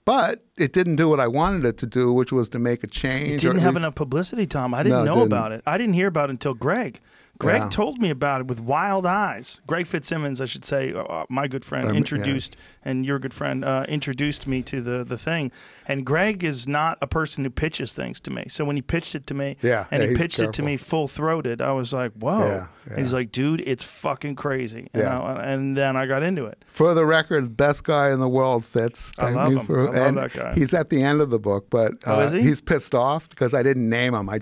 But it didn't do what I wanted it to do, which was to make a change. It didn't have enough publicity, Tom. I didn't know about it. I didn't hear about it until Greg. Greg told me about it with wild eyes. Greg Fitzsimmons, I should say, my good friend, introduced, and your good friend, introduced me to the thing. And Greg is not a person who pitches things to me. So when he pitched it to me, and he pitched it to me full-throated, I was like, whoa. Yeah. And he's like, dude, it's fucking crazy. And then I got into it. For the record, best guy in the world, Fitz. I love him. I love that guy. He's at the end of the book, but is he? he's pissed off because I didn't name him. I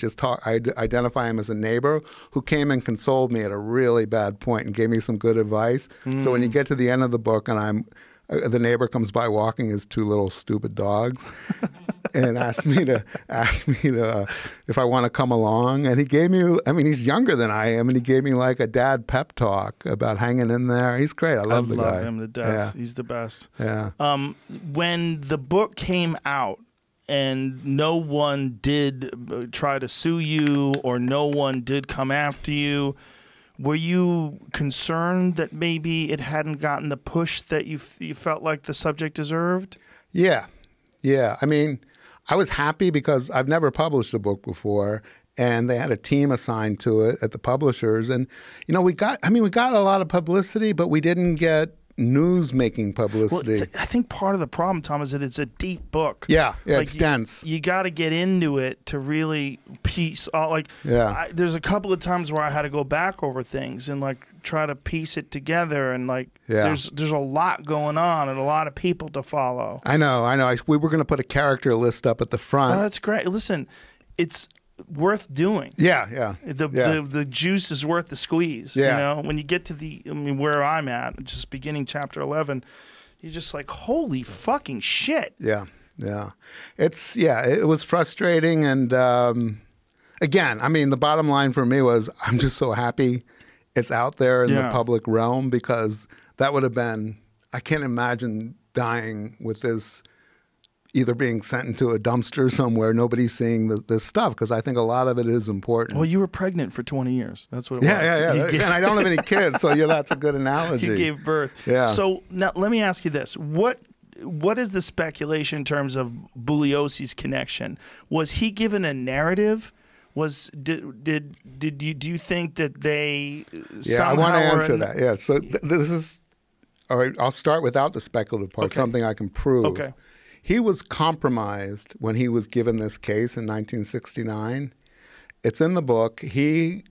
identify him as a neighbor who came and consoled me at a really bad point and gave me some good advice. So when you get to the end of the book and the neighbor comes by walking his two little stupid dogs and asked me to if I want to come along, and he gave me, I mean, he's younger than I am, and he gave me like a dad pep talk about hanging in there. He's great. I love the guy. I love him to death. He's the best. Yeah. When the book came out and no one did try to sue you or no one did come after you, were you concerned that maybe it hadn't gotten the push that you felt like the subject deserved? Yeah. I mean, I was happy because I've never published a book before, and they had a team assigned to it at the publishers. And, you know, we got a lot of publicity, but we didn't get news-making publicity. Well, I think part of the problem, Tom, is that it's a deep book. Yeah, like it's dense. You got to get into it to really piece all. There's a couple of times where I had to go back over things and like try to piece it together, and there's a lot going on and a lot of people to follow. I know. We were going to put a character list up at the front. Oh, that's great. Listen, it's worth doing. Yeah. The juice is worth the squeeze. Yeah. You know, when you get to where I'm at, just beginning chapter 11, you're just like, holy fucking shit. Yeah. It was frustrating, and again, I mean, the bottom line for me was I'm just so happy it's out there in the public realm, because that would have been, I can't imagine dying with this, either being sent into a dumpster somewhere, nobody's seeing this stuff, because I think a lot of it is important. Well, you were pregnant for 20 years. That's what it was. Yeah. And I don't have any kids, so that's a good analogy. You gave birth. Yeah. So now let me ask you this. What is the speculation in terms of Bugliosi's connection? Was he given a narrative? Do you think that they somehow I want to answer that. Yeah. So this is, all right, I'll start without the speculative part, something I can prove. Okay. He was compromised when he was given this case in 1969. It's in the book. I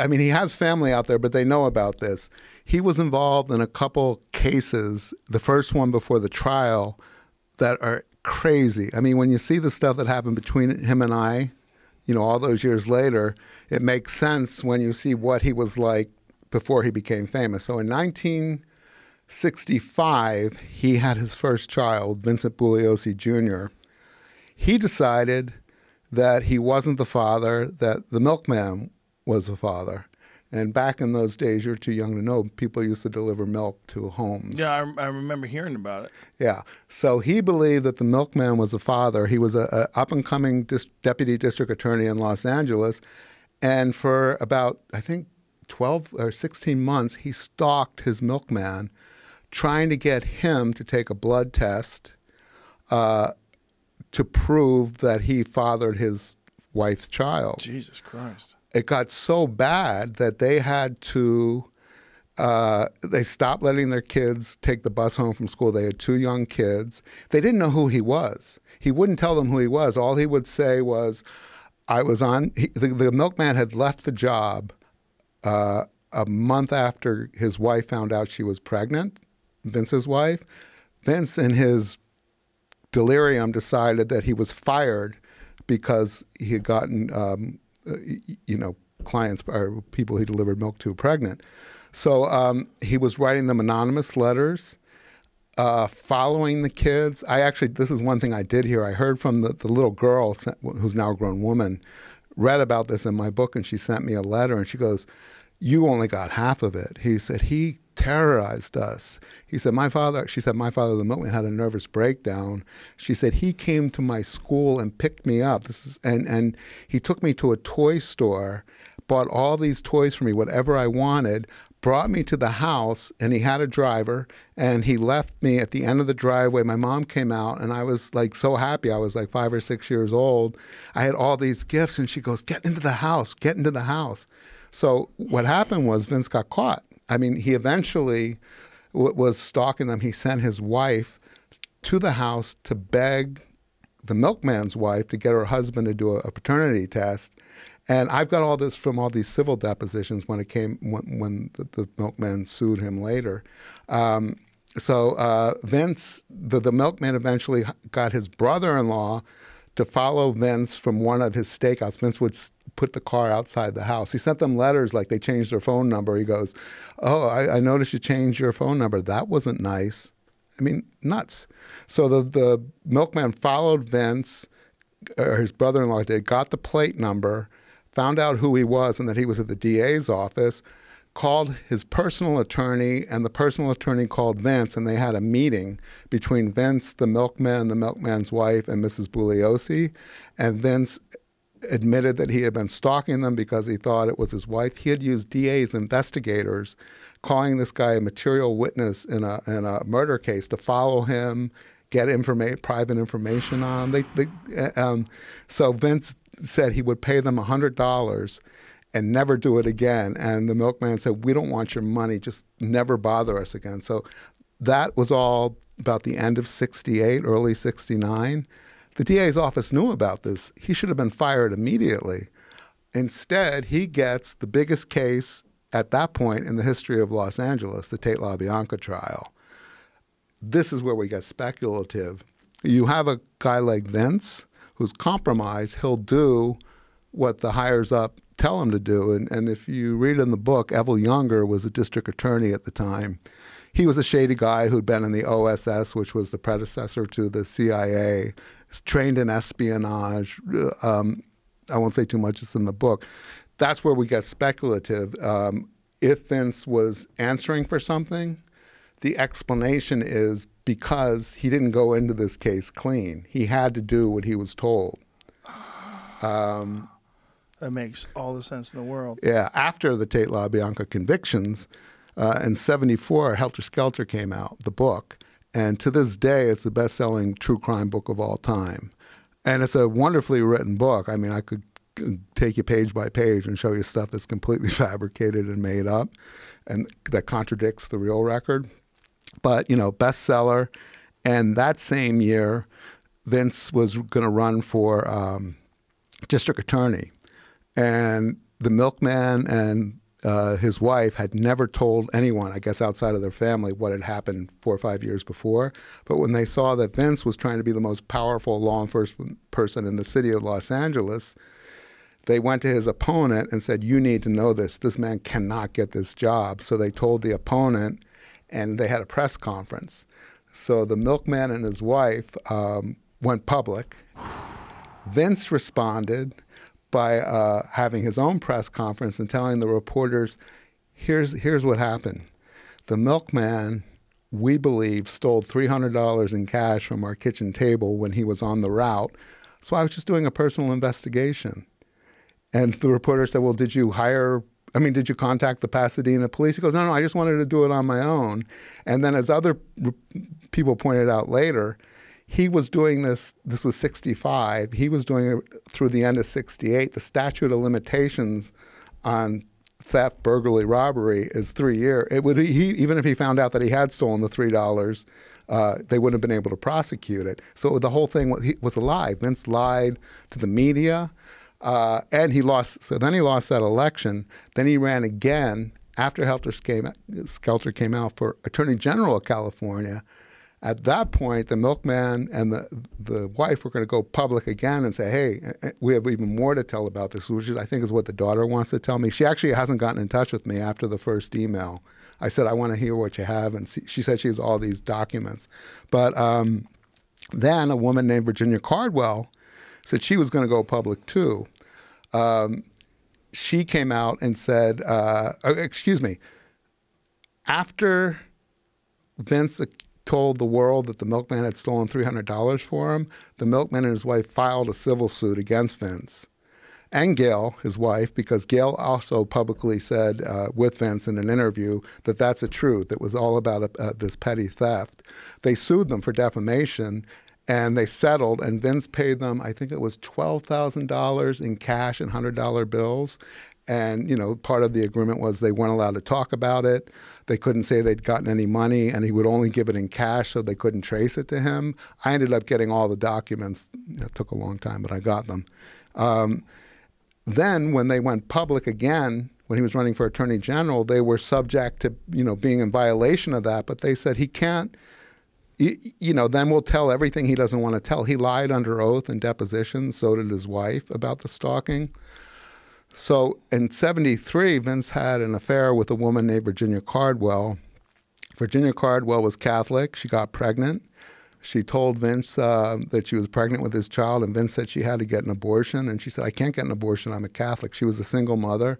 mean, he has family out there, but they know about this. He was involved in a couple cases, the first one before the trial, that are crazy. I mean, when you see the stuff that happened between him and I, you know, all those years later, it makes sense when you see what he was like before he became famous. So in 1965, he had his first child, Vincent Bugliosi Jr. He decided that he wasn't the father, that the milkman was the father. And back in those days, you're too young to know, people used to deliver milk to homes. Yeah, I remember hearing about it. Yeah. So he believed that the milkman was the father. He was a up-and-coming deputy district attorney in Los Angeles. And for about, I think, 12 or 16 months, he stalked his milkman, trying to get him to take a blood test to prove that he fathered his wife's child. Jesus Christ. It got so bad that they had to, they stopped letting their kids take the bus home from school. They had two young kids. They didn't know who he was. He wouldn't tell them who he was. All he would say was, the milkman had left the job a month after his wife found out she was pregnant, Vince's wife. Vince, in his delirium, decided that he was fired because he had gotten, clients or people he delivered milk to pregnant. So he was writing them anonymous letters, following the kids. This is one thing I did here. I heard from the little girl, who's now a grown woman, read about this in my book, and she sent me a letter, and she goes, "You only got half of it." He said, "He terrorized us." She said, my father, the milkman, had a nervous breakdown. She said, "He came to my school and picked me up. And he took me to a toy store, bought all these toys for me, whatever I wanted, brought me to the house, and he had a driver, and he left me at the end of the driveway. My mom came out, and I was like so happy. I was like 5 or 6 years old. I had all these gifts, and she goes, get into the house. So what happened was Vince got caught. I mean, he eventually was stalking them. He sent his wife to the house to beg the milkman's wife to get her husband to do a paternity test. And I've got all this from all these civil depositions when the milkman sued him later. So Vince, the milkman eventually got his brother-in-law to follow Vince from one of his stakeouts. Vince would put the car outside the house. He sent them letters like they changed their phone number. He goes, "Oh, I noticed you changed your phone number. That wasn't nice." I mean, nuts. So the milkman followed Vince, or his brother-in-law did, got the plate number, found out who he was and that he was at the DA's office, called his personal attorney, and the personal attorney called Vince, and they had a meeting between Vince, the milkman, the milkman's wife, and Mrs. Bugliosi. And Vince admitted that he had been stalking them because he thought it was his wife. He had used DA's investigators, calling this guy a material witness in a murder case, to follow him, get private information on him. So Vince said he would pay them $100 and never do it again. And the milkman said, "We don't want your money. Just never bother us again." So that was all about the end of 68, early 69. The DA's office knew about this. He should have been fired immediately. Instead, he gets the biggest case at that point in the history of Los Angeles, the Tate LaBianca trial. This is where we get speculative. You have a guy like Vince who's compromised. He'll do what the hires up tell him to do. And if you read in the book, Evel Younger was a district attorney at the time. He was a shady guy who'd been in the OSS, which was the predecessor to the CIA, trained in espionage. I won't say too much, it's in the book. That's where we get speculative. If Vince was answering for something, the explanation is because he didn't go into this case clean. He had to do what he was told. That makes all the sense in the world. Yeah. After the Tate LaBianca convictions, in 74, Helter Skelter came out, the book. And to this day, it's the best-selling true crime book of all time. And it's a wonderfully written book. I mean, I could take you page by page and show you stuff that's completely fabricated and made up and that contradicts the real record. But, bestseller. And that same year, Vince was going to run for district attorney. And the milkman and his wife had never told anyone, I guess outside of their family, what had happened 4 or 5 years before. But when they saw that Vince was trying to be the most powerful law enforcement person in the city of Los Angeles, they went to his opponent and said, "You need to know this. This man cannot get this job." So they told the opponent, and they had a press conference. So the milkman and his wife went public. Vince responded by having his own press conference and telling the reporters, here's what happened. The milkman, we believe, stole $300 in cash from our kitchen table when he was on the route. So I was just doing a personal investigation. And the reporter said, "Well, did you contact the Pasadena police?" He goes, No, I just wanted to do it on my own. And then as other people pointed out later, he was doing this was 65, he was doing it through the end of 68. The statute of limitations on theft, burglary, robbery is 3 years. Even if he found out that he had stolen the $3, they wouldn't have been able to prosecute it. So the whole thing was a lie. Vince lied to the media, and he lost. So then he lost that election. Then he ran again after Helter Skelter came out for Attorney General of California. At that point, the milkman and the wife were going to go public again and say, hey, we have even more to tell about this, which is, I think, is what the daughter wants to tell me. She actually hasn't gotten in touch with me after the first email. I said, I want to hear what you have. And she said she has all these documents. But then a woman named Virginia Cardwell said she was going to go public too. She came out and said, after Vince told the world that the milkman had stolen $300 for him, the milkman and his wife filed a civil suit against Vince and Gail, his wife, because Gail also publicly said with Vince in an interview that that's the truth. It was all about this petty theft. They sued them for defamation, and they settled, and Vince paid them, I think it was $12,000 in cash and $100 bills. And, part of the agreement was they weren't allowed to talk about it. They couldn't say they'd gotten any money, and he would only give it in cash, so they couldn't trace it to him. I ended up getting all the documents. It took a long time, but I got them. Then when they went public again, when he was running for attorney general, they were subject to, being in violation of that. But they said he can't, then we'll tell everything he doesn't want to tell. He lied under oath in depositions. So did his wife about the stalking. So in 1973, Vince had an affair with a woman named Virginia Cardwell. Virginia Cardwell was Catholic. She got pregnant. She told Vince that she was pregnant with his child, and Vince said she had to get an abortion. And she said, I can't get an abortion. I'm a Catholic. She was a single mother.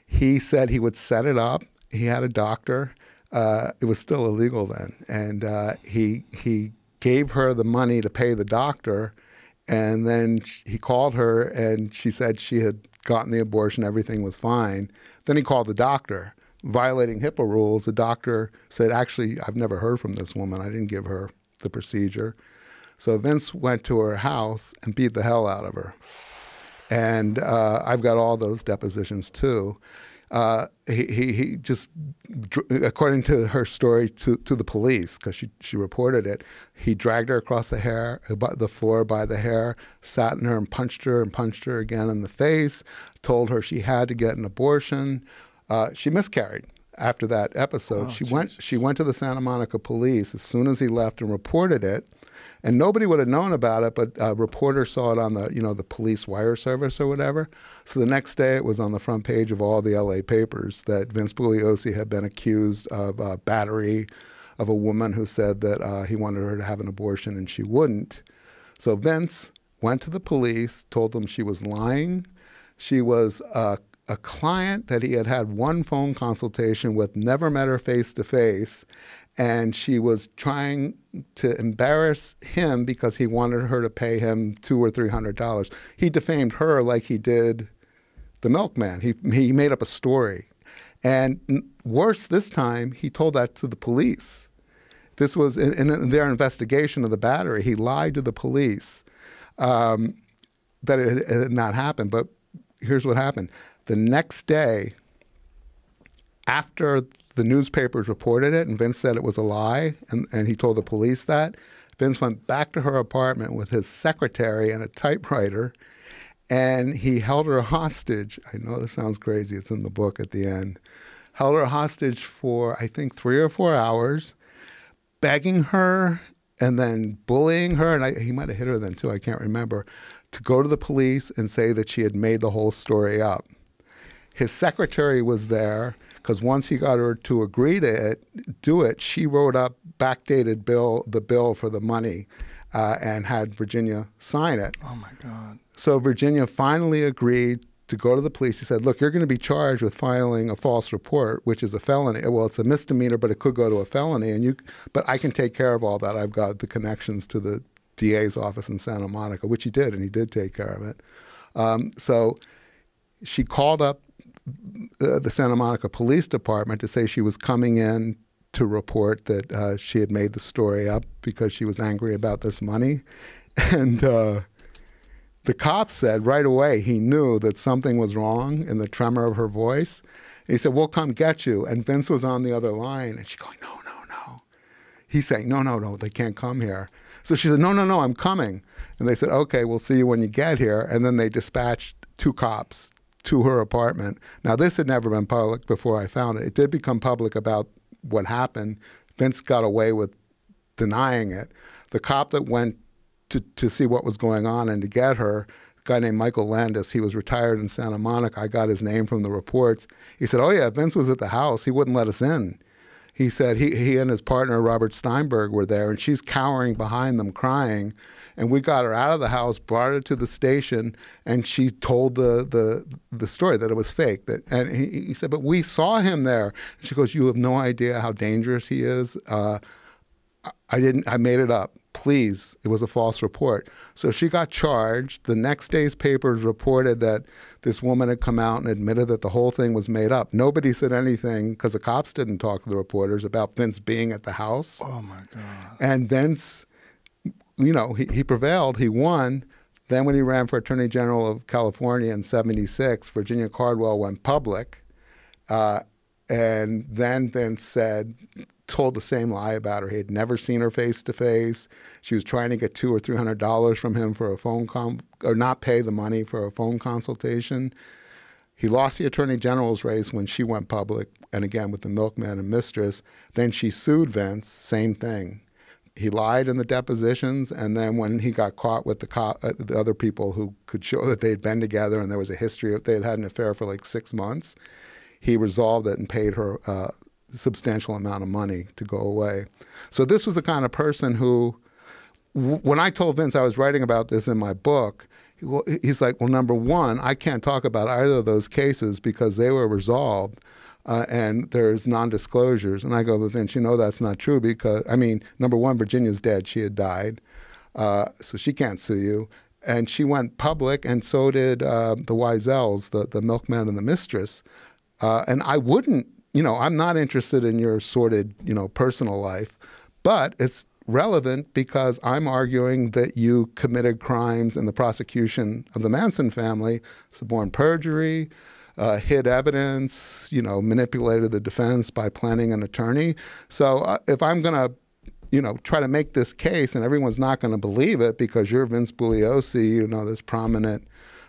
He said he would set it up. He had a doctor. It was still illegal then. And he gave her the money to pay the doctor. And then he called her, and she said she had gotten the abortion. Everything was fine. Then he called the doctor. Violating HIPAA rules, the doctor said, actually, I've never heard from this woman. I didn't give her the procedure. So Vince went to her house and beat the hell out of her. And I've got all those depositions too. He just, according to her story to the police, because she reported it, he dragged her across the floor by the hair, sat in her and punched her again in the face, told her she had to get an abortion. She miscarried after that episode. Oh, she went to the Santa Monica police as soon as he left and reported it. And nobody would have known about it, but a reporter saw it on the police wire service or whatever. So the next day it was on the front page of all the LA papers that Vince Bugliosi had been accused of battery of a woman who said that he wanted her to have an abortion and she wouldn't. So Vince went to the police, told them she was lying. She was a client that he had had one phone consultation with, never met her face to face. And she was trying to embarrass him because he wanted her to pay him $200 or $300. He defamed her like he did the milkman. He made up a story. And worse this time, he told that to the police. This was in their investigation of the battery. He lied to the police that it had not happened. But here's what happened. The next day, after the newspapers reported it, and Vince said it was a lie, and he told the police that, Vince went back to her apartment with his secretary and a typewriter, and he held her hostage. I know this sounds crazy. It's in the book at the end. Held her hostage for, I think, 3 or 4 hours, begging her and then bullying her, and he might have hit her then too, I can't remember, to go to the police and say that she had made the whole story up. His secretary was there, because once he got her to agree to do it, she wrote up backdated the bill for the money and had Virginia sign it. Oh, my God. So Virginia finally agreed to go to the police. He said, look, you're going to be charged with filing a false report, which is a felony. Well, it's a misdemeanor, but it could go to a felony. But I can take care of all that. I've got the connections to the DA's office in Santa Monica, which he did, and he did take care of it. So she called up the Santa Monica Police Department to say she was coming in to report that she had made the story up because she was angry about this money. And the cop said right away he knew that something was wrong in the tremor of her voice. And he said, we'll come get you. And Vince was on the other line, and she's going, no. He's saying, no, they can't come here. So she said, no, I'm coming. And they said, okay, we'll see you when you get here. And then they dispatched 2 cops to her apartment. Now, this had never been public before I found it. It did become public about what happened Vince got away with denying it. The cop that went to see what was going on and to get her, a guy named Michael Landis, he was retired in Santa Monica. I got his name from the reports. He said, oh yeah, Vince was at the house. He wouldn't let us in. He said he and his partner, Robert Steinberg, were there, and she's cowering behind them crying. And we got her out of the house, brought her to the station, and she told the story that it was fake. And he said, but we saw him there. And she goes, you have no idea how dangerous he is. I made it up. Please, it was a false report. So she got charged. The next day's papers reported that this woman had come out and admitted that the whole thing was made up. Nobody said anything, because the cops didn't talk to the reporters, about Vince being at the house. Oh, my God. And Vince, you know, he prevailed. He won. Then when he ran for Attorney General of California in '76, Virginia Cardwell went public. And then Vince told the same lie about her. He had never seen her face to face. She was trying to get $200 or $300 from him for a phone or not pay the money for a phone consultation. He lost the Attorney General's race when she went public, and again with the milkman and mistress. Then she sued Vince, same thing. He lied in the depositions, and then when he got caught with the other people who could show that they'd been together and there was a history of, they had had an affair for like 6 months, he resolved it and paid her substantial amount of money to go away. So this was the kind of person who, when I told Vince I was writing about this in my book, he's like, well, number one, I can't talk about either of those cases because they were resolved and there's non-disclosures. And I go, but Vince, you know that's not true because, I mean, number one, Virginia's dead. She had died. So she can't sue you. And she went public, and so did the Wiesels, the milkman and the mistress. And I wouldn't, you know, I'm not interested in your sordid, you know, personal life, but it's relevant because I'm arguing that you committed crimes in the prosecution of the Manson family, suborned perjury, hid evidence, you know, manipulated the defense by planning an attorney. So if I'm going to, you know, try to make this case and everyone's not going to believe it because you're Vince Bugliosi, you know, this prominent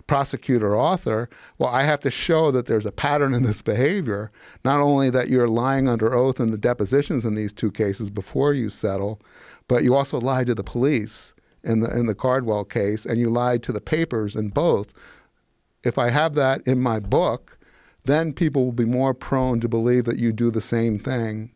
prosecutor author, well, I have to show that there's a pattern in this behavior, not only that you're lying under oath in the depositions in these two cases before you settle, but you also lied to the police in the Cardwell case, and you lied to the papers in both. If I have that in my book, then people will be more prone to believe that you do the same thing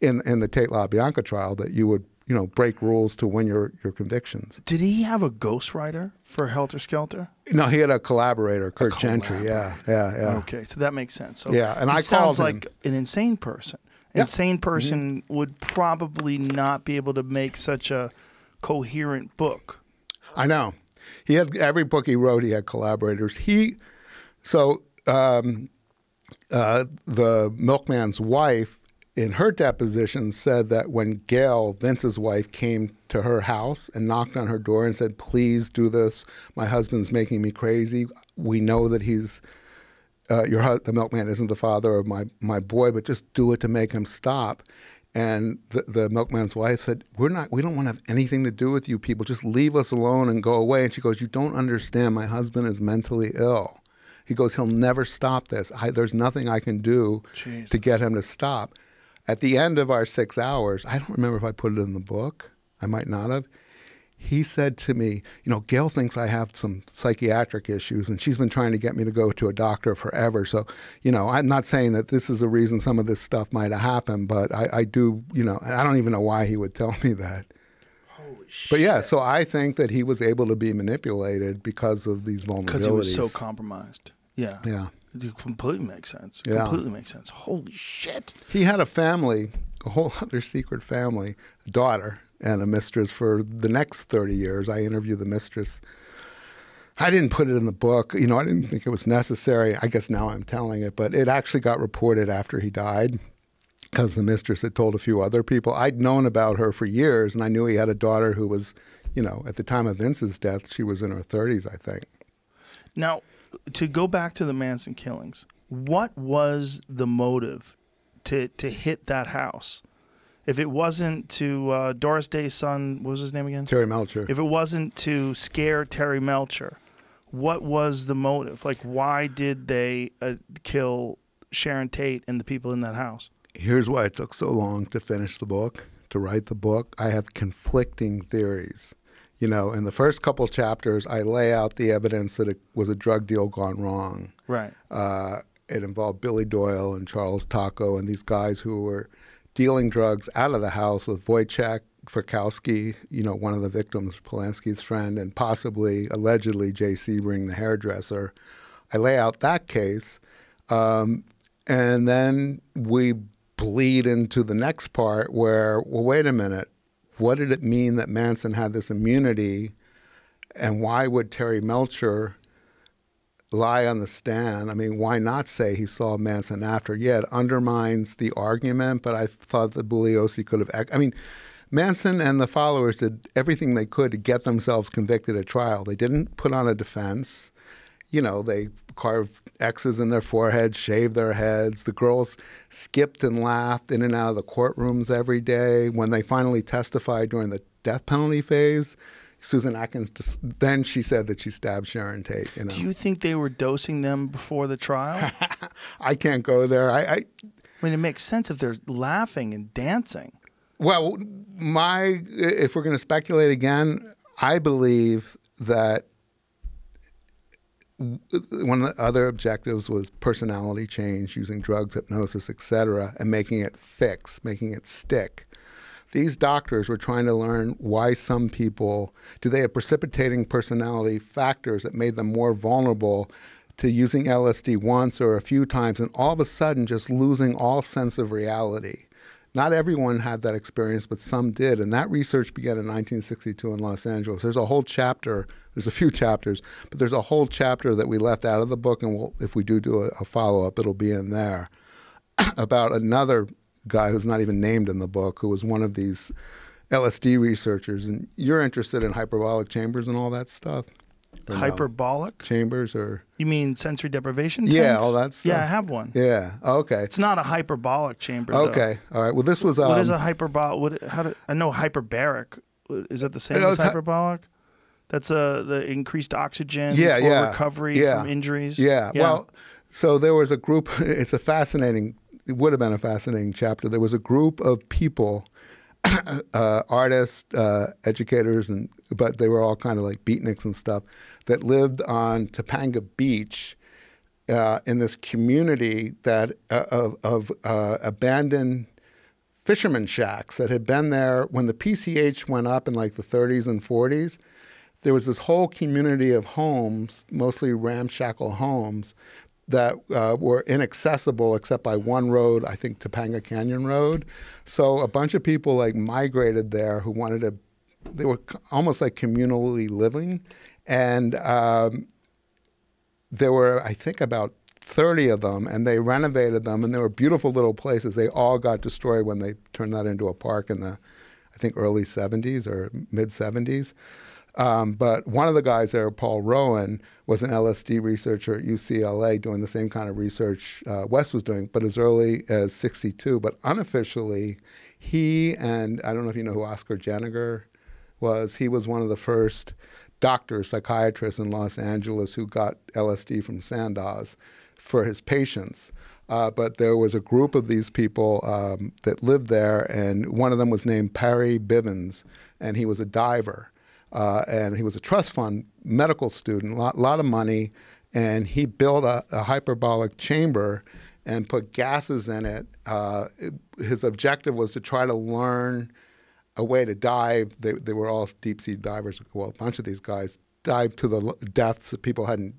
in the Tate LaBianca trial, that you would, you know, break rules to win your convictions. Did he have a ghostwriter for Helter Skelter? No, he had a collaborator, Kurt Gentry. Yeah. Okay, so that makes sense. So yeah, and I sounds called him. like an insane person. An Yeah. insane person would probably not be able to make such a coherent book. I know. He had every book he wrote. He had collaborators. The milkman's wife, in her deposition, said that when Gail, Vince's wife, came to her house and knocked on her door and said, please do this, my husband's making me crazy. We know that he's, the milkman isn't the father of my boy, but just do it to make him stop. And the milkman's wife said, we don't want to have anything to do with you people. Just leave us alone and go away. And she goes, you don't understand. My husband is mentally ill. He goes, he'll never stop this. There's nothing I can do to get him to stop. At the end of our 6 hours, I don't remember if I put it in the book. I might not have. He said to me, you know, Gail thinks I have some psychiatric issues, and she's been trying to get me to go to a doctor forever. So, you know, I'm not saying that this is the reason some of this stuff might have happened, but I do, you know, and I don't even know why he would tell me that. Holy shit. But yeah, so I think that he was able to be manipulated because of these vulnerabilities. Because he was so compromised. Yeah. Yeah. It completely makes sense. Yeah. Completely makes sense. Holy shit. He had a family, a whole other secret family, a daughter and a mistress for the next 30 years. I interviewed the mistress. I didn't put it in the book. You know, I didn't think it was necessary. I guess now I'm telling it, but it actually got reported after he died because the mistress had told a few other people. I'd known about her for years, and I knew he had a daughter who was, you know, at the time of Vince's death, she was in her 30s, I think. Now, to go back to the Manson killings, what was the motive to hit that house? If it wasn't to Doris Day's son, what was his name again? Terry Melcher. If it wasn't to scare Terry Melcher, what was the motive? Like, why did they kill Sharon Tate and the people in that house? Here's why it took so long to finish the book, to write the book. I have conflicting theories. You know, in the first couple chapters, I lay out the evidence that it was a drug deal gone wrong. Right. It involved Billy Doyle and Charles Taco and these guys who were dealing drugs out of the house with Wojciech Frykowski, you know, one of the victims, Polanski's friend, and possibly, allegedly, J. Sebring, the hairdresser. I lay out that case, and then we bleed into the next part where, well, wait a minute, what did it mean that Manson had this immunity, and why would Terry Melcher lie on the stand? I mean, why not say he saw Manson after? Yeah, it undermines the argument, but I thought that Bugliosi could have... I mean, Manson and the followers did everything they could to get themselves convicted at trial. They didn't put on a defense. You know, they carved X's in their foreheads, shaved their heads. The girls skipped and laughed in and out of the courtrooms every day. When they finally testified during the death penalty phase, Susan Atkins, then she said that she stabbed Sharon Tate. You know? Do you think they were dosing them before the trial? I can't go there. I mean, it makes sense if they're laughing and dancing. Well, if we're going to speculate again, I believe that one of the other objectives was personality change, using drugs, hypnosis, etc., and making it fix, making it stick. These doctors were trying to learn why some people, do they have precipitating personality factors that made them more vulnerable to using LSD once or a few times and all of a sudden just losing all sense of reality. Not everyone had that experience, but some did. And that research began in 1962 in Los Angeles. There's a whole chapter, there's a few chapters, but there's a whole chapter that we left out of the book, and if we do a follow-up, it'll be in there, about another guy who's not even named in the book, who was one of these LSD researchers. And you're interested in hyperbolic chambers and all that stuff? Hyperbolic? Chambers or... You mean sensory deprivation tanks? Yeah, all that stuff. Yeah, I have one. Yeah, okay. It's not a hyperbolic chamber, okay, though. All right. Well, this was... what is a hyperbolic? I know hyperbaric. Is that the same as hyperbolic? That's the increased oxygen for recovery from injuries? Yeah, well, so there was a group... It would have been a fascinating chapter. There was a group of people, artists, educators, but they were all kind of like beatniks and stuff, that lived on Topanga Beach in this community that of abandoned fisherman shacks that had been there when the PCH went up in like the 30s and 40s. There was this whole community of homes, mostly ramshackle homes, that were inaccessible except by one road, I think Topanga Canyon Road. So a bunch of people like migrated there who wanted to, they were almost like communally living. And there were, I think, about 30 of them, and they renovated them, and they were beautiful little places. They all got destroyed when they turned that into a park in the, I think, early 70s or mid 70s. But one of the guys there, Paul Rowan, was an LSD researcher at UCLA doing the same kind of research Wes was doing, but as early as 62. But unofficially, he and, I don't know if you know who Oscar Janiger was, he was one of the first doctors, psychiatrists in Los Angeles who got LSD from Sandoz for his patients. But there was a group of these people that lived there, and one of them was named Parry Bivens, and he was a diver. And he was a trust fund medical student, a lot of money, and he built a hyperbolic chamber and put gases in it. His objective was to try to learn a way to dive. They were all deep-sea divers. Well, a bunch of these guys dived to the depths that people hadn't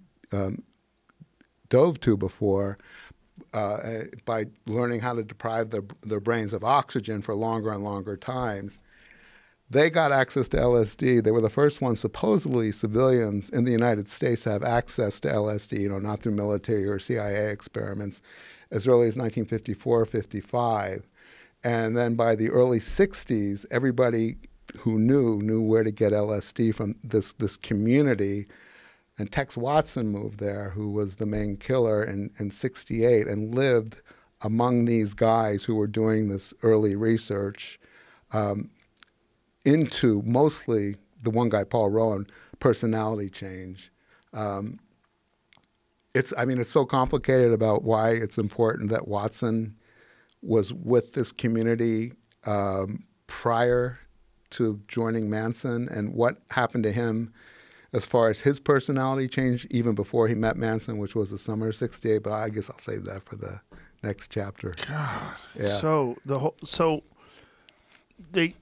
dove to before by learning how to deprive their brains of oxygen for longer and longer times. They got access to LSD. They were the first ones, supposedly civilians in the United States, to have access to LSD, not through military or CIA experiments, as early as 1954, 55. And then by the early 60s, everybody who knew where to get LSD from this community. And Tex Watson moved there, who was the main killer in 68, and lived among these guys who were doing this early research into mostly, the one guy, Paul Rowan, personality change. It's so complicated about why it's important that Watson was with this community prior to joining Manson, and what happened to him as far as his personality changed even before he met Manson, which was the summer of '68. But I guess I'll save that for the next chapter. God. Yeah. So the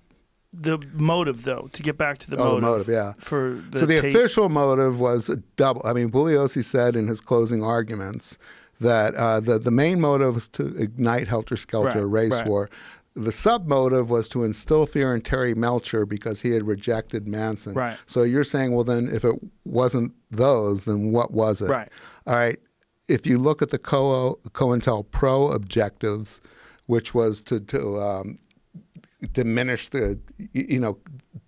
motive, though, to get back to the motive. The motive, yeah. For the so the official motive was a double. I mean, Bugliosi said in his closing arguments that the main motive was to ignite helter-skelter, a race war. The sub-motive was to instill fear in Terry Melcher because he had rejected Manson. Right. So you're saying, well, then if it wasn't those, then what was it? Right. All right. If you look at the Cointelpro objectives, which was to diminish to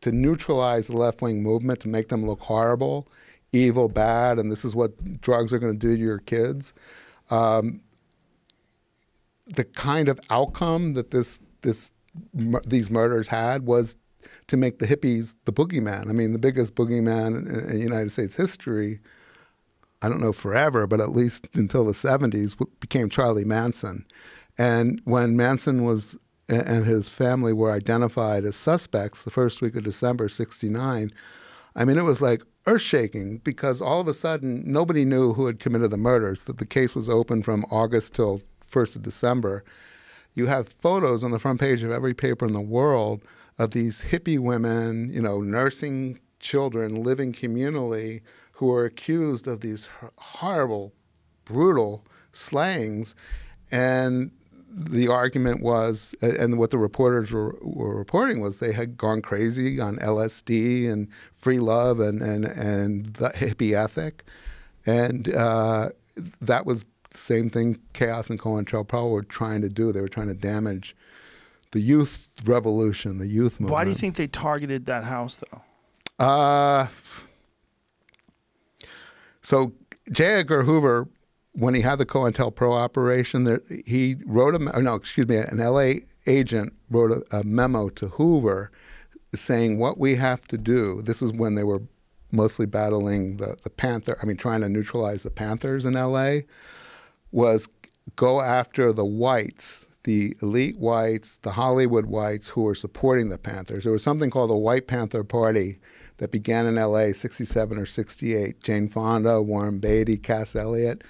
neutralize the left-wing movement, to make them look horrible, evil, bad, and this is what drugs are going to do to your kids. The kind of outcome that these murders had was to make the hippies the boogeyman. I mean, the biggest boogeyman in United States history, I don't know forever, but at least until the 70s, became Charlie Manson. And when Manson and his family were identified as suspects the first week of December '69, I mean, it was like earth-shaking because all of a sudden nobody knew who had committed the murders. That the case was open from August till 1st of December. You have photos on the front page of every paper in the world of these hippie women, nursing children, living communally, who are accused of these horrible, brutal slayings. And the argument was, and what the reporters were reporting was, they had gone crazy on LSD and free love and the hippie ethic. And that was the same thing Chaos and Cointelpro were trying to do. They were trying to damage the youth revolution, the youth movement. Why do you think they targeted that house, though? So J. Edgar Hoover, when he had the Cointelpro operation, he wrote an L.A. agent wrote a memo to Hoover saying what we have to do. This is when they were mostly battling the Panther, trying to neutralize the Panthers in L.A., was go after the whites, the elite whites, the Hollywood whites who were supporting the Panthers. There was something called the White Panther Party that began in L.A. '67 or '68. Jane Fonda, Warren Beatty, Cass Elliot.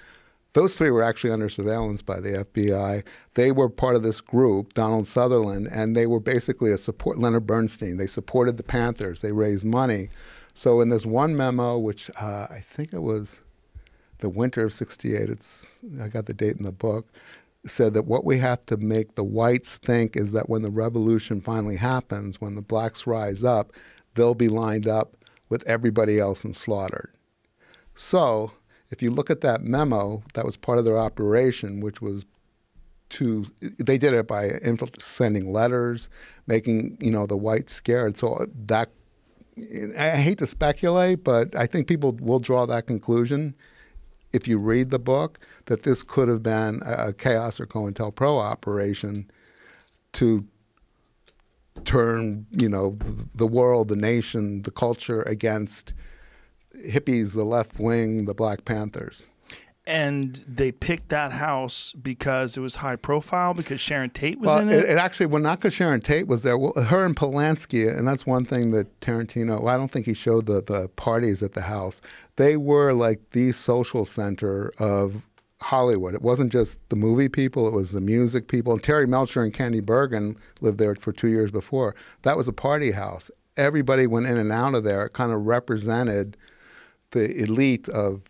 Those three were actually under surveillance by the FBI. They were part of this group, Donald Sutherland, and they were basically Leonard Bernstein. They supported the Panthers. They raised money. So in this one memo, which I think it was the winter of '68, I got the date in the book, said that what we have to make the whites think is that when the revolution finally happens, when the blacks rise up, they'll be lined up with everybody else and slaughtered. So if you look at that memo, that was part of their operation, which was they did it by sending letters, making, the whites scared. So that, I hate to speculate, but I think people will draw that conclusion if you read the book, that this could have been a Chaos or Cointelpro operation to turn, the world, the nation, the culture against hippies, the left wing, the Black Panthers. And they picked that house because it was high profile, because Sharon Tate was in it? It actually, not because Sharon Tate was there. Well, her and Polanski, and that's one thing that Tarantino, I don't think he showed the parties at the house. They were like the social center of Hollywood. It wasn't just the movie people, it was the music people. And Terry Melcher and Kenny Bergen lived there for 2 years before. That was a party house. Everybody went in and out of there. It kind of represented the elite of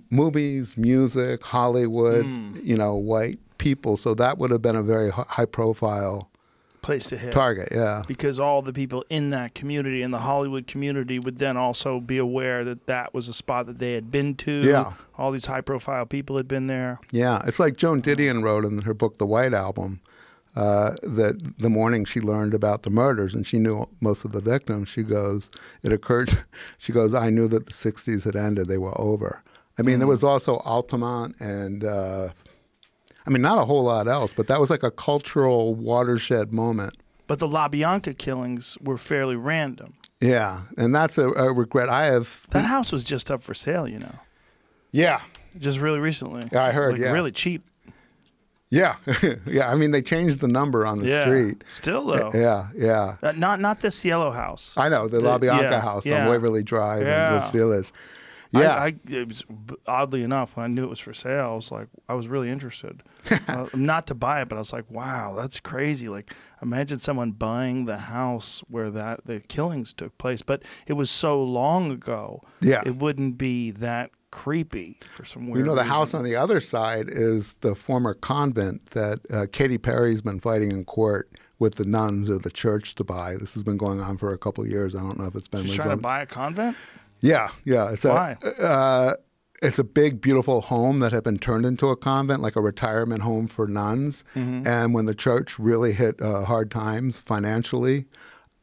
movies, music, Hollywood, white people. So that would have been a very high-profile place to hit. Target, yeah. Because all the people in that community, in the Hollywood community, would then also be aware that that was a spot that they had been to. Yeah. All these high-profile people had been there. Yeah. It's like Joan Didion wrote in her book, The White Album, that the morning she learned about the murders, and she knew most of the victims, she goes, I knew that the 60s had ended. They were over. There was also Altamont and, not a whole lot else, but that was like a cultural watershed moment. But the LaBianca killings were fairly random. Yeah, and that's a regret I have. That house was just up for sale, Yeah. Just really recently. Yeah, I heard, really cheap. Yeah, yeah. I mean, they changed the number on the street. Still though. Yeah, yeah. Not this yellow house. I know the La Bianca house on Waverly Drive in Los Feliz. Yeah. It was, oddly enough, when I knew it was for sale, I was really interested. Not to buy it, but I was like, wow, that's crazy. Like, imagine someone buying the house where the killings took place. But it was so long ago, it wouldn't be that creepy for some weird reason. The house on the other side is the former convent that Katy Perry's been fighting in court with the nuns or the church to buy. This has been going on for a couple of years. I don't know if it's been She's trying to buy a convent? Yeah. Why? It's a big, beautiful home that had been turned into a convent, like a retirement home for nuns. Mm-hmm. And when the church really hit hard times financially,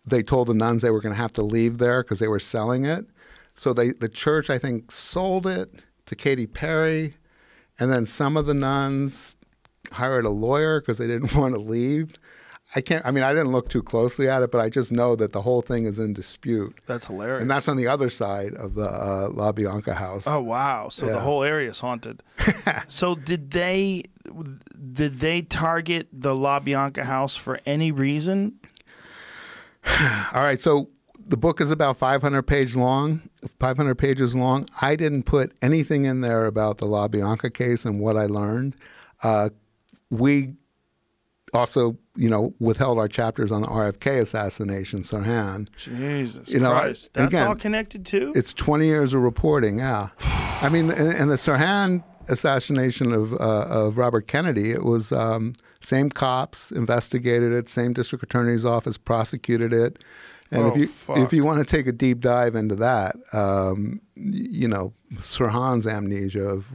they told the nuns they were going to have to leave there because they were selling it. So the church, I think, sold it to Katy Perry. And then some of the nuns hired a lawyer because they didn't want to leave. I didn't look too closely at it, but I just know that the whole thing is in dispute. That's hilarious. And that's on the other side of the La Bianca house. Oh, wow. So the whole area is haunted. So did they target the La Bianca house for any reason? All right. So the book is about 500 pages long. I didn't put anything in there about the La Bianca case and what I learned. We also, withheld our chapters on the RFK assassination, Sirhan. Jesus Christ. That's all connected too? It's 20 years of reporting, yeah. I mean, in the Sirhan assassination of Robert Kennedy, it was same cops investigated it, same district attorney's office prosecuted it. And if you want to take a deep dive into that, Sirhan's amnesia of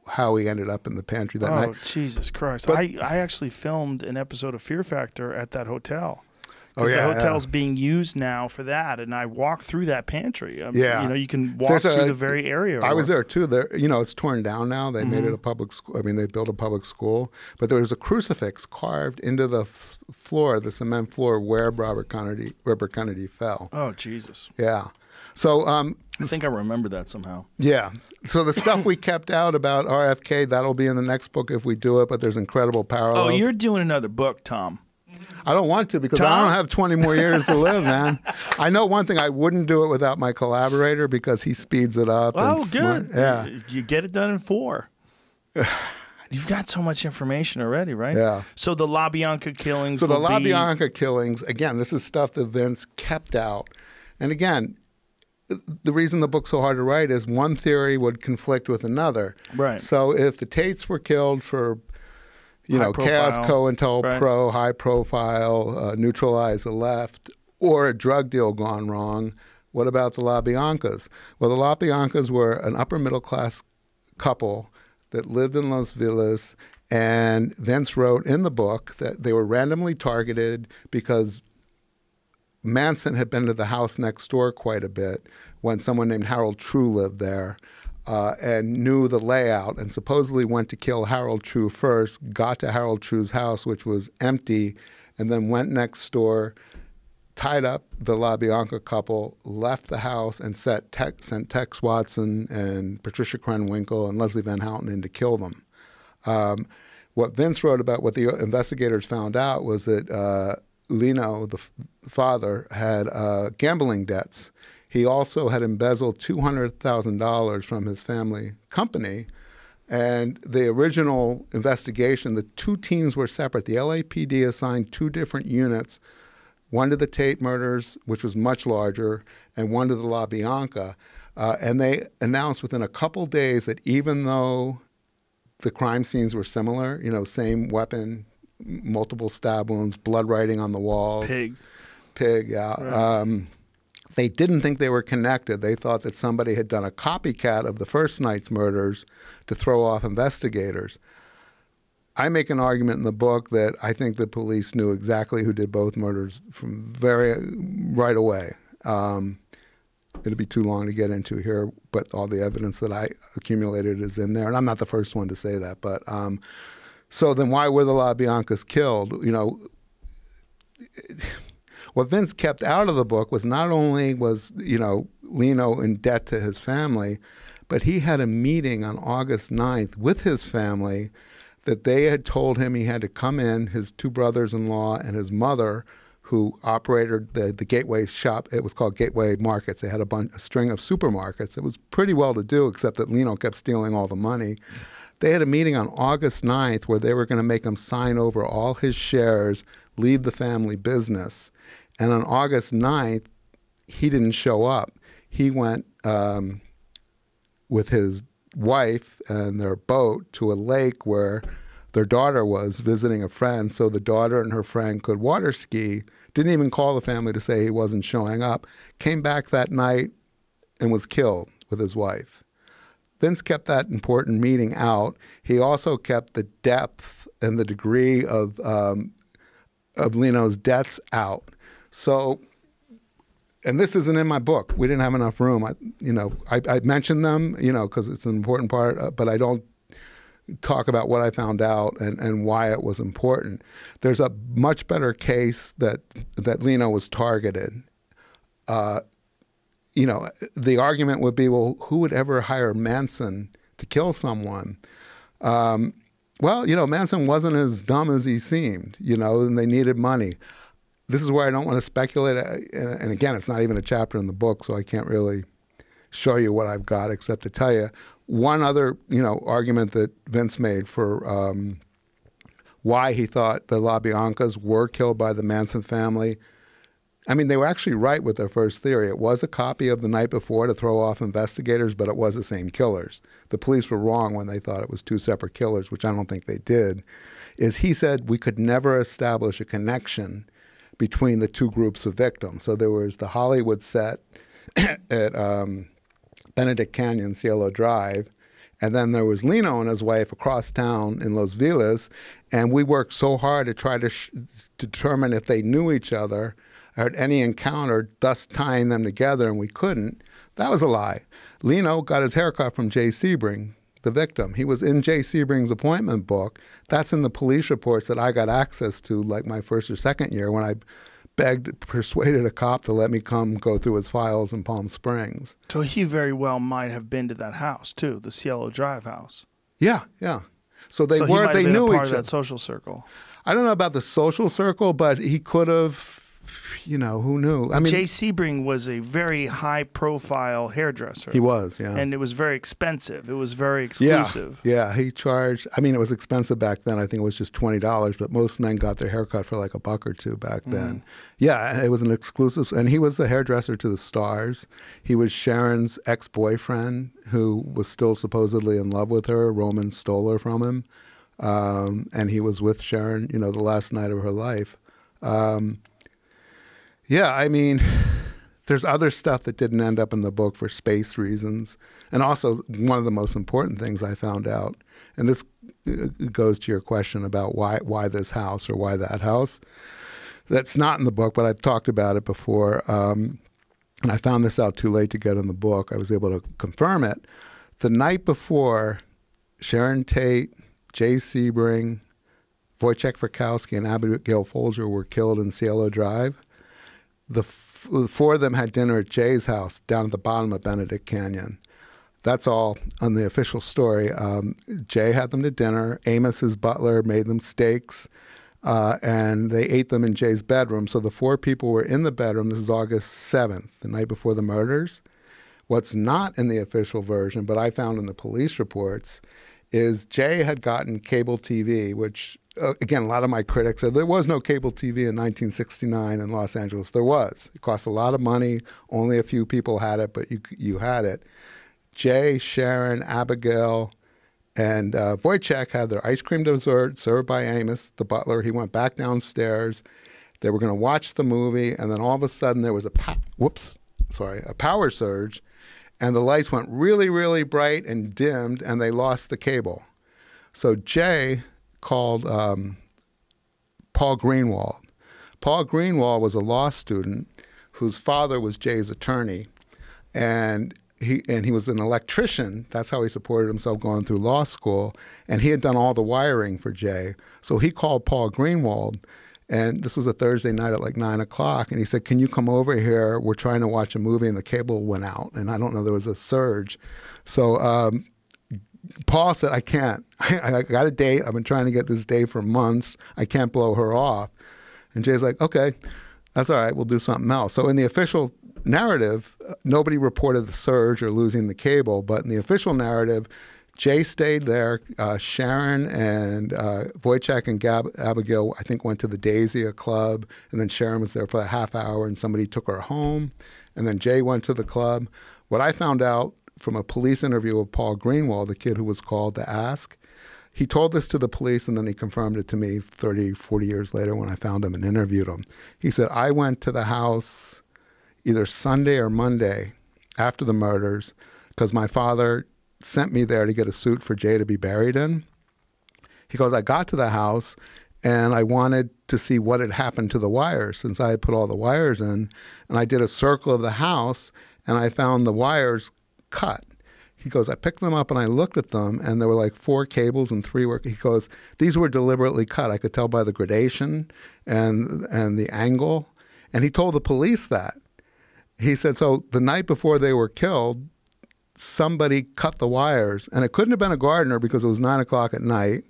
how he ended up in the pantry that night. Oh, Jesus Christ. I actually filmed an episode of Fear Factor at that hotel. Because the hotel's being used now for that, and I walked through that pantry. You can walk through the very area. I was there too. It's torn down now. They made it a public school. I mean, they built a public school, but there was a crucifix carved into the floor, the cement floor, where Robert Kennedy fell. Oh, Jesus. Yeah. So I think I remember that somehow. Yeah. So the stuff we kept out about RFK, that'll be in the next book if we do it, but there's incredible parallels. Oh, you're doing another book, Tom. I don't want to because I don't have 20 more years to live, man. I know one thing, I wouldn't do it without my collaborator because he speeds it up. Oh, good. Yeah. You get it done in 4. You've got so much information already, right? Yeah. So the La Bianca killings So the La Bianca killings, again, this is stuff that Vince kept out. And again, the reason the book's so hard to write is one theory would conflict with another. Right. So if the Tates were killed for, chaos, Cointelpro, high profile, neutralize the left, or a drug deal gone wrong, what about the La Biancas? Well, the La Biancas were an upper middle class couple that lived in Los Feliz, and Vince wrote in the book that they were randomly targeted because Manson had been to the house next door quite a bit when someone named Harold True lived there and knew the layout and supposedly went to kill Harold True first, got to Harold True's house, which was empty, and then went next door, tied up the La Bianca couple, left the house, and sent Tex Watson and Patricia Krenwinkel and Leslie Van Houten in to kill them. What Vince wrote about, what the investigators found out was that Lino, the father, had gambling debts. He also had embezzled $200,000 from his family company. And the original investigation, the two teams were separate. The LAPD assigned 2 different units, one to the Tate murders, which was much larger, and one to the La Bianca. And they announced within a couple days that even though the crime scenes were similar, same weapon, multiple stab wounds, blood writing on the walls. Pig, yeah. Right. They didn't think they were connected. They thought that somebody had done a copycat of the first night's murders to throw off investigators. I make an argument in the book that I think the police knew exactly who did both murders from right away. It'd be too long to get into here, but all the evidence that I accumulated is in there. And I'm not the first one to say that, but so then why were the La Biancas killed? What Vince kept out of the book was not only was, Lino in debt to his family, but he had a meeting on August 9th with his family that they had told him he had to come in, his two brothers-in-law and his mother, who operated the Gateway shop. It was called Gateway Markets. They had a string of supermarkets. It was pretty well to do, except that Leno kept stealing all the money. They had a meeting on August 9th where they were going to make him sign over all his shares, leave the family business. And on August 9th, he didn't show up. He went with his wife and their boat to a lake where their daughter was visiting a friend, so the daughter and her friend could water ski. Didn't even call the family to say he wasn't showing up. Came back that night and was killed with his wife. Vince kept that important meeting out. He also kept the depth and the degree of Leno's debts out. So, and this isn't in my book. We didn't have enough room. I mentioned them, because it's an important part, but I don't talk about what I found out and why it was important. There's a much better case that Leno was targeted. The argument would be, well, who would ever hire Manson to kill someone? Manson wasn't as dumb as he seemed, and they needed money. This is where I don't want to speculate. And again, it's not even a chapter in the book, so I can't really show you what I've got except to tell you one other, argument that Vince made for why he thought the LaBiancas were killed by the Manson family. I mean, they were actually right with their first theory. It was a copy of The Night Before to throw off investigators, but it was the same killers. The police were wrong when they thought it was two separate killers, which I don't think they did. He said we could never establish a connection between the two groups of victims. So there was the Hollywood set at Benedict Canyon, Cielo Drive, and then there was Leno and his wife across town in Los Villas, and we worked so hard to try to determine if they knew each other or had any encounter, thus tying them together, and we couldn't. That was a lie. Leno got his haircut from Jay Sebring, the victim. He was in Jay Sebring's appointment book. That's in the police reports that I got access to, like my first or second year, when I persuaded a cop to let me come go through his files in Palm Springs. So he very well might have been to that house too, the Cielo Drive house. Yeah. So they he might have been knew a part each of other. that social circle. I don't know about the social circle, but he could have. Who knew? I mean, Jay Sebring was a very high-profile hairdresser. He was, yeah. And it was very expensive. It was very exclusive. Yeah, he charged, it was expensive back then. I think it was just $20, but most men got their haircut for like $1 or $2 back then. Yeah, and it was an exclusive, and he was the hairdresser to the stars. He was Sharon's ex-boyfriend, who was still supposedly in love with her. Roman stole her from him, and he was with Sharon, the last night of her life. There's other stuff that didn't end up in the book for space reasons. And also, one of the most important things I found out, and this goes to your question about why this house or why that house. That's not in the book, but I've talked about it before. And I found this out too late to get in the book. I was able to confirm it. The night before, Sharon Tate, Jay Sebring, Wojciech Frykowski, and Abigail Folger were killed in Cielo Drive. The four of them had dinner at Jay's house down at the bottom of Benedict Canyon. That's all on the official story. Jay had them to dinner. Amos, his butler, made them steaks, and they ate them in Jay's bedroom. So the four people were in the bedroom. This is August 7th, the night before the murders. What's not in the official version, but I found in the police reports, is Jay had gotten cable TV, which... again, a lot of my critics said there was no cable TV in 1969 in Los Angeles. There was. It cost a lot of money. Only a few people had it, but you had it. Jay, Sharon, Abigail, and Wojciech had their ice cream dessert served by Amos, the butler. He went back downstairs. They were going to watch the movie, and then all of a sudden there was a power surge, and the lights went really, really bright and dimmed, and they lost the cable. So Jay called Paul Greenwald. Paul Greenwald was a law student whose father was Jay's attorney, and he was an electrician. That's how he supported himself going through law school, and he had done all the wiring for Jay. So he called Paul Greenwald, and this was a Thursday night at like 9 o'clock, and he said, "Can you come over here? We're trying to watch a movie," and the cable went out, and I don't know, there was a surge. So Paul said, I can't. I got a date. I've been trying to get this date for months. I can't blow her off. And Jay's like, okay, that's all right. We'll do something else. So in the official narrative, nobody reported the surge or losing the cable. But in the official narrative, Jay stayed there. Sharon and Wojciech and Abigail, I think, went to the Daisy club. And then Sharon was there for a half hour and somebody took her home. And then Jay went to the club. What I found out from a police interview of Paul Greenwald, the kid who was called to ask, he told this to the police and then he confirmed it to me 30, 40 years later when I found him and interviewed him. He said, I went to the house either Sunday or Monday after the murders because my father sent me there to get a suit for Jay to be buried in. He goes, I got to the house and I wanted to see what had happened to the wires since I had put all the wires in. And I did a circle of the house and I found the wires cut. He goes, I picked them up and I looked at them and there were like 4 cables and 3 were, he goes, these were deliberately cut. I could tell by the gradation and the angle. And he told the police that. He said, so the night before they were killed, somebody cut the wires and it couldn't have been a gardener because it was 9 o'clock at night.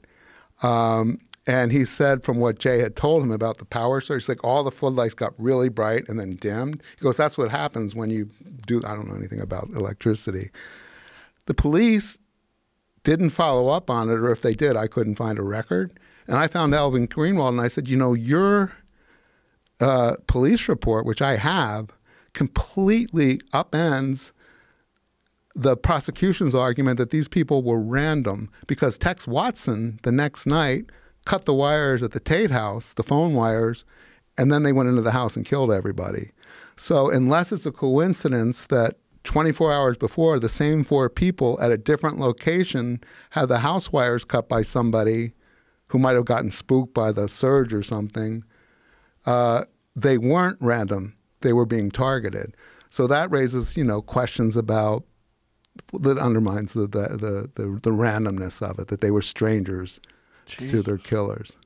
And he said from what Jay had told him about the power surge, like all the floodlights got really bright and then dimmed. He goes, that's what happens when you do, I don't know anything about electricity. The police didn't follow up on it, or if they did, I couldn't find a record. And I found Alvin Greenwald and I said, you know, your police report, which I have, completely upends the prosecution's argument that these people were random because Tex Watson the next night cut the wires at the Tate house, the phone wires, and then they went into the house and killed everybody. So unless it's a coincidence that 24 hours before, the same 4 people at a different location had the house wires cut by somebody who might have gotten spooked by the surge or something, they weren't random. They were being targeted. So that raises, you know, questions about, that undermines the randomness of it, that they were strangers to their killers.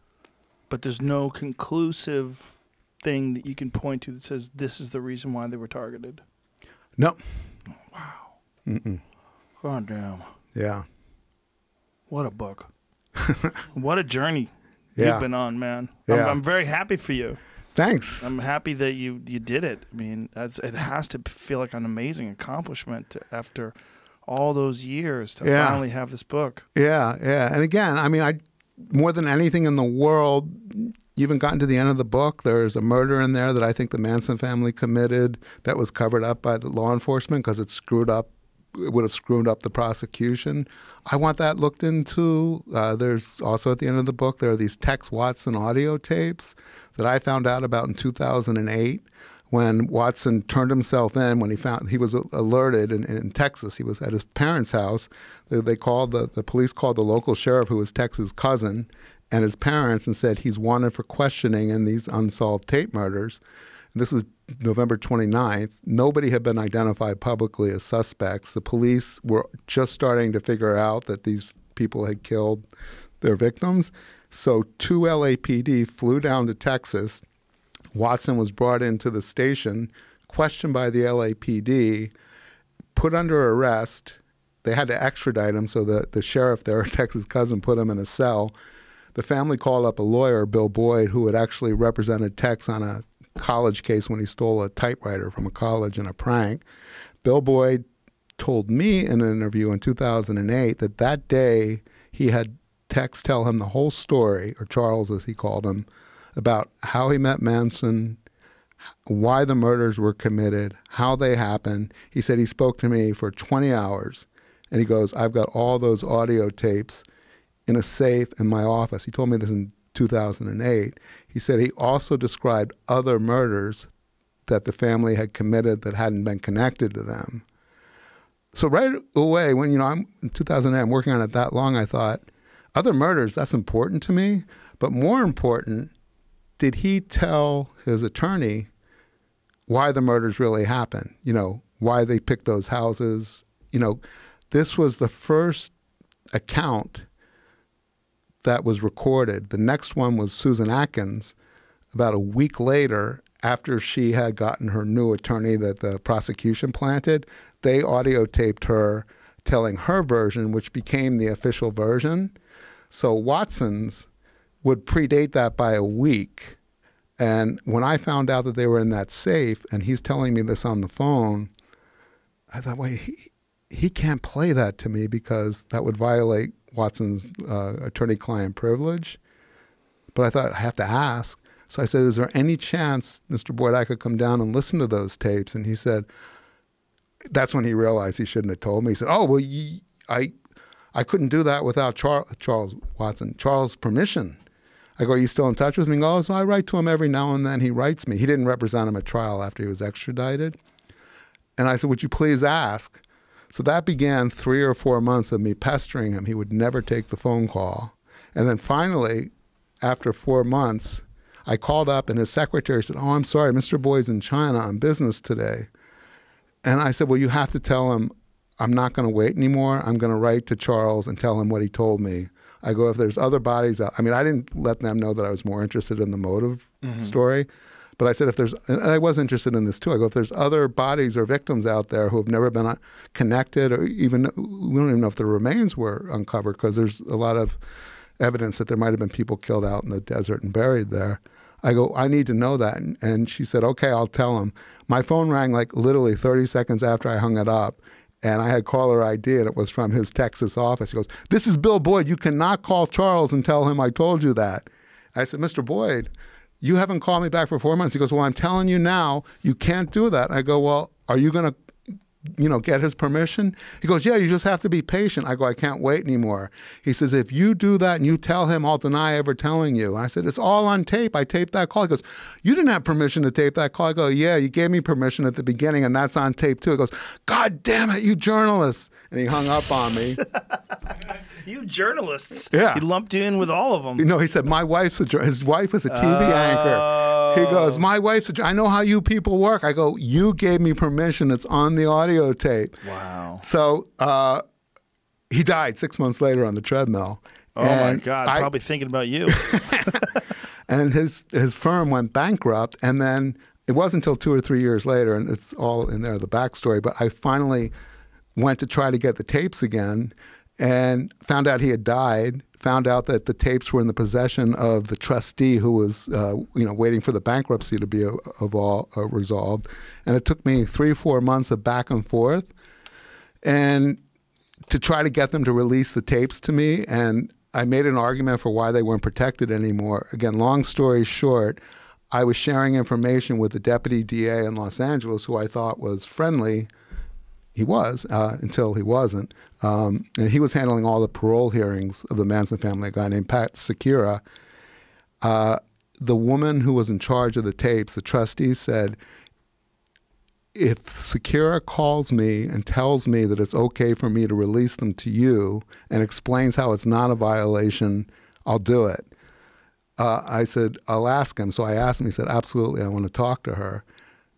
But there's no conclusive thing that you can point to that says this is the reason why they were targeted. No. Wow. Mm-mm. God damn. Yeah. What a book. What a journey Yeah. you've been on, man. Yeah. I'm very happy for you. Thanks. I'm happy that you did it. I mean, it has to feel like an amazing accomplishment after all those years to finally have this book. Yeah, yeah. And again, I mean, more than anything in the world, you haven't gotten to the end of the book. There's a murder in there that I think the Manson family committed that was covered up by the law enforcement because it would have screwed up the prosecution. I want that looked into. There's also at the end of the book, there are these Tex Watson audio tapes that I found out about in 2008 when Watson turned himself in when he was alerted in Texas. He was at his parents' house. They called the police called the local sheriff, who was Tex's cousin, and his parents, and said he's wanted for questioning in these unsolved tape murders. And this was November 29th. Nobody had been identified publicly as suspects. The police were just starting to figure out that these people had killed their victims. So 2 LAPD flew down to Texas. Watson was brought into the station, questioned by the LAPD, put under arrest. They had to extradite him, so the sheriff there, Tex's cousin, put him in a cell. The family called up a lawyer, Bill Boyd, who had actually represented Tex on a college case when he stole a typewriter from a college in a prank. Bill Boyd told me in an interview in 2008 that day he had Tex tell him the whole story, or Charles as he called him, about how he met Manson, why the murders were committed, how they happened. He said he spoke to me for 20 hours, and he goes, I've got all those audio tapes in a safe in my office. He told me this in 2008. He said he also described other murders that the family had committed that hadn't been connected to them. So right away, when I'm in 2008, I'm working on it that long, I thought, other murders, that's important to me. But more important, did he tell his attorney why the murders really happened? Why they picked those houses? This was the first account that was recorded. The next one was Susan Atkins about a week later, after she had gotten her new attorney that the prosecution planted. They audio taped her telling her version, which became the official version. So Watson's would predate that by a week. And when I found out that they were in that safe, and he's telling me this on the phone, I thought, wait, he can't play that to me because that would violate Watson's attorney-client privilege. But I thought, I have to ask. So I said, is there any chance, Mr. Boyd, I could come down and listen to those tapes? And he said, that's when he realized he shouldn't have told me. He said, oh, well, I couldn't do that without Charles' permission. I go, are you still in touch with me? He goes, so I write to him every now and then. He writes me. He didn't represent him at trial after he was extradited. And I said, would you please ask? So that began 3 or 4 months of me pestering him. He would never take the phone call. And then finally, after 4 months, I called up and his secretary said, oh, I'm sorry, Mr. Boyd's in China on business today. And I said, well, you have to tell him I'm not going to wait anymore. I'm going to write to Charles and tell him what he told me. I go, if there's other bodies out, I mean, I didn't let them know that I was more interested in the motive story. But I said, if there's, and I was interested in this too. I go, if there's other bodies or victims out there who have never been connected, or even, we don't even know if the remains were uncovered because there's a lot of evidence that there might have been people killed out in the desert and buried there. I go, I need to know that. And she said, okay, I'll tell him. My phone rang like literally 30 seconds after I hung it up. And I had caller ID, and it was from his Texas office. He goes, this is Bill Boyd. You cannot call Charles and tell him I told you that. I said, Mr. Boyd, you haven't called me back for 4 months. He goes, well, I'm telling you now, you can't do that. I go, well, are you going to, get his permission? He goes, yeah, you just have to be patient. I go, I can't wait anymore. He says, if you do that and you tell him, I'll deny ever telling you. And I said, it's all on tape. I taped that call. He goes, you didn't have permission to tape that call. I go, yeah, you gave me permission at the beginning and that's on tape too. He goes, God damn it, you journalists. And he hung up on me. You journalists. Yeah. He lumped you in with all of them. He said, his wife is a TV anchor. He goes, my wife's I know how you people work. I go, you gave me permission. It's on the audio tape. Wow. So he died 6 months later on the treadmill. Oh, my God. Probably thinking about you. And his firm went bankrupt. And then it wasn't until 2 or 3 years later, and it's all in there, the backstory, but I finally went to try to get the tapes again and found out he had died, found out that the tapes were in the possession of the trustee who was, waiting for the bankruptcy to be resolved. And it took me 3 or 4 months of back and forth and to try to get them to release the tapes to me. And I made an argument for why they weren't protected anymore. Again, long story short, I was sharing information with the deputy DA in Los Angeles who I thought was friendly. He was, until he wasn't. And he was handling all the parole hearings of the Manson family, a guy named Pat Secura. The woman who was in charge of the tapes, the trustee, said, if Secura calls me and tells me that it's okay for me to release them to you and explains how it's not a violation, I'll do it. I said, I'll ask him. So I asked him. He said, absolutely, I want to talk to her.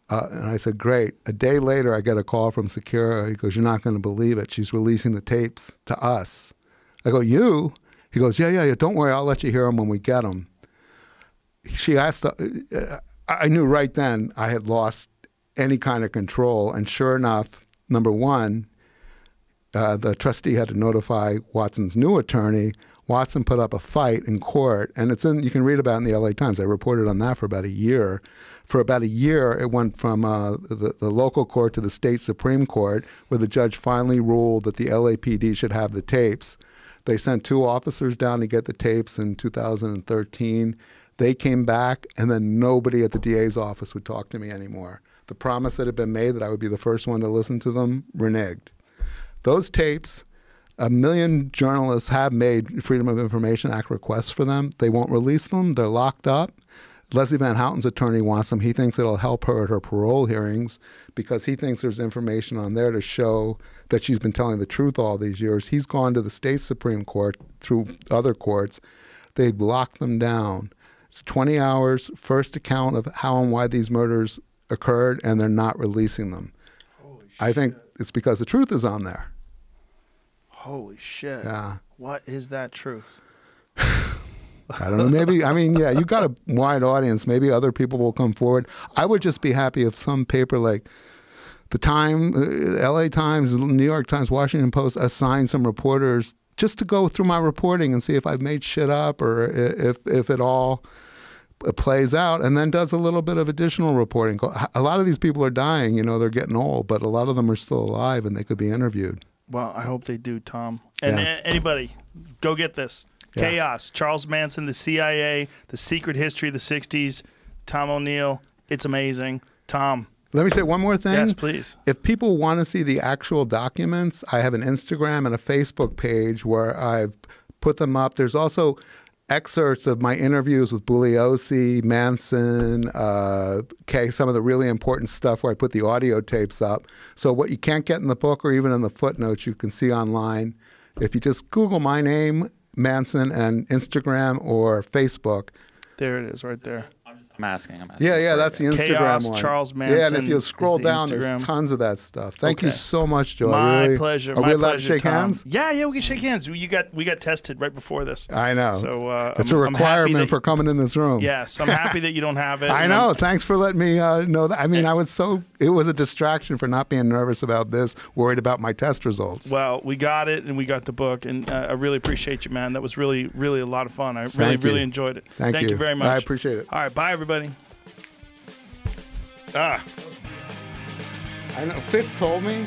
And I said, great. A day later, I get a call from Secura. He goes, you're not going to believe it. She's releasing the tapes to us. I go, you? He goes, yeah. Don't worry. I'll let you hear them when we get them. She asked, I knew right then I had lost any kind of control. And sure enough, number one, the trustee had to notify Watson's new attorney. Watson put up a fight in court, and you can read about it in the LA Times. I reported on that for about a year. For about a year, it went from the local court to the state Supreme Court, where the judge finally ruled that the LAPD should have the tapes. They sent 2 officers down to get the tapes in 2013. They came back, and then nobody at the DA's office would talk to me anymore. The promise that had been made that I would be the first one to listen to them reneged. Those tapes, 1 million journalists have made Freedom of Information Act requests for them. They won't release them. They're locked up. Leslie Van Houten's attorney wants them. He thinks it'll help her at her parole hearings because he thinks there's information on there to show that she's been telling the truth all these years. He's gone to the state Supreme Court through other courts. They've locked them down. It's 20 hours, first account of how and why these murders occurred, and they're not releasing them. Holy shit. I think it's because the truth is on there. Holy shit. Yeah. What is that truth? I don't know. Maybe, you've got a wide audience. Maybe other people will come forward. I would just be happy if some paper like the LA Times, New York Times, Washington Post assigned some reporters just to go through my reporting and see if I've made shit up or if it all plays out, and then does a little bit of additional reporting. A lot of these people are dying, they're getting old, but a lot of them are still alive and they could be interviewed. Well, I hope they do, Tom. And anybody, go get this. Yeah. Chaos, Charles Manson, the CIA, the secret history of the 60s, Tom O'Neill. It's amazing. Tom. Let me say one more thing. Yes, please. If people want to see the actual documents, I have an Instagram and a Facebook page where I've put them up. There's also excerpts of my interviews with Bugliosi, Manson, some of the really important stuff where I put the audio tapes up. So what you can't get in the book or even in the footnotes, you can see online. If you just Google my name, Manson, and Instagram or Facebook. There it is right there. I'm asking. Yeah, that's the Instagram Chaos, one. Charles Manson. Yeah, and if you scroll down, Instagram. there's tons of that stuff. Thank you so much, Joe. My pleasure. Are we allowed to shake Tom. hands? Yeah, we can shake hands. We got tested right before this. I know. So it's a requirement for coming in this room. Yes, I'm happy that you don't have it. I know. Thanks for letting me know that. I mean, it was a distraction for not being nervous about this, worried about my test results. Well, we got it, and we got the book, and I really appreciate you, man. That was really, really a lot of fun. I really enjoyed it. Thank you very much. I appreciate it. All right, bye, everybody. I know. Fitz told me.